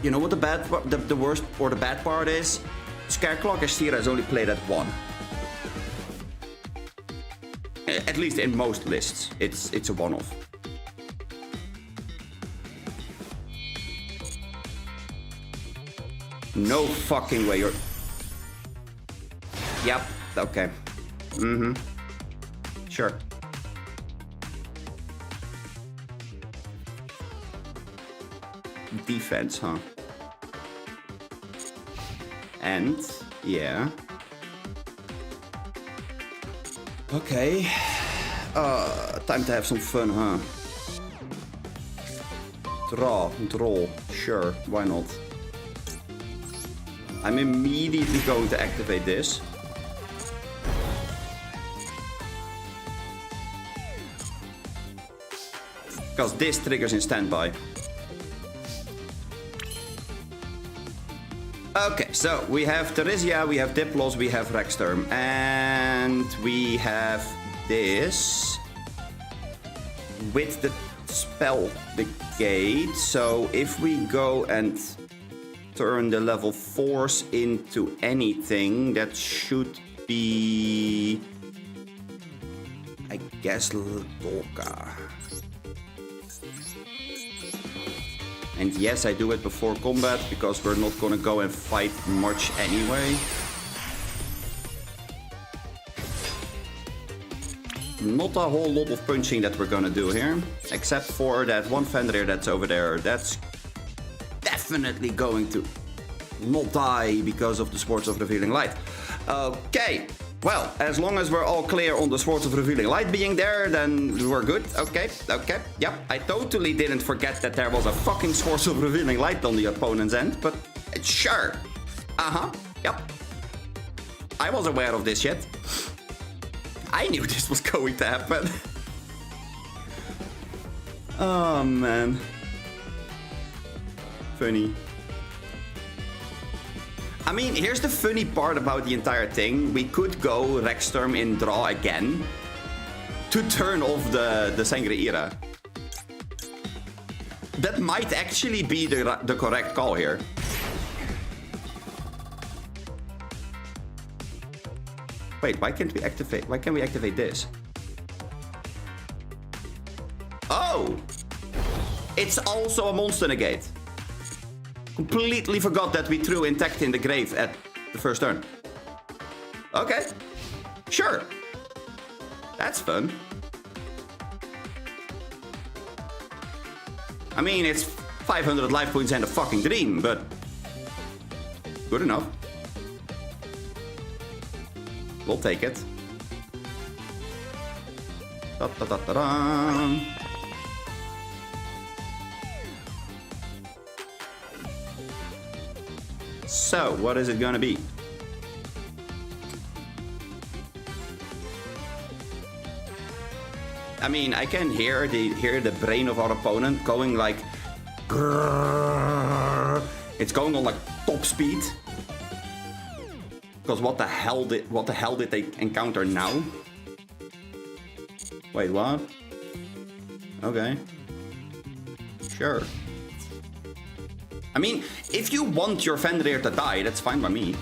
You know what the worst or the bad part is? Scareclaw Kistira is only played at 1. At least in most lists, it's a one-off. No fucking way you're... Yep, okay. Sure. Defense, huh? And, yeah. Okay. Time to have some fun, huh? Draw. Sure, why not? I'm immediately going to activate this. Because this triggers in standby. Okay, so we have Theresia, we have Diplos, we have Rexterm, and we have this with the spell negate. So if we go and turn the level 4s into anything, that should be, I guess, Dolka. And yes, I do it before combat because we're not gonna go and fight much anyway. Not a whole lot of punching that we're gonna do here, except for that one Fenrir that's over there. That's definitely going to not die because of the Swords of Revealing Light. Okay, well, as long as we're all clear on the Swords of Revealing Light being there, then we're good. Okay, yep. I totally didn't forget that there was a fucking Swords of Revealing Light on the opponent's end, but sure. Yep. I was aware of this shit. I knew this was going to happen. Oh, man. Funny. I mean, here's the funny part about the entire thing. We could go Rexstorm in draw again to turn off the Sangreira. That might actually be the correct call here. Wait, why can't we activate? Why can't we activate this? Oh! It's also a monster negate. Completely forgot that we threw Intact in the grave at the first turn. Okay. Sure. That's fun. I mean, it's 500 life points and a fucking dream, but good enough. We'll take it. Da, da, da, da, da. So, what is it gonna be? I mean, I can hear the brain of our opponent going like, grrr. It's going on like top speed. Because what the hell did they encounter now? Wait, what? Okay. Sure. I mean, if you want your Fenrir to die, that's fine by me.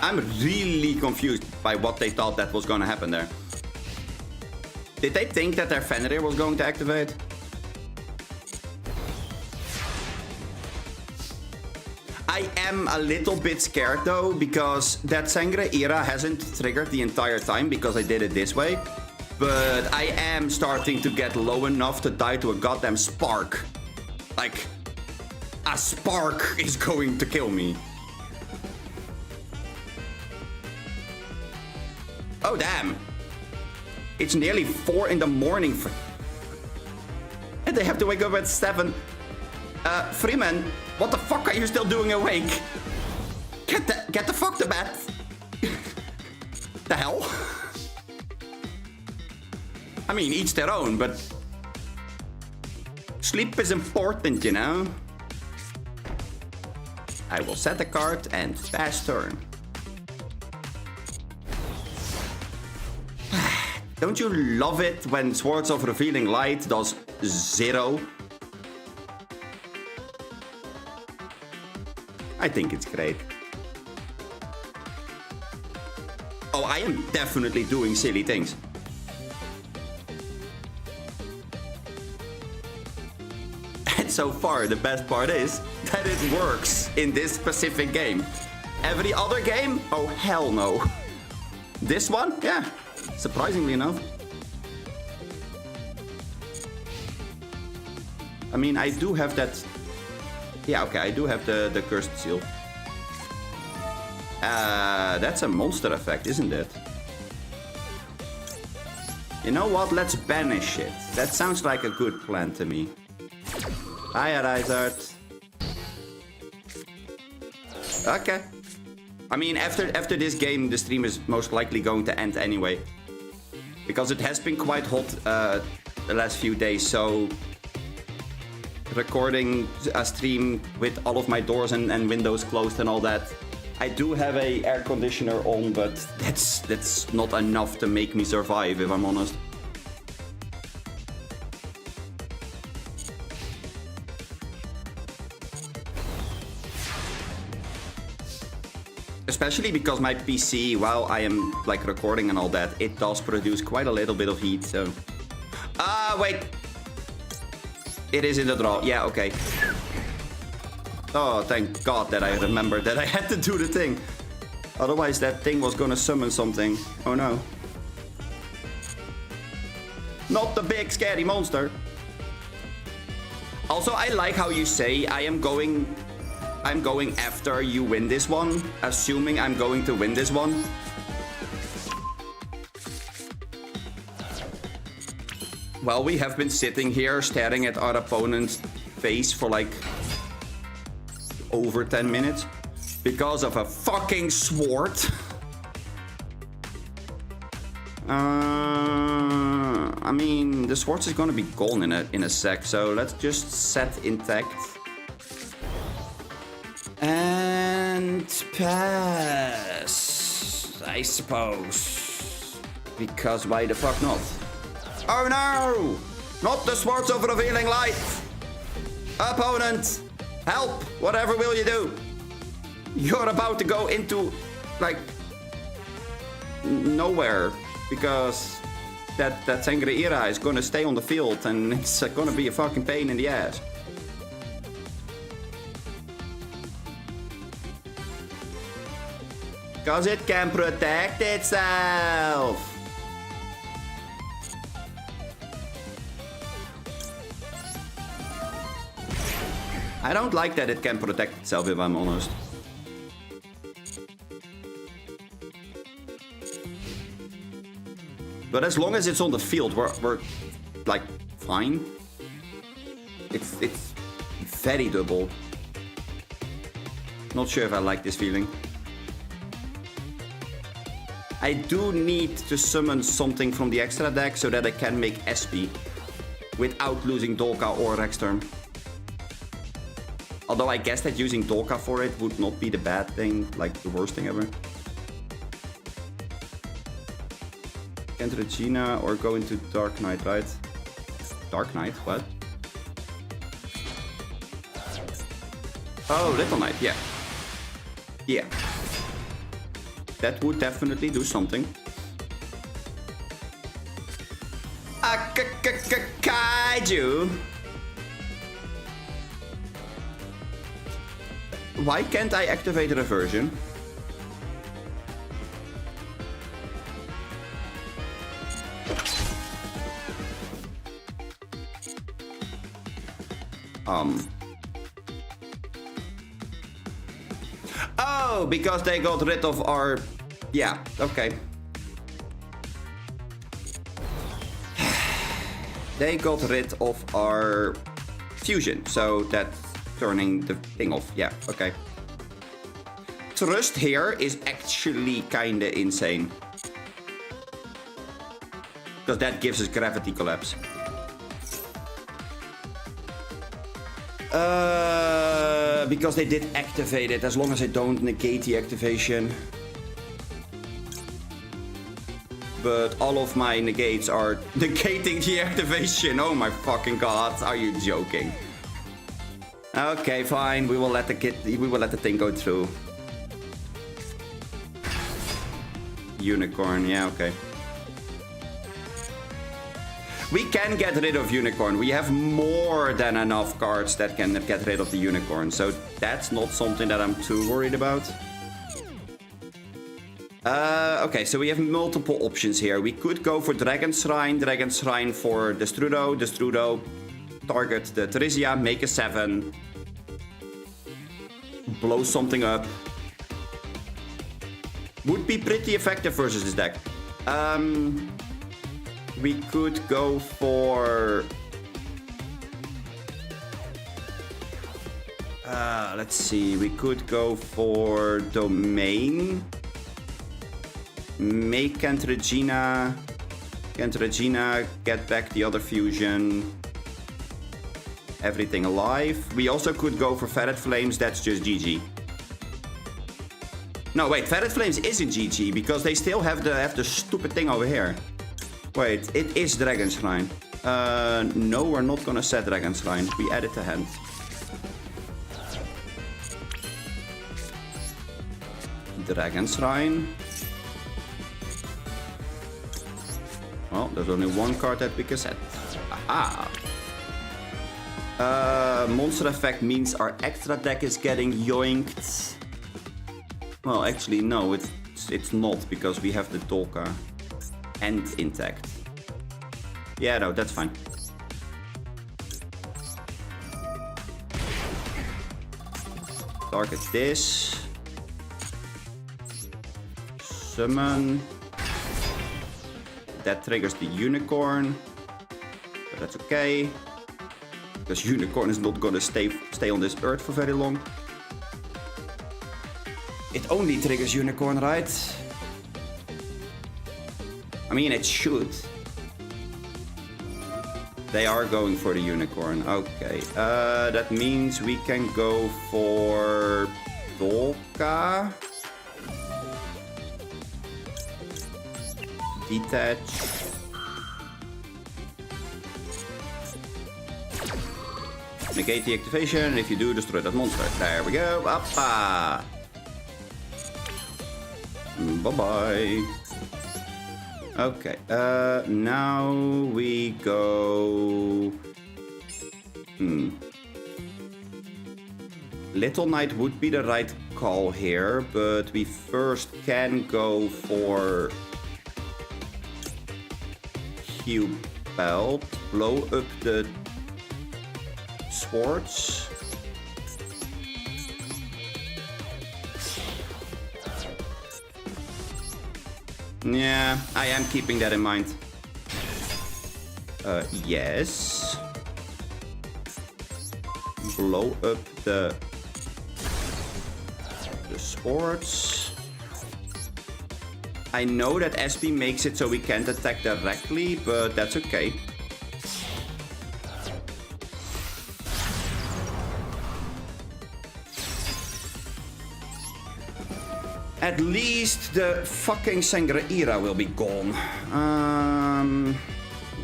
I'm really confused by what they thought that was going to happen there. Did they think that their Fenrir was going to activate? I am a little bit scared though, because that Sangreira hasn't triggered the entire time because I did it this way. But I am starting to get low enough to die to a goddamn spark. Like, a spark is going to kill me. Oh, damn. It's nearly 4 in the morning. And they have to wake up at 7. Freeman, what the fuck are you still doing awake? Get the fuck to bed. The hell? I mean, each their own, but sleep is important, you know? I will set a card and fast turn. Don't you love it when Swords of Revealing Light does 0? I think it's great. Oh, I am definitely doing silly things. And so far, the best part is that it works in this specific game. Every other game? Oh, hell no. This one? Yeah. Surprisingly enough. I mean, I do have that... Yeah, okay, I do have the Cursed Seal. That's a monster effect, isn't it? You know what? Let's banish it. That sounds like a good plan to me. Hiya, Rizard. Okay. I mean, after this game, the stream is most likely going to end anyway. Because it has been quite hot the last few days, so... Recording a stream with all of my doors and windows closed and all that. I do have a air conditioner on, but that's not enough to make me survive, if I'm honest. Especially because my PC, while I am like recording and all that, it does produce quite a little bit of heat, so... wait! It is in the draw. Yeah, okay. Oh, thank God that I remembered that I had to do the thing. Otherwise that thing was gonna summon something. Oh no. Not the big scary monster. Also, I like how you say I'm going after you win this one, assuming I'm going to win this one. Well, we have been sitting here staring at our opponent's face for like over 10 minutes because of a fucking sword. I mean, the sword is gonna be gone in a sec, so let's just set intact. And pass, I suppose. Because why the fuck not? Oh no! Not the swords of revealing light! Opponent! Help! Whatever will you do? You're about to go into, like, nowhere. Because that Sangreira is gonna stay on the field and it's gonna be a fucking pain in the ass. Because it can protect itself. I don't like that it can protect itself, if I'm honest. But as long as it's on the field, we're like, fine. It's very double. Not sure if I like this feeling. I do need to summon something from the extra deck so that I can make SP without losing Dolka or Rexterm. Although I guess that using Dolka for it would not be the bad thing, like the worst thing ever. Enter Regina or go into Dark Knight, right? Dark Knight, what? Oh, Little Knight, yeah. Yeah. That would definitely do something. Kaiju! Why can't I activate reversion? Oh, because they got rid of our... Yeah, okay. They got rid of our fusion, so that's turning the thing off. Yeah, okay. Trust here is actually kinda insane. Because that gives us gravity collapse. Because they did activate it, as long as I don't negate the activation. But all of my negates are negating the activation. Oh my fucking god, are you joking? Okay, fine. We will let the thing go through. Unicorn, yeah, okay. We can get rid of Unicorn. We have more than enough cards that can get rid of the Unicorn. So that's not something that I'm too worried about. Okay, so we have multiple options here. We could go for Dragon Shrine for Destrudo, target the Theresia, make a 7, blow something up. Would be pretty effective versus this deck. We could go for... let's see, we could go for Domain. Make Regina, get back the other fusion. Everything alive. We also could go for Ferret Flames, that's just GG. No, wait, Ferret Flames isn't GG because they still have the stupid thing over here. Wait, it is Dragon Shrine. No, we're not gonna set Dragon Shrine. We add it to hand. Dragon Shrine. Well, there's only one card that we can set. Aha! Monster effect means our extra deck is getting yoinked. Well, actually, no, it's not, because we have the Dolka and intact. Yeah, no, that's fine. Target this. Summon. That triggers the unicorn. But that's okay. Because unicorn is not gonna stay on this earth for very long. It only triggers unicorn, right? I mean, it should. They are going for the unicorn. Okay. That means we can go for Dolka. Detach. Negate the activation. If you do, destroy that monster. There we go. Appa. Bye-bye. Okay, now we go... Little Knight would be the right call here, but we first can go for... Cube Belt, blow up the swords. Yeah, I am keeping that in mind. Yes. Blow up the swords. I know that SP makes it so we can't attack directly, but that's okay. At least the fucking Sangreira will be gone.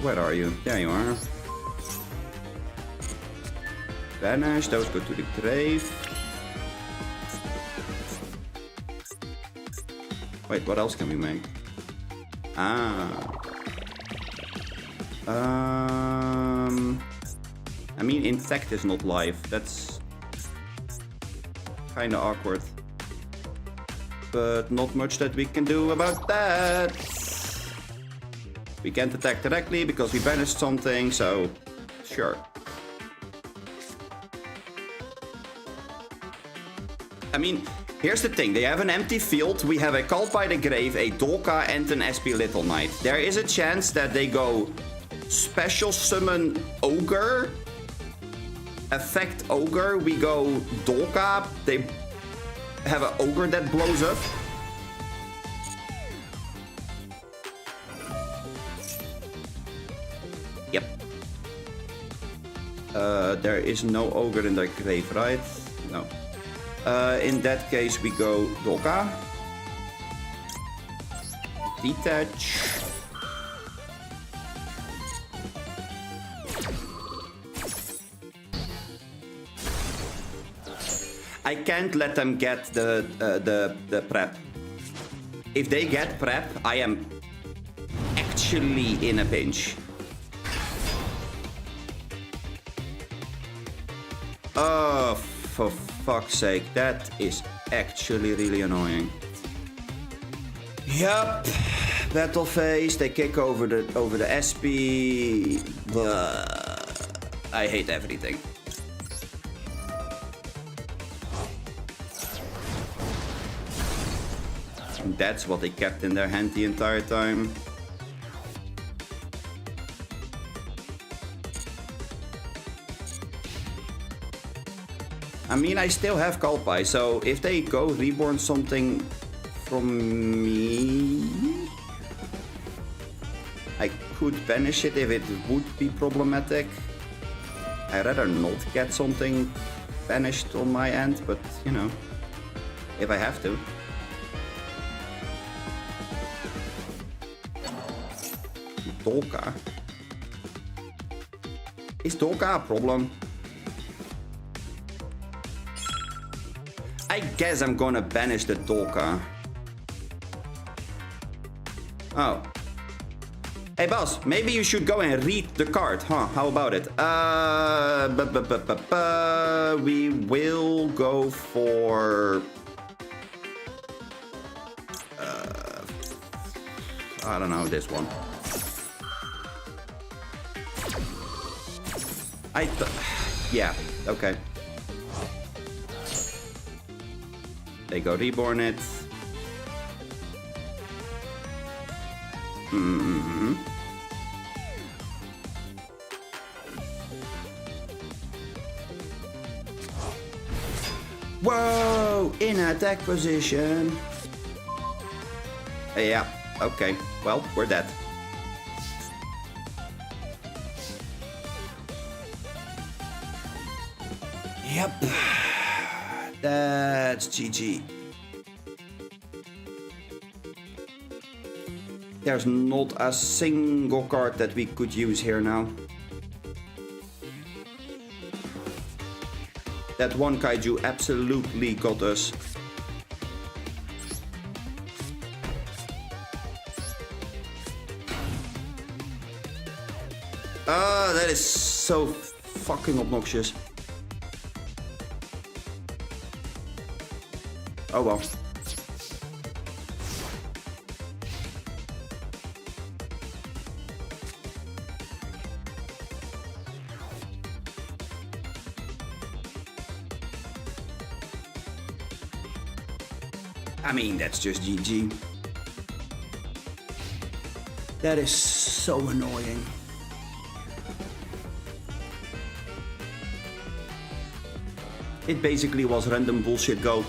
Where are you? There you are. Banish, those go to the grave. Wait, what else can we make? I mean, Intact is not live. That's kinda awkward. But not much that we can do about that. We can't attack directly because we banished something, so sure. I mean, here's the thing. They have an empty field. We have a Cult by the Grave, a Dolka, and an SP Little Knight. There is a chance that they go special summon Ogre, effect Ogre, we go Dolka, they have an Ogre that blows up. Yep. There is no Ogre in their grave, right? No. In that case, we go Dolka. Detach. I can't let them get the prep. If they get prep, I am actually in a pinch. Oh, for fuck's sake, that is actually really annoying. Yup, battle phase. They kick over the SP. Blah. I hate everything. That's what they kept in their hand the entire time. I mean, I still have Kalpai, so if they go reborn something from me, I could banish it if it would be problematic. I'd rather not get something banished on my end, but you know, if I have to. Dolka? Is Dolka a problem? I guess I'm gonna banish the Dolka. Oh. Hey boss, maybe you should go and read the card, huh? How about it? We will go for... I don't know, this one. Yeah, okay. They go reborn it. Mm-hmm. Whoa! In attack position. Yeah, okay. Well, we're dead. Yep. That's GG. There's not a single card that we could use here now. That one kaiju absolutely got us. That is so fucking obnoxious. Oh well. I mean, that's just GG. That is so annoying. It basically was random bullshit go.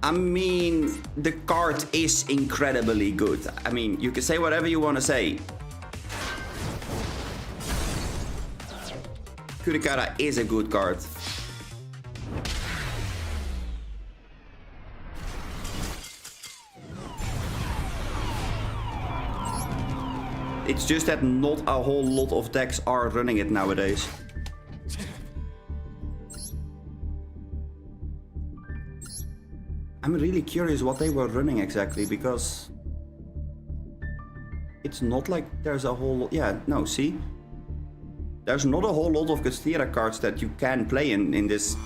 I mean, the card is incredibly good. I mean, you can say whatever you want to say. Kurikara is a good card. It's just that not a whole lot of decks are running it nowadays. I'm really curious what they were running exactly, because it's not like there's a whole... Yeah, no, see? There's not a whole lot of Gastira cards that you can play in this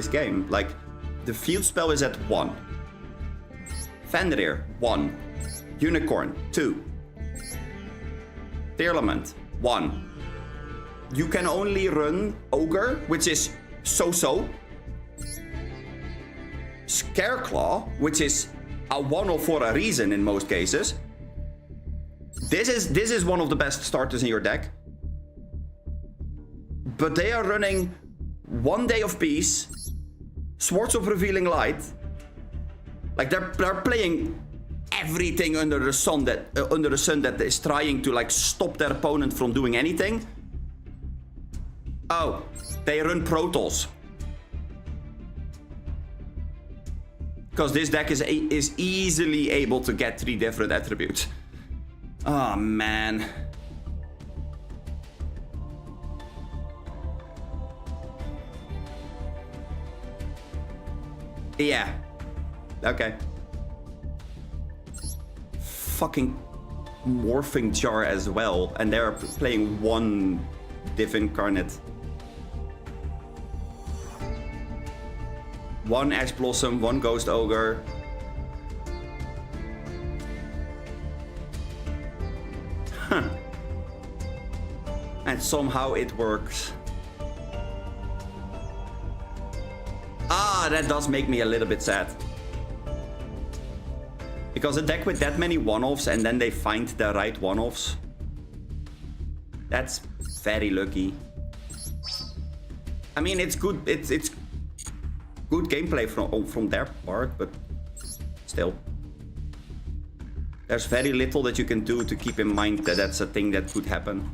game. Like, the field spell is at 1. Fenrir, 1. Unicorn, 2. Tearlament, 1. You can only run Ogre, which is so-so. Scareclaw, which is a one-off for a reason in most cases. This is one of the best starters in your deck. But they are running One Day of Peace, Swords of Revealing Light. Like they're playing everything under the sun that is trying to like stop their opponent from doing anything. Oh, they run Protoss. Because this deck is easily able to get 3 different attributes. Oh, man. Yeah. Okay. Fucking Morphing Jar as well. And they're playing 1 Div Incarnate. 1 Ash Blossom, 1 Ghost Ogre. Huh. And somehow it works. Ah, that does make me a little bit sad. Because a deck with that many one-offs and then they find the right one-offs. That's very lucky. I mean, it's good. It's good gameplay from their part, but still. There's very little that you can do to keep in mind that that's a thing that could happen.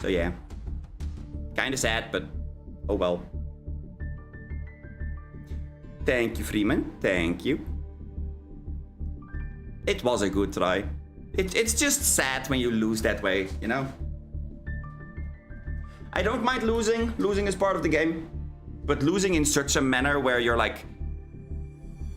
So yeah. Kinda sad, but oh well. Thank you, Freeman. Thank you. It was a good try. It's just sad when you lose that way, you know? I don't mind losing. Losing is part of the game. But losing in such a manner where you're like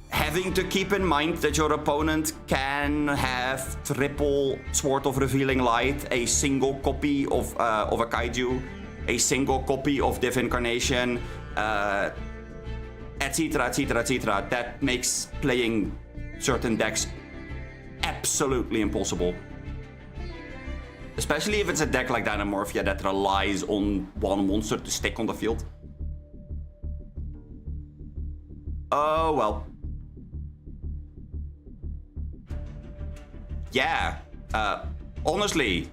having to keep in mind that your opponent can have triple Sword of Revealing Light, a single copy of a Kaiju, a single copy of Div Incarnation, etc, etc, etc. That makes playing certain decks absolutely impossible. Especially if it's a deck like Dynamorphia that relies on one monster to stick on the field. Oh well. Yeah, honestly,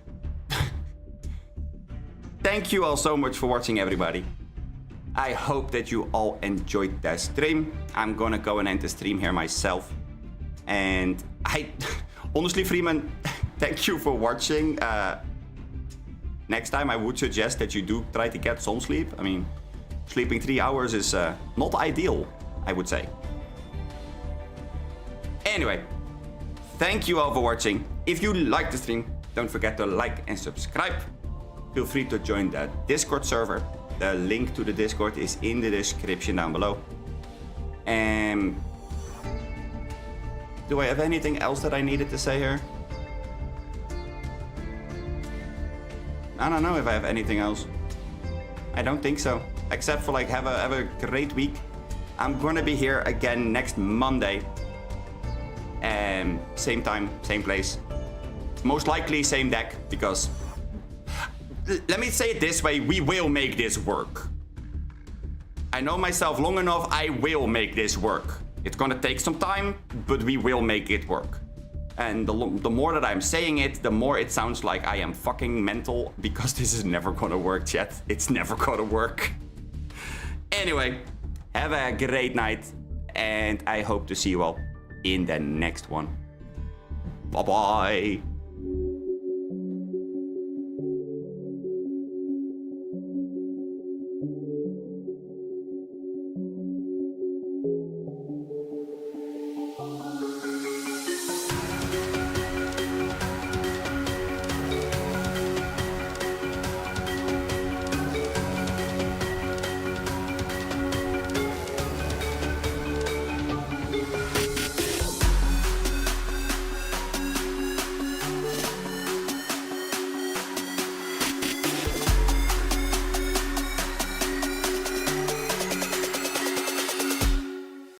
thank you all so much for watching, everybody. I hope that you all enjoyed the stream. I'm gonna go and end the stream here myself. And honestly, Freeman, thank you for watching. Next time I would suggest that you do try to get some sleep. I mean, sleeping 3 hours is not ideal, I would say. Anyway, thank you all for watching. If you like the stream, don't forget to like and subscribe. Feel free to join the Discord server. The link to the Discord is in the description down below. And do I have anything else that I needed to say here? I don't know if I have anything else. I don't think so. Except for like have a great week. I'm gonna be here again next Monday. Same time, same place. Most likely same deck, because let me say it this way, we will make this work. I know myself long enough, I will make this work. It's gonna take some time, but we will make it work. And the more that I'm saying it, the more it sounds like I am fucking mental, because this is never gonna work, chat. It's never gonna work. Anyway, have a great night, and I hope to see you all in the next one. Bye-bye.